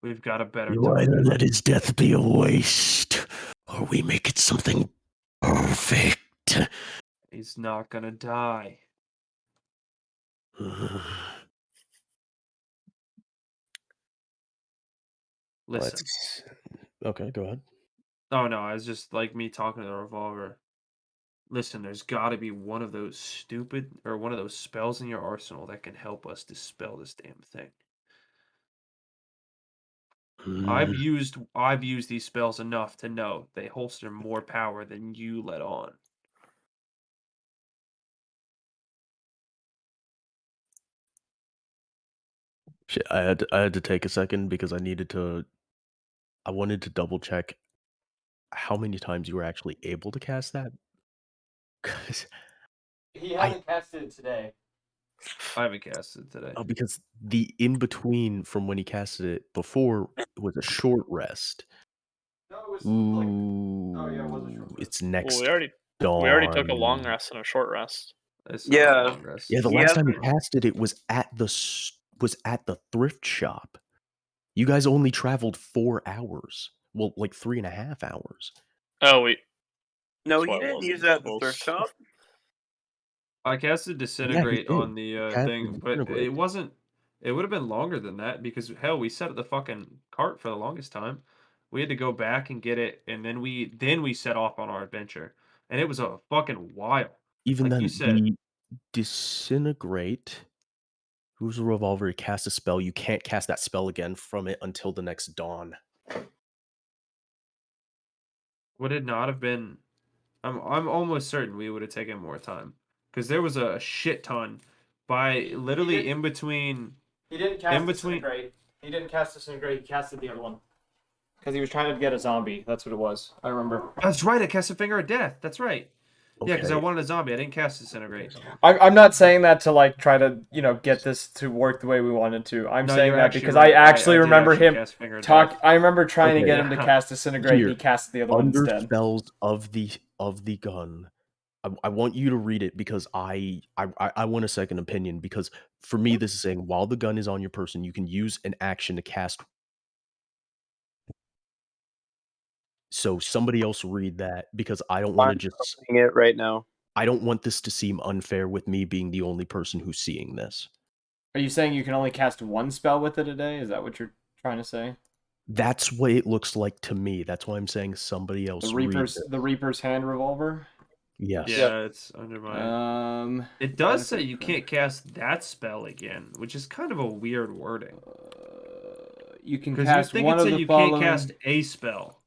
We've got a better You time. either let his death be a waste, or we make it something perfect. He's not gonna die. Listen. Okay, go ahead. Oh no, I was just like me talking to the revolver. Listen, there's got to be one of those one of those spells in your arsenal that can help us dispel this damn thing. I've used these spells enough to know they holster more power than you let on. Shit, I had to take a second because I wanted to double check how many times you were actually able to cast that. 'Cause He I- hasn't casted it today. I haven't cast it today. because the in between from when he casted it before was a short rest. No, it was Ooh, oh yeah, it was a short rest. it's Well, next we already took a long dawn. rest and a short rest. It's not a Yeah. long rest. Yeah, the He last time he hasn't- casted it was at the thrift shop. You guys only traveled 4 hours. Well, like 3.5 hours. Oh wait, No, That's why he it didn't wasn't use that at the close. thrift shop. I casted Yeah, he disintegrate did. on the He casted thing, but Disintegrate. it wasn't. It would have been longer than that because hell, we sat at the fucking cart for the longest time. We had to go back and get it, and then we set off on our adventure, and it was a fucking while. Even Like then, you said, the Disintegrate. Who's a revolver? You cast a spell. You can't cast that spell again from it until the next dawn. would it not have been? I'm almost certain we would have taken more time because there was a shit ton by literally did- in between. He didn't cast In between- Disintegrate. He didn't cast Disintegrate. He casted the other one. Because he was trying to get a zombie. That's what it was. I remember. That's right. I cast a finger of death. That's right. Yeah, because I Okay. wanted a zombie. I didn't cast disintegrate. I'm not saying that to like try to get this to work the way we wanted to. I'm No, saying you're that actually because right. I actually did remember actually him cast finger of talk. death. I remember trying to Okay. get him to Yeah. cast Disintegrate. Here, And he casted the other one Under instead. spells of the gun. I want you to read it because I want a second opinion because for me this is saying while the gun is on your person, you can use an action to cast. So somebody else read that because I don't want to I'm just. opening it right now. I don't want this to seem unfair with me being the only person who's seeing this. Are you saying you can only cast one spell with it a day? Is that what you're trying to say? That's what it looks like to me. That's why I'm saying somebody else read it. The Reaper's hand revolver. Yes. Yeah, it's under my. It does say you can't cast that spell again, which is kind of a weird wording. You can Because you cast think one it of said the you following. can't cast a spell.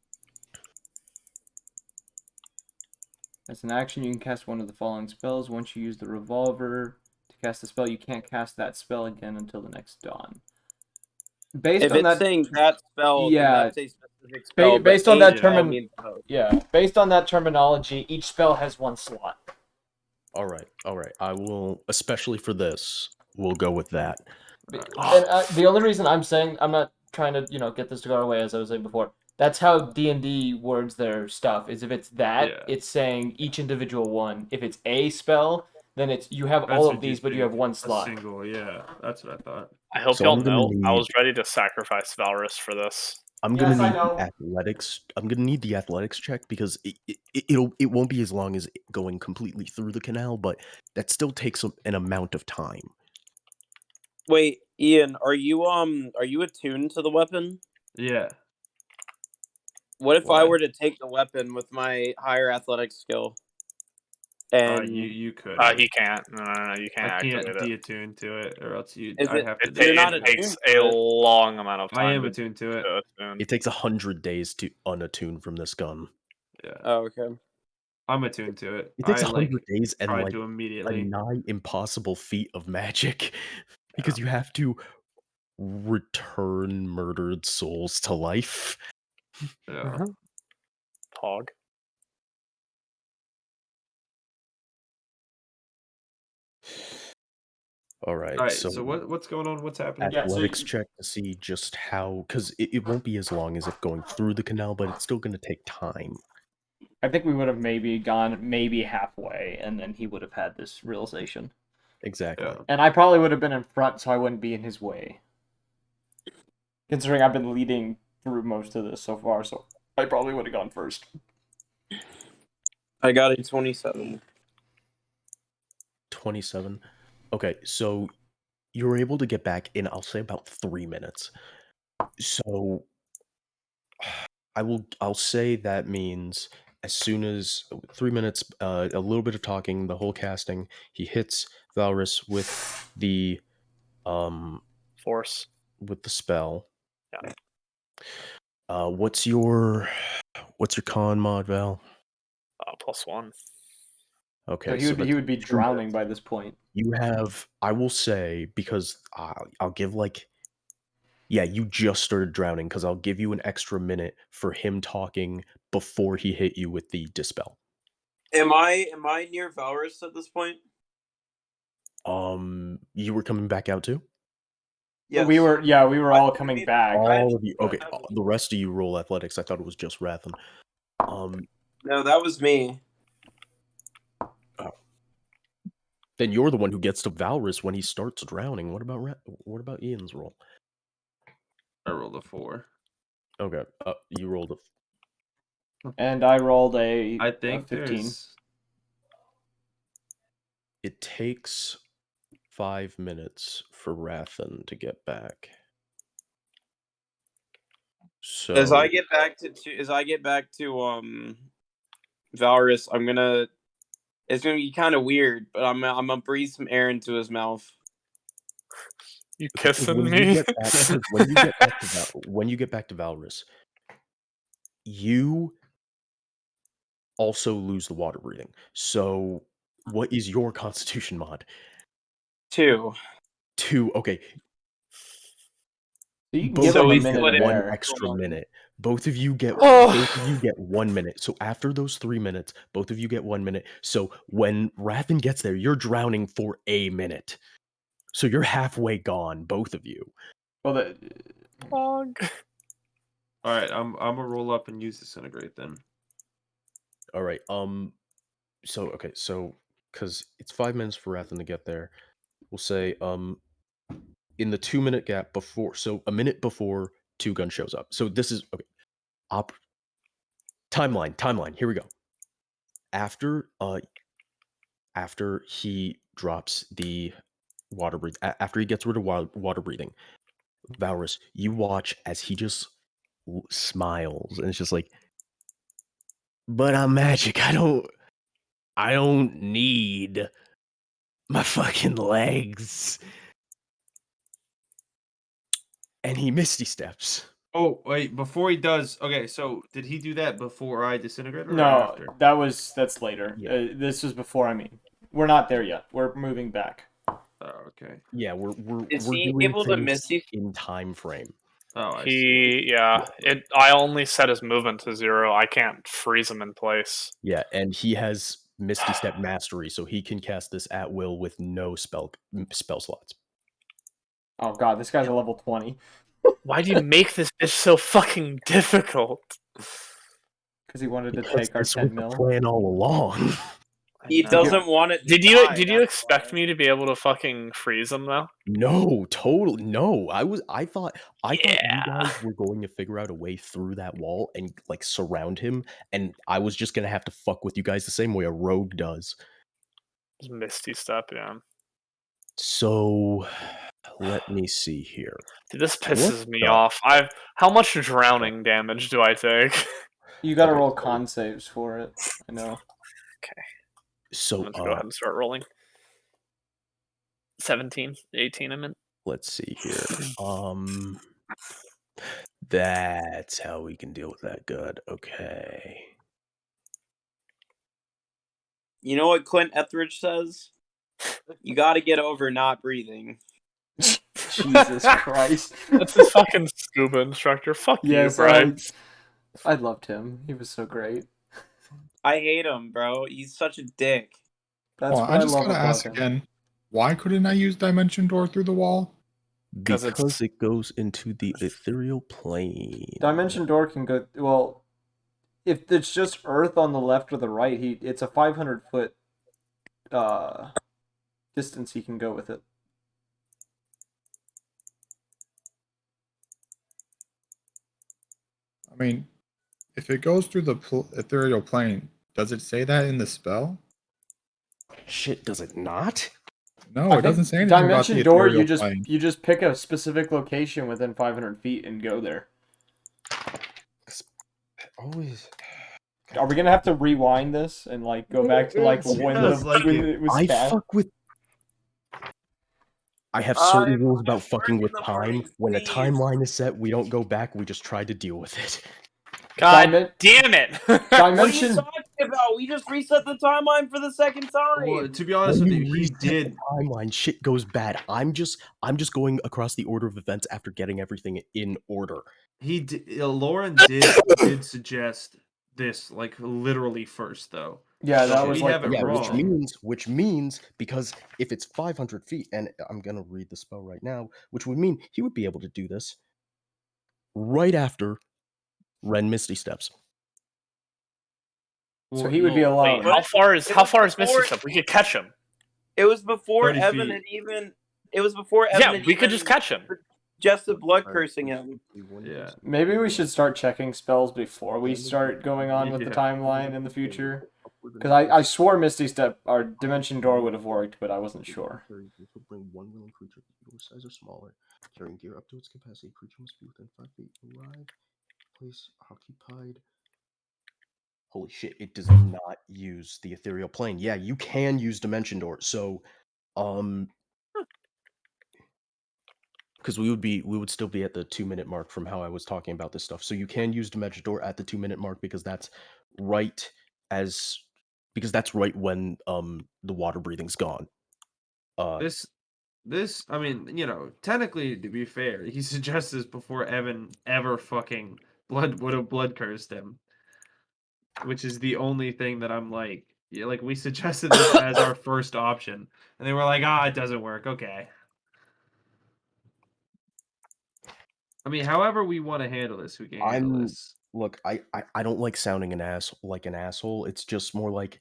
As an action, you can cast one of the following spells. Once you use the revolver to cast a spell, you can't cast that spell again until the next dawn. Based If on it's that, saying that spell, then yeah, that's a specific spell. based but on a that spell termin, means both. yeah, based on that terminology, each spell has one slot. All right. I will, especially for this, we'll go with that. And the only reason I'm saying I'm not trying to get this to go away, as I was saying before. That's how D&D words their stuff. Is if it's that, Yeah. it's saying each individual one. If it's a spell, then it's you have That's all what of these, you but you think, have one a slot. single, yeah, that's what I thought. I hope So y'all I'm gonna know I need- was ready to sacrifice Valrus for this. I'm Yes, gonna I need know. athletics. I'm gonna need the athletics check because it won't be as long as going completely through the canal, but that still takes an amount of time. Wait, Ian, are you attuned to the weapon? Yeah. What if Why? I were to take the weapon with my higher athletics skill? And You could. He can't. No, you can't I activate can't it. de-attune to it, or else Is I'd it- have to. It, You're it not takes attuned a to it. long amount of time. I am to- attuned to it. to attune. It takes 100 days to unattune from this gun. Yeah, Oh, okay. I'm attuned to it. It takes I 100 days and tried like to a immediately. nigh impossible feat of magic because you have to return murdered souls to life. Yeah. Pog. All right. All right. So, So what's going on? What's happening? Yeah, so athletics you- check to see just how, because it won't be as long as if going through the canal, but it's still going to take time. I think we would have maybe gone halfway, and then he would have had this realization. Exactly. Yeah. And I probably would have been in front, so I wouldn't be in his way. Considering I've been leading through most of this so far, so I probably would have gone first. I got a 27. 27. Okay, so you're able to get back in, I'll say, about 3 minutes. So I'll say that means as soon as 3 minutes, a little bit of talking, the whole casting, he hits Valrus with the Force. spell. Yeah. What's your con mod, Val? +1. Okay, So he so would be, that's he would be 2 drowning minutes. by this point. You have, I will say, because I'll give like, yeah, you just started drowning, because I'll give you an extra minute for him talking before he hit you with the dispel. Am I near Valrus at this point? You were coming back out too? Yes. We were all coming back. All of you. Okay, the rest of you roll athletics. I thought it was just Rathan. No, that was me. Then you're the one who gets to Valrus when he starts drowning. What about Ian's roll? I rolled a 4. Okay, you rolled And I rolled a I think 15. It takes 5 minutes for Rathan to get back. So As I get back to Valrus, it's gonna be kind of weird, but I'm gonna breathe some air into his mouth. You kissing when me? you get back, when you get back to Valrus, you also lose the water breathing. So, what is your Constitution mod? 2. 2. Okay. So you can Both give So him a we get minute split of it one air. extra minute. Both of you get Oh. both of you get 1 minute. So after those 3 minutes, both of you get 1 minute. So when Rathan gets there, you're drowning for a minute. So you're halfway gone, both of you. Well, Dog. All right, I'm gonna roll up and use disintegrate then. All right. So okay. So because it's 5 minutes for Rathan to get there, we'll say in the 2 minute gap before. So a minute before Two Gun shows up. So this is okay. Timeline. Here we go. After he drops the water breath, after he gets rid of water breathing, Valrus, you watch as he just smiles, and it's just like, but I'm magic. I don't need my fucking legs. And he misty steps. Oh wait, before he does, okay. So did he do that before I disintegrated or no, after? that's later. Yeah. This was before. I mean, we're not there yet. We're moving back. Oh, okay. Yeah, we're Is we're he doing able to things misty? in time frame. Oh, I see. I only set his movement to 0. I can't freeze him in place. Yeah, and he has Misty Step Mastery, so he can cast this at will with no spell slots. Oh god, this guy's a level 20. Why do you make this bitch so fucking difficult? Because he wanted to Because take our this 10 was the mil. plan all along. He know. doesn't want it. Did you expect me to be able to fucking freeze him though? No, totally no. I thought you Yeah. guys were going to figure out a way through that wall and like surround him, and I was just gonna have to fuck with you guys the same way a rogue does. Misty Step, yeah. So let me see here. Dude, this What pisses me the- off. How much drowning damage do I take? You gotta Okay, roll so- con saves for it. I know. So Let's go ahead and start rolling. 17, 18, I meant. let's see here. That's how we can deal with that. Good. Okay. You know what Clint Etheridge says? You got to get over not breathing. Jesus Christ. That's his fucking scuba instructor. Fuck Yes, you, Bryce. I loved him. He was so great. I hate him, bro. He's such a dick. That's Well, what I I just love gotta about ask him. again. Why couldn't I use Dimension Door through the wall? Because it's- it goes into the ethereal plane. Dimension Door can go well. If it's just Earth on the left or the right, it's a 500-foot distance he can go with it. I mean, if it goes through the ethereal plane, does it say that in the spell? Shit, does it not? No, I it doesn't think say anything about Dimension the Door. ethereal plane. You just pick a specific location within 500 feet and go there. Always. Are we gonna have to rewind this and like go back to like It when sounds like when it. it was I cast? fuck with. I have certain I'm rules about fucking working with the time. party, When a please. timeline is set, we don't go back. We just try to deal with it. God Diamond- damn it! Diamond- What are you mentioned- talking about? We just reset the timeline for the second time. Well, to be honest When with you, you he reset the did. timeline, shit goes bad. I'm just going across the order of events after getting everything in order. He did. Lauren did suggest this like literally first though. Yeah, So that if was we like have the it Yeah, first wrong. which means because if it's 500 feet, and I'm gonna read the spell right now, which would mean he would be able to do this right after Ren Misty Steps. So he would be Well, alone. Wait, how far is It was Misty before- Step? We could catch him. It was before 30 Evan feet. had even. It was before Evan. Yeah, had we could even just catch him. Suggested blood cursing him. Yeah. Maybe we should start checking spells before we start going on with the Yeah. timeline in the future. Because I swore Misty Step or Dimension Door would have worked, but I wasn't sure. Bring one willing creature your size or smaller, carrying gear up to its capacity. Creature must be within 5 feet. Arrive. Place occupied. Holy shit! It does not use the ethereal plane. Yeah, you can use Dimension Door. So, because we would still be at the 2-minute mark from how I was talking about this stuff. So you can use Dimension Door at the 2-minute mark because that's right when the water breathing's gone. This, I mean, technically, to be fair, he suggested this before Evan ever fucking would have blood cursed him, which is the only thing that I'm like, yeah, like we suggested this as our first option, and they were like, it doesn't work. Okay. I mean, however we want to handle this, we can handle this. Look, I don't like sounding an asshole. It's just more like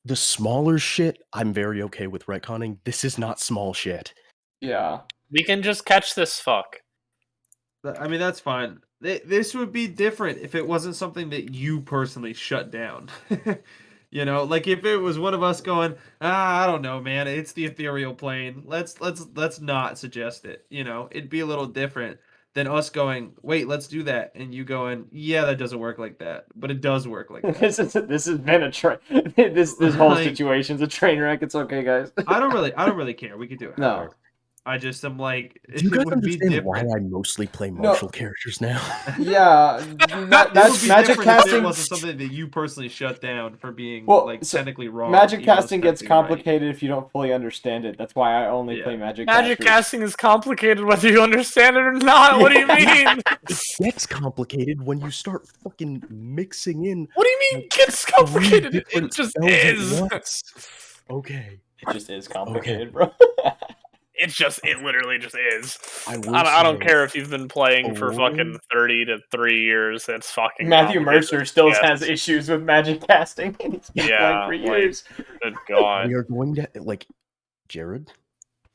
the smaller shit. I'm very okay with retconning. This is not small shit. Yeah. We can just catch this fuck. I mean, that's fine. This would be different if it wasn't something that you personally shut down. Like if it was one of us going, I don't know, man, it's the ethereal plane. Let's not suggest it. It'd be a little different than us going, wait, let's do that, and you going, yeah, that doesn't work like that, but it does work like that. This has been a train. This whole Like- situation's a train wreck. It's okay, guys. I don't really care. We could do it. No. However. I just am like, Do you it guys would be understand why different. I mostly play martial characters now? Yeah, It would be magic different if it casting. wasn't something that you personally shut down for being Well, so technically wrong. Magic even though it's casting gets technically right. complicated if you don't fully understand it. That's why I only Yeah. play magic. Magic casters. casting is complicated whether you understand it or not. What do you mean? It gets complicated when you start fucking mixing in What do you mean gets 3 complicated? It different just spells at is. once. Okay. It just is complicated, bro. It literally just is. I will I don't say, care if you've been playing for fucking Aurora- 30 to 3 years. It's fucking Matthew complicated Mercer as still shit. has issues with magic casting, and he's been Yeah, playing for like- years. Good God. we are going to Jared,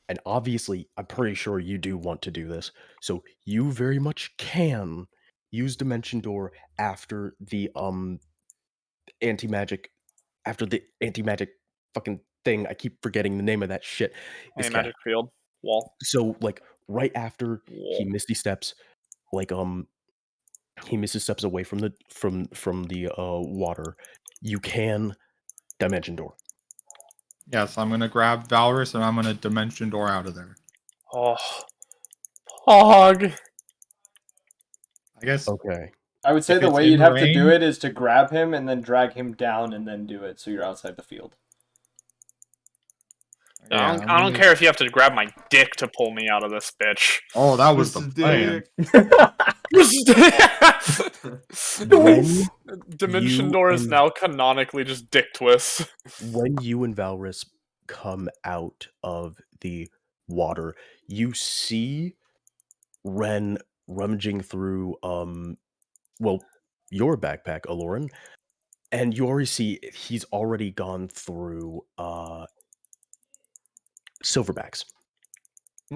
and obviously I'm pretty sure you do want to do this, so you very much can use Dimension Door after the anti-magic fucking thing. I keep forgetting the name of that shit. Hey, magic field wall. So right after he Wall. misty steps, he misty steps away from the water, you can Dimension Door. Yes, I'm gonna grab Valorous and I'm gonna Dimension Door out of there. Oh, Pog. I guess Okay. I would say If the it's way in you'd have to do range- it is to grab him and then drag him down and then do it, so you're outside the field. I don't care if you have to grab my dick to pull me out of this bitch. Oh, that was This the is plan. When Dimension you Door is and- now canonically just dick twists. when you and Valorous come out of the water, you see Ren rummaging through your backpack, Aloran, and you already see he's already gone through silverbacks.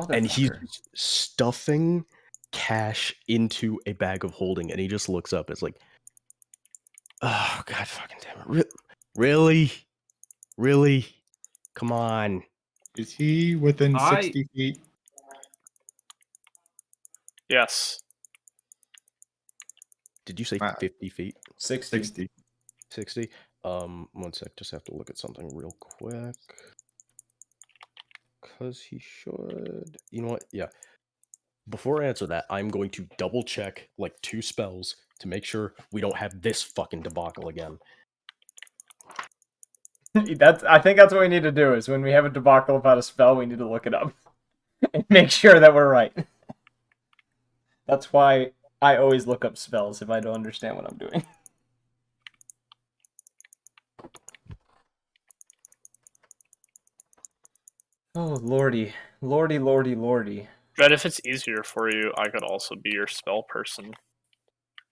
And he's just stuffing cash into a bag of holding, and he just looks up. It's like, oh god, fucking damn it! Really? Come on! Is he within I- 60 feet? Yes. Did you say Wow. 50 feet? 60. 60. 60? 1 sec. Just have to look at something real quick. Because he should. You know what? Yeah. Before I answer that, I'm going to double check like 2 spells to make sure we don't have this fucking debacle again. I think that's what we need to do, is when we have a debacle about a spell, we need to look it up. And make sure that we're right. That's why I always look up spells if I don't understand what I'm doing. Oh, lordy. Lordy, lordy, lordy. Dread, if it's easier for you, I could also be your spell person.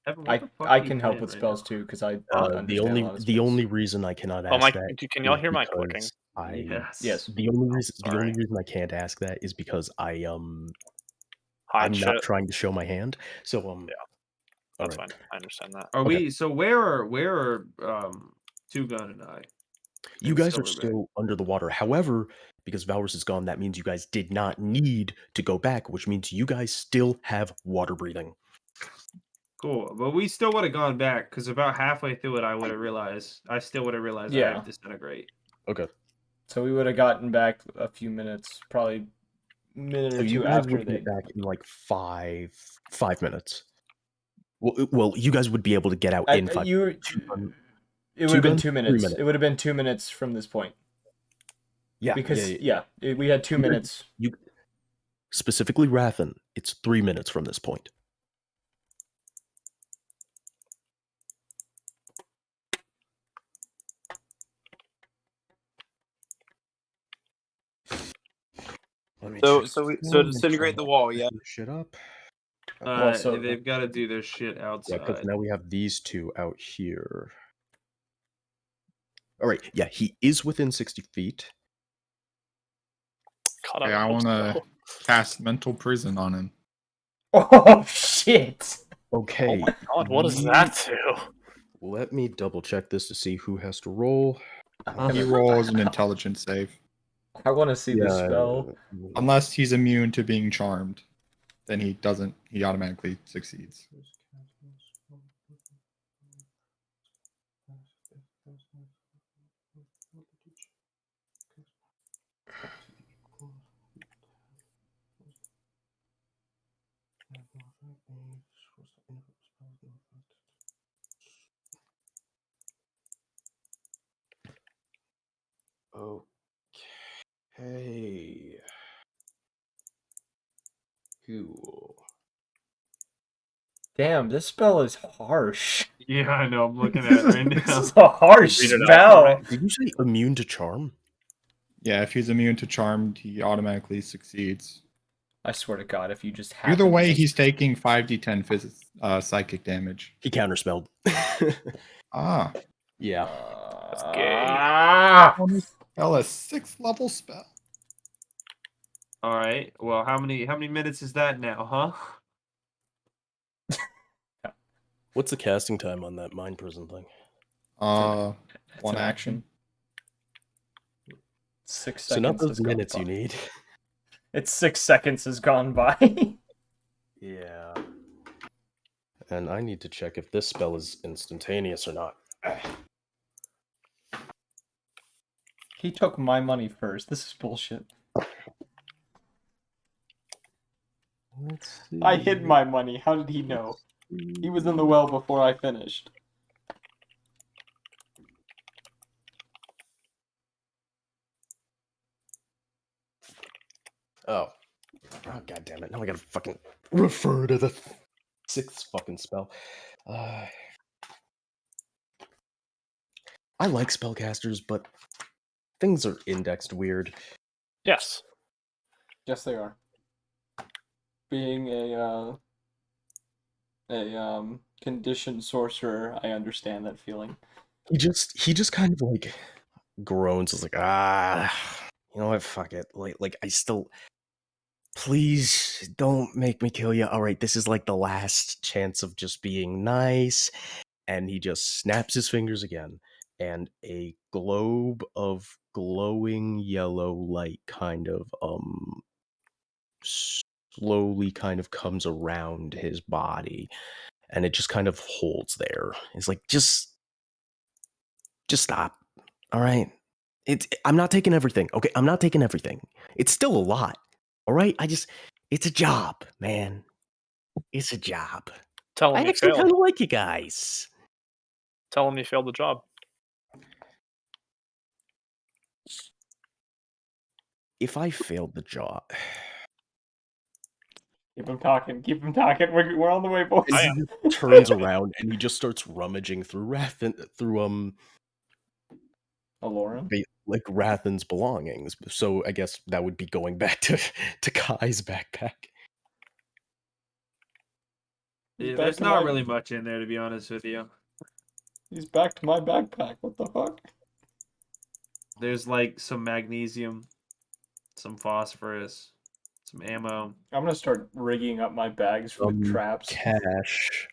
Evan, what I the fuck I are you can help playing with right spells now? too, because I The understand a lot of the spells. only reason I cannot Oh, ask my! that Can y'all is hear my clicking? because I Yes. the only reason Sorry. I can't ask that is because I'm Hide not shit. trying to show my hand. So Yeah, that's alright. fine. I understand that. Are Okay. we? So where are Two Gun and I? You and guys are Silverback? still under the water. However, because Valrus is gone, that means you guys did not need to go back, which means you guys still have water breathing. Cool, but we still would have gone back because about halfway through it, I would have realized. I still would have realized I Yeah. have disintegrate. Okay. So we would have gotten back a few minutes, probably a minute So or you two guys after would they. get back in like five minutes. Well, you guys would be able to get out in 5 minutes. It would have been guns, 2 3 minutes. minutes. It would have been 2 minutes from this point. Yeah, Because yeah. we had 2 minutes. You specifically Rathan, it's 3 minutes from this point. Let me So check so we, this so one, make sure disintegrate I'm the not wall, yeah. fucking shit up. Well, so- They've got to do their shit Yeah, because outside. now we have these two out here. All right, yeah, he is within 60 feet. God, Okay, I I hope want to so. cast mental prison on him. Oh shit! Okay. Oh my god, what does that do? Let me double check this to see who has to roll. He rolls an intelligence save. I want to see this spell. Unless he's immune to being charmed, then he doesn't. He automatically succeeds. Okay. Cool. Damn, this spell is harsh. Yeah, I know. I'm looking at it right This now. is a harsh Read it out spell. for me. Did you say immune to charm? Yeah, if he's immune to charmed, he automatically succeeds. I swear to God, if you just happen Either way, to... he's taking 5d10 psychic damage. He counterspelled. Ah, Yeah. That's gay. spell a 6th level spell. All right. Well, how many minutes is that now, huh? What's the casting time on that mind prison thing? It's One an action. 6 So not seconds those has gone minutes by. you need. It's 6 seconds has gone by. Yeah. And I need to check if this spell is instantaneous or not. He took my money first. This is bullshit. Let's see. I hid my money. How did he know? He was in the well before I finished. Oh. Oh, god damn it. Now I gotta fucking refer to the 6th fucking spell. I like spellcasters, but things are indexed weird. Yes. Yes, they are. Being a conditioned sorcerer, I understand that feeling. He just kind of like groans. It's like, you know what? Fuck it. Like I still. Please don't make me kill you. All right, this is like the last chance of just being nice. And he just snaps his fingers again, and a globe of glowing yellow light kind of slowly kind of comes around his body, and it just kind of holds there. It's like, just stop. All right. I'm not taking everything. Okay, I'm not taking everything. It's still a lot. All right. It's a job, man. It's a job. Tell I him you actually failed. kind of like you guys. Tell him you failed the job. If I failed the job, Keep him talking. Keep him talking. We're on the way, boys. and he just turns around and he just starts rummaging through Aloran? like Rathan's belongings. So I guess that would be going back to Kai's backpack. Yeah, Back there's to not my- really much in there, to be honest with you. He's back to my backpack. What the fuck? There's like some magnesium, some phosphorus, some ammo. I'm gonna start rigging up my bags with traps. Cash.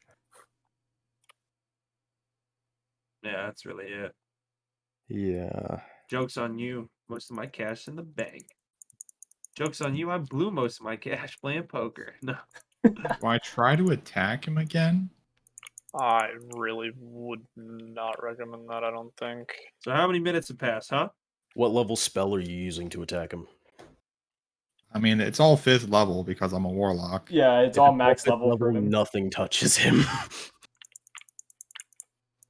Yeah, that's really it. Yeah. Joke's on you. Most of my cash in the bank. Joke's on you. I blew most of my cash playing poker. No. Do I try to attack him again? I really would not recommend that, I don't think. So how many minutes have passed, huh? What level spell are you using to attack him? I mean, it's all 5th level because I'm a warlock. Yeah, it's If all it's max fifth level for him. Nothing touches him.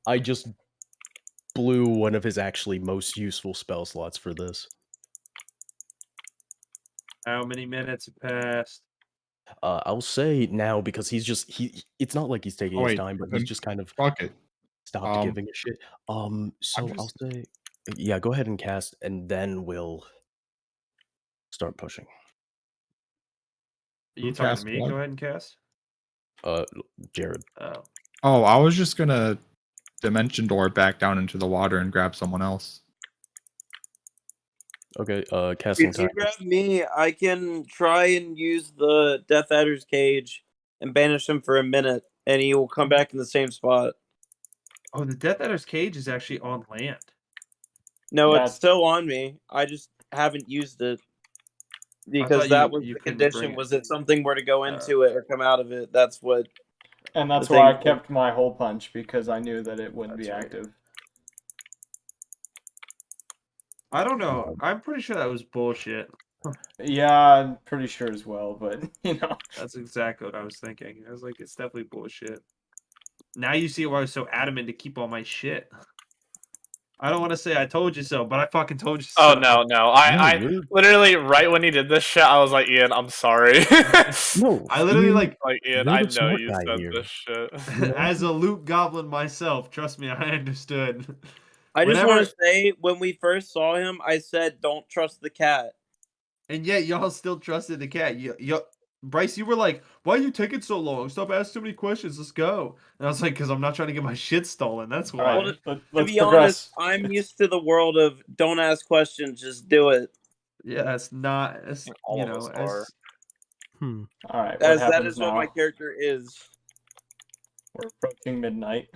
I just blew one of his actually most useful spell slots for this. How many minutes have passed? I'll say now because it's not like he's taking Oh, his wait, time, but then he's just kind of Fuck it. stopped giving a shit. So I'll say, yeah, go ahead and cast, and then we'll start pushing. Are you Who talking cast to me? what? Go ahead and cast. Jared. Oh. Oh, I was just gonna dimension door back down into the water and grab someone else. Okay, casting If you time. grab me, I can try and use the Death Adder's cage and banish him for a minute, and he will come back in the same spot. Oh, the Death Adder's cage is actually on land. No, Yeah. it's still on me. I just haven't used it because thought that you- was you the couldn't bring condition. it. Was if something were to go into it or come out of it, that's what. And that's The why I thing- kept my hole punch, because I knew that it wouldn't be That's right. active. I don't know. I'm pretty sure that was bullshit. Yeah, I'm pretty sure as well, but you know. That's exactly what I was thinking. I was like, it's definitely bullshit. Now you see why I was so adamant to keep all my shit. I don't want to say I told you so, but I fucking told you so. Oh no! I literally right when he did this shit, I was like, Ian, I'm sorry. No, I literally like Ian, you're I the know smart you guy said here. this shit. as a loot goblin myself, trust me, I understood. I just Whenever- want to say, when we first saw him, I said, "Don't trust the cat." And yet y'all still trusted the cat. Bryce, you were like, "Why are you taking so long? Stop asking so many questions. Let's go." And I was like, "Because I'm not trying to get my shit stolen. That's why." All Well, right, To let's be progress. honest, I'm used to the world of don't ask questions, just do it. Yeah, that's not. That's, All you of know, us are. as All right, what As that happens is what my now? character is. We're approaching midnight.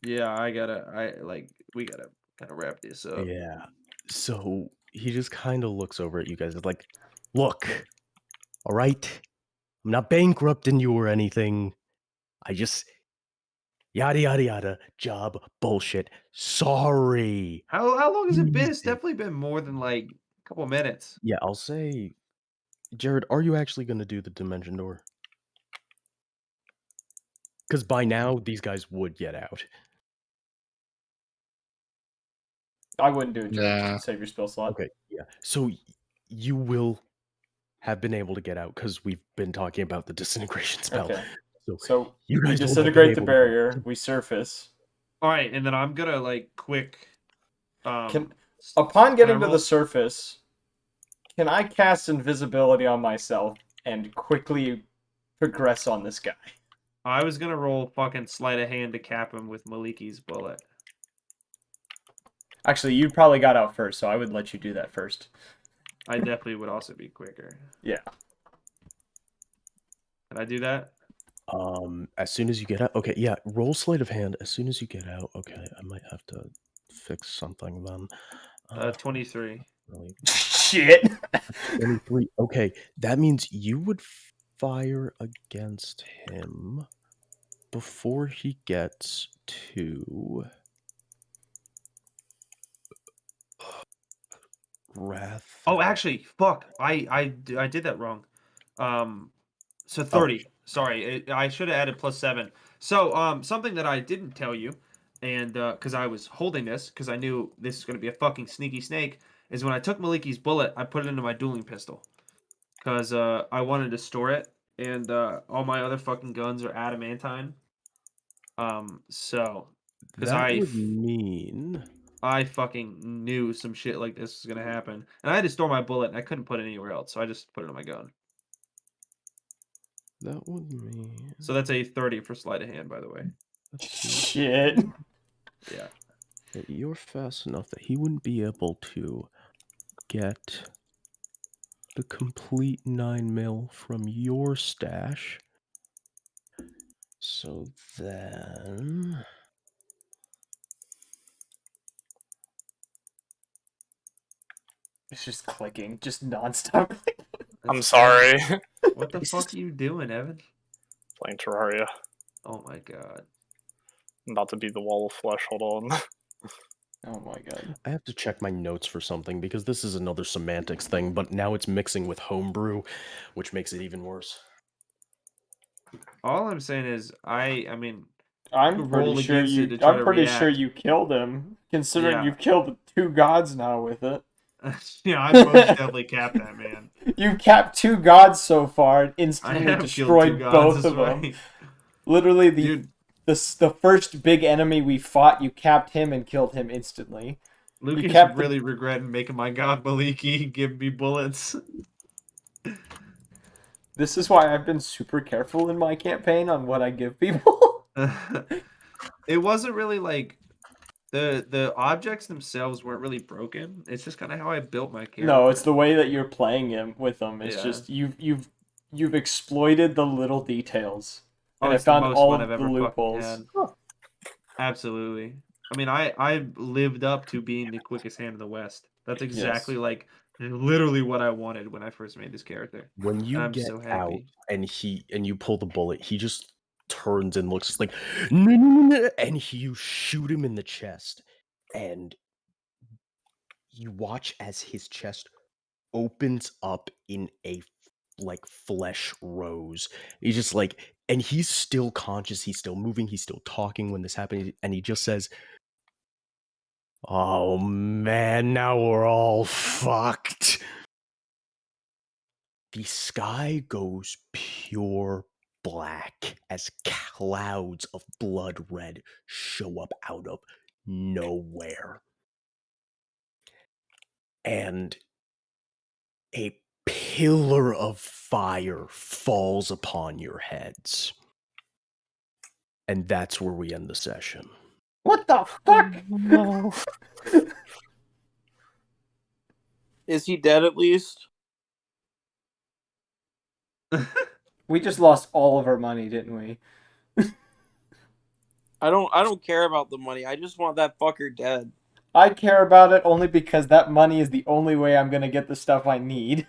yeah, we gotta kind of wrap this up. Yeah. So he just kind of looks over at you guys. It's like, look, all right, I'm not bankrupting you or anything. I just yada yada yada. Job bullshit. Sorry. How long has it been? It's Easy. definitely been more than like a couple minutes. Yeah, I'll say, Jared, are you actually gonna do the dimension door? Because by now these guys would get out. I wouldn't do it, Jared. Yeah. Save your spell slot. Okay, yeah. So you will have been able to get out because we've been talking about the disintegration spell. Okay. So So you we guys will have been disintegrate the able to- barrier. We surface. All right, and then I'm gonna like quick. Upon getting to roll? the surface, can I cast invisibility on myself and quickly progress on this guy? I was gonna roll fucking sleight of hand to cap him with Maliki's bullet. Actually, you probably got out first, so I would let you do that first. I definitely would also be quicker. Yeah. Can I do that? As soon as you get out. Okay, yeah. Roll sleight of hand as soon as you get out. Okay, I might have to fix something then. 23. Really. Shit. 23. Okay, that means you would fire against him. before he gets to Wrath. Oh, actually, fuck. I did that wrong. So Oh. 30. Sorry, I should have added +7. So, something that I didn't tell you, and because I was holding this, because I knew this is going to be a fucking sneaky snake, is when I took Maliki's bullet, I put it into my dueling pistol. Because I wanted to store it, and all my other fucking guns are adamantine. So, because That would mean I fucking knew some shit like this was gonna happen, and I had to store my bullet, and I couldn't put it anywhere else, so I just put it on my gun. that would mean So that's a 30 for sleight of hand, by the way. Shit. Yeah. that you're fast enough that he wouldn't be able to get the complete 9mm from your stash. So then It's just clicking, just nonstop. I'm That's sorry. Evan. What the fuck are you doing, Evan? Playing Terraria. Oh my god. I'm about to be the wall of flesh. Hold on. Oh my god. I have to check my notes for something because this is another semantics thing, but now it's mixing with homebrew, which makes it even worse. All I'm saying is, I mean, I'm could pretty roll sure against it you. to try I'm to pretty sure react. you killed him, considering Yeah. you've killed 2 gods now with it. Yeah, I most definitely capped that, man. You've capped 2 gods so far, and I instantly have killed 2 destroyed gods, both that's of them. right. Literally, Dude, the first big enemy we fought, you capped him and killed him instantly. Lucas capped the- really regretting making my god Maliki give me bullets. This is why I've been super careful in my campaign on what I give people. It wasn't really like the objects themselves weren't really broken. It's just kind of how I built my character. No, it's the way that you're playing him with them. It's Yeah. just you've exploited the little details, and I it's the found most all fun of I've the ever fucking loopholes. had. Absolutely. I mean, I lived up to being the quickest hand in the West. That's exactly like literally what I wanted when I first made this character. When you I'm get so out happy. and you pull the bullet, he just turns and looks like "No, no, no, no," and you shoot him in the chest, and you watch as his chest opens up in a like flesh rose. He's just like, and he's still conscious, he's still moving, he's still talking when this happens, and he just says, "Oh man, now we're all fucked." The sky goes pure black as clouds of blood red show up out of nowhere. And a pillar of fire falls upon your heads. And that's where we end the session. What the fuck? No. Is he dead at least? We just lost all of our money, didn't we? I don't care about the money. I just want that fucker dead. I care about it only because that money is the only way I'm gonna get the stuff I need.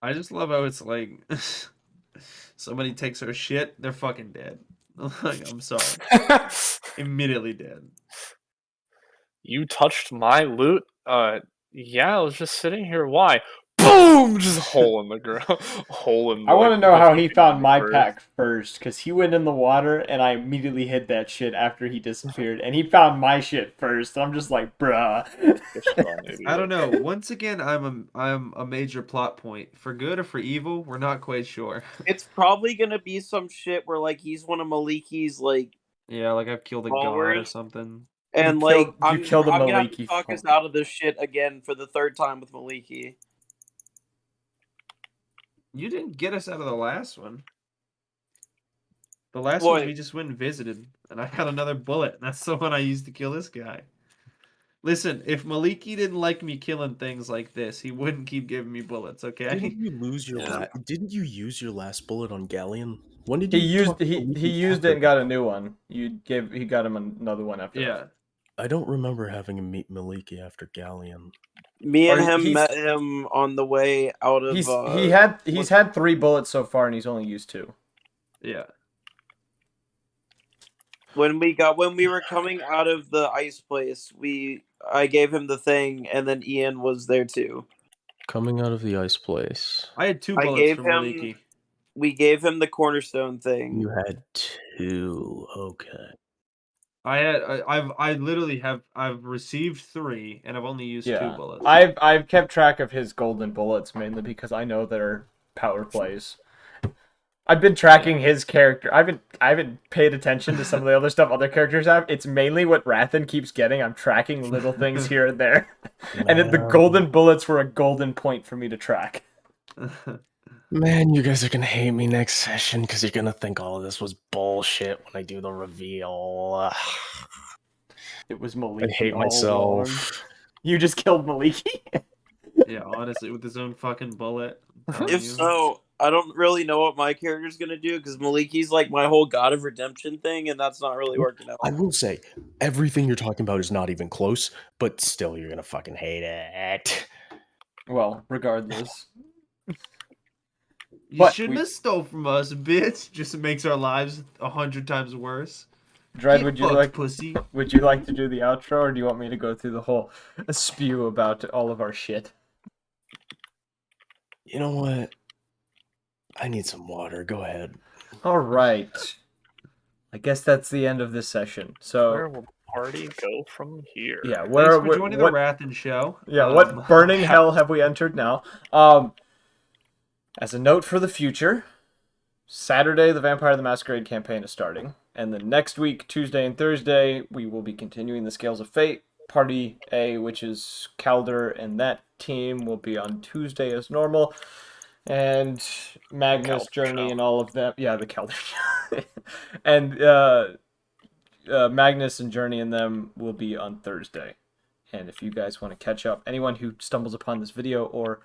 I just love how it's like somebody takes her shit, they're fucking dead. Like, I'm sorry. Immediately dead. You touched my loot? Yeah, I was just sitting here. Why? Boom! Just a hole in the ground. Hole in. I want to like, know the how he fucking found my universe. pack first, because he went in the water and I immediately hid that shit after he disappeared, and he found my shit first. And I'm just like, bruh. I don't know. Once again, I'm a major plot point. For good or for evil, we're not quite sure. It's probably gonna be some shit where like he's one of Maliki's like, Yeah, like I've killed a god or followers. something. And You like killed a I'm gonna have to Maliki talk us follower. out of this shit again for the 3rd time with Maliki. You didn't get us out of the last one. The last one What? we just went and visited, and I got another bullet. And that's the one I used to kill this guy. Listen, if Maliki didn't like me killing things like this, he wouldn't keep giving me bullets, okay? Didn't you lose your Didn't you use your last bullet on Galleon? When did He you used talk to he Maliki used after it and got a new one. He got him another one after Yeah. that. I don't remember having him meet Maliki after Galleon. Me and Or him he's- met him on the way out of He's had 3 bullets so far and he's only used 2. Yeah. when we were coming out of the ice place, I gave him the thing, and then Ian was there too. Coming out of the ice place. I had 2 I bullets gave from him. Maliki. We gave him the cornerstone thing. You had 2. Okay. I literally have I've received 3 and I've only used 2 Yeah, bullets. I've kept track of his golden bullets mainly because I know they're power plays. I've been tracking his character. I haven't paid attention to some of the other stuff other characters have. It's mainly what Rathan keeps getting. I'm tracking little things here and there, and the golden bullets were a golden point for me to track. Man, you guys are gonna hate me next session because you're gonna think all of this was bullshit when I do the reveal. It was I Maliki hate all along. myself. You just killed Maliki. Yeah, honestly, with his own fucking bullet. I'm telling If you. so, I don't really know what my character's gonna do because Maliki's like my whole God of Redemption thing, and that's not really working out. I will say, everything you're talking about is not even close, but still, you're gonna fucking hate it. Well, regardless. You But shouldn't we- have stole from us, bitch. Just makes our lives 100 times worse. Dread, Get would you fucked, like pussy? would you like to do the outro, or do you want me to go through the whole spew about all of our shit? You know what? I need some water. Go ahead. All right. I guess that's the end of this session. So Where will the party go from here? yeah, Thanks for joining the Rathan show. Yeah, what burning hell have we entered now? As a note for the future, Saturday the Vampire the Masquerade campaign is starting, and then next week, Tuesday and Thursday, we will be continuing the Scales of Fate. Party A, which is Calder and that team, will be on Tuesday as normal. And Magnus, Calder Journey, show. and all of them. Yeah, the Calder show. And Magnus and Journey and them will be on Thursday. And if you guys want to catch up, anyone who stumbles upon this video or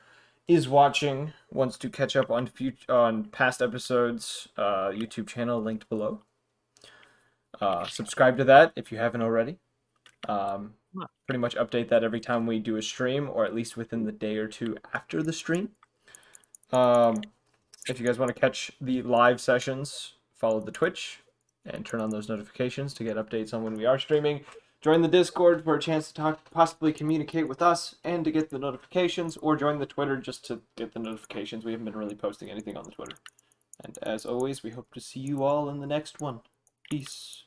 is watching wants to catch up on past episodes, YouTube channel linked below. Subscribe to that if you haven't already. Pretty much update that every time we do a stream, or at least within the day or two after the stream. If you guys want to catch the live sessions, follow the Twitch and turn on those notifications to get updates on when we are streaming. Join the Discord for a chance to talk, possibly communicate with us, and to get the notifications, or join the Twitter just to get the notifications. We haven't been really posting anything on the Twitter. And as always, we hope to see you all in the next one. Peace.